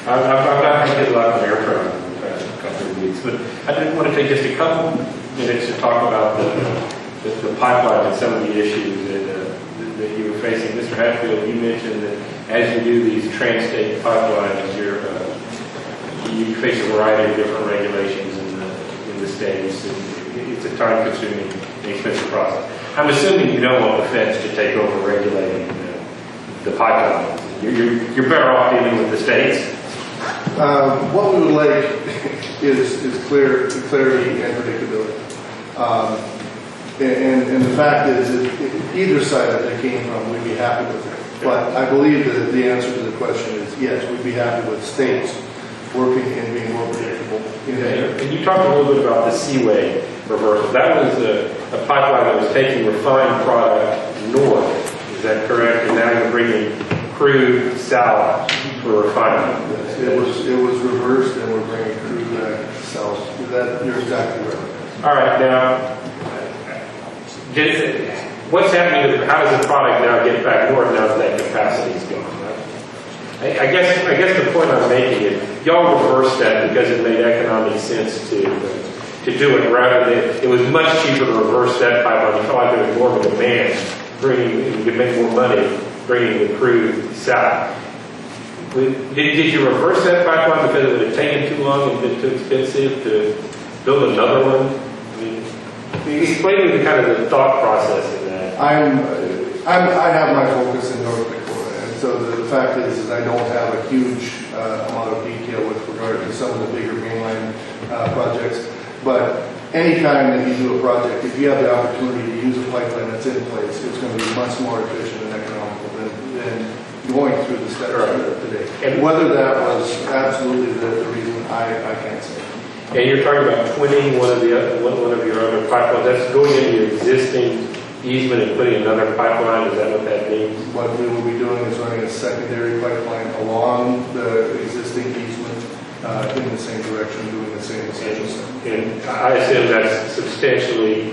I've not had good luck on airplanes in the past couple of weeks, but I did want to take just a couple minutes to talk about the pipeline and some of the issues that you were facing. Mr. Hatfield, you mentioned that as you do these trans-state pipelines, you face a variety of different regulations in the states. And it's a time-consuming and expensive process. I'm assuming you don't want the feds to take over regulating the pipeline. You're better off dealing with the states. What we would like is clarity and predictability. And the fact is that either side that they came from, we'd be happy with it. But I believe that the answer to the question is yes, we'd be happy with states working and being more predictable. And you talked a little bit about the Seaway reversal. That was a pipeline that was taking refined product north. Is that correct? And now you're bringing crude south for refinement. It was reversed, and we're bringing crude back south. You're exactly right. All right. Now, what's happening? How does the product now get back north now that that capacity is gone? Right? I guess the point I'm making is y'all reversed that because it made economic sense to do it rather than it was much cheaper to reverse that pipeline. You felt like there was more of a demand, you could make more money bringing the crude south. Did you reverse that pipeline because it would have taken too long and been too expensive to build another one? I mean, explain to me the kind of the thought process in that. I have my focus in North Dakota, and so the fact is I don't have a huge amount of detail with regard to some of the bigger mainline projects. But anytime that you do a project, if you have the opportunity to use a pipeline that's in place, it's going to be much more efficient and economical than going through the steps today. And whether that was absolutely the reason, I can't say. And you're talking about twinning one of your other pipelines. That's going into your existing easement and putting another pipeline. Is that what that means? What we will be doing is running a secondary pipeline along the existing easement in the same direction, doing the same essential stuff. And I assume that's substantially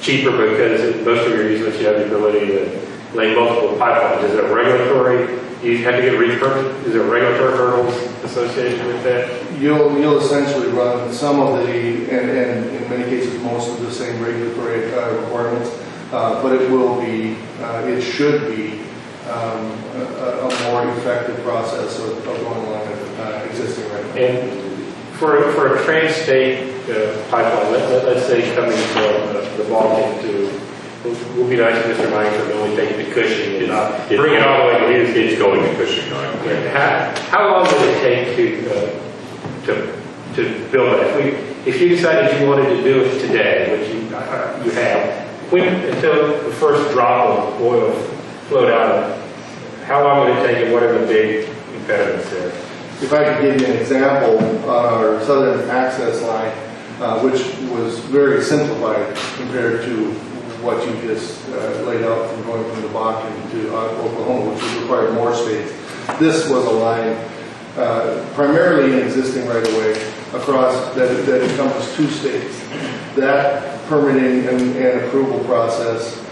cheaper because in most of your easements you have the ability to lay multiple pipelines. Is it regulatory? You have to get re-permit? Is there regulatory hurdles associated with that? You'll essentially run some of the, and in many cases most of the same regulatory requirements, but it will be, it should be a more effective process of going along with existing regulations. And for a trans-state pipeline, let's say coming from the Baltic to, we'll be nice to Mr. Langford and only take it to Cushing and bring it all the way to his. It's going to Cushing. How long would it take to build that? If you decided you wanted to do it today, which you have, until the first drop of oil flowed out of it, how long would it take and what are the big impediments there? If I could give you an example, our southern access line, which was very simplified compared to what you just laid out from going from the Bakken to Oklahoma, which would require more states. This was a line primarily in existing right-of-way across that encompassed 2 states. That permitting and approval process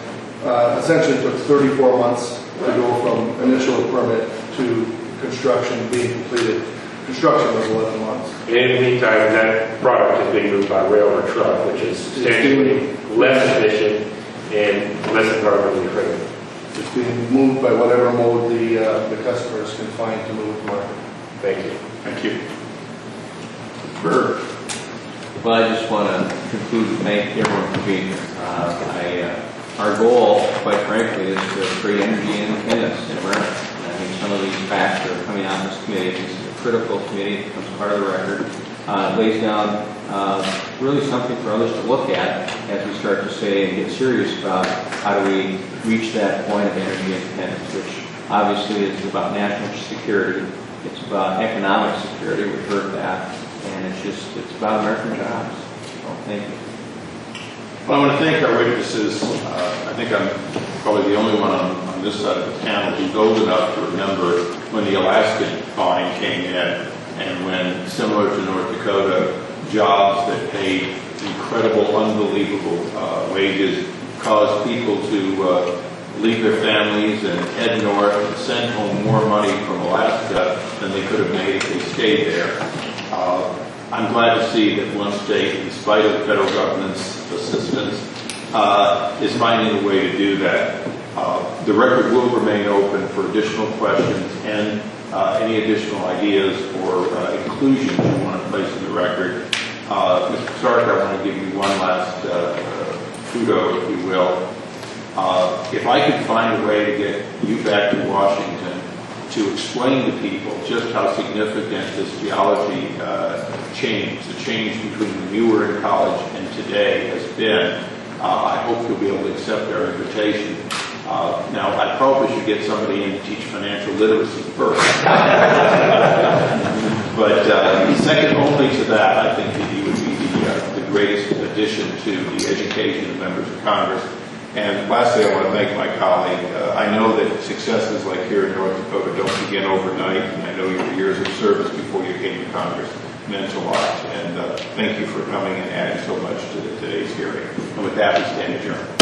essentially took 34 months to go from initial permit to construction being completed. Construction was 11 months. And in the meantime, that product is being moved by rail or truck, which is substantially less efficient and less environmentally friendly. It's being moved by whatever mode the customers can find to move to market. Thank you. Thank you. Berg. Well, I just want to conclude and thank everyone for being here. Our goal, quite frankly, is to create energy independence in America. And I think some of these facts that are coming out of this committee, this is a critical committee, it becomes part of the record, lays down really something for others to look at as we start to say and get serious about how do we reach that point of energy independence, which obviously is about national security, it's about economic security, we've heard that, and it's about American jobs. So thank you. Well, I want to thank our witnesses. I think I'm probably the only one on this side of the panel who's old enough to remember when the Alaskan fine came in and when, similar to North Dakota, jobs that paid incredible, unbelievable wages caused people to leave their families and head north and send home more money from Alaska than they could have made if they stayed there. I'm glad to see that one state, in spite of the federal government's assistance, is finding a way to do that. The record will remain open for additional questions and any additional ideas or inclusions you want to place in the record. Mr. Stark, I want to give you one last kudo, if you will. If I could find a way to get you back to Washington to explain to people just how significant this geology change, the change between when you were in college and today has been, I hope you'll be able to accept our invitation. Now, I probably should get somebody in to teach financial literacy first. But second only to that, I think that you would be the greatest addition to the education of members of Congress. And lastly, I want to thank my colleague. I know that successes like here in North Dakota don't begin overnight, and I know your years of service before you came to Congress meant a lot. And thank you for coming and adding so much to today's hearing. And with that, we stand adjourned.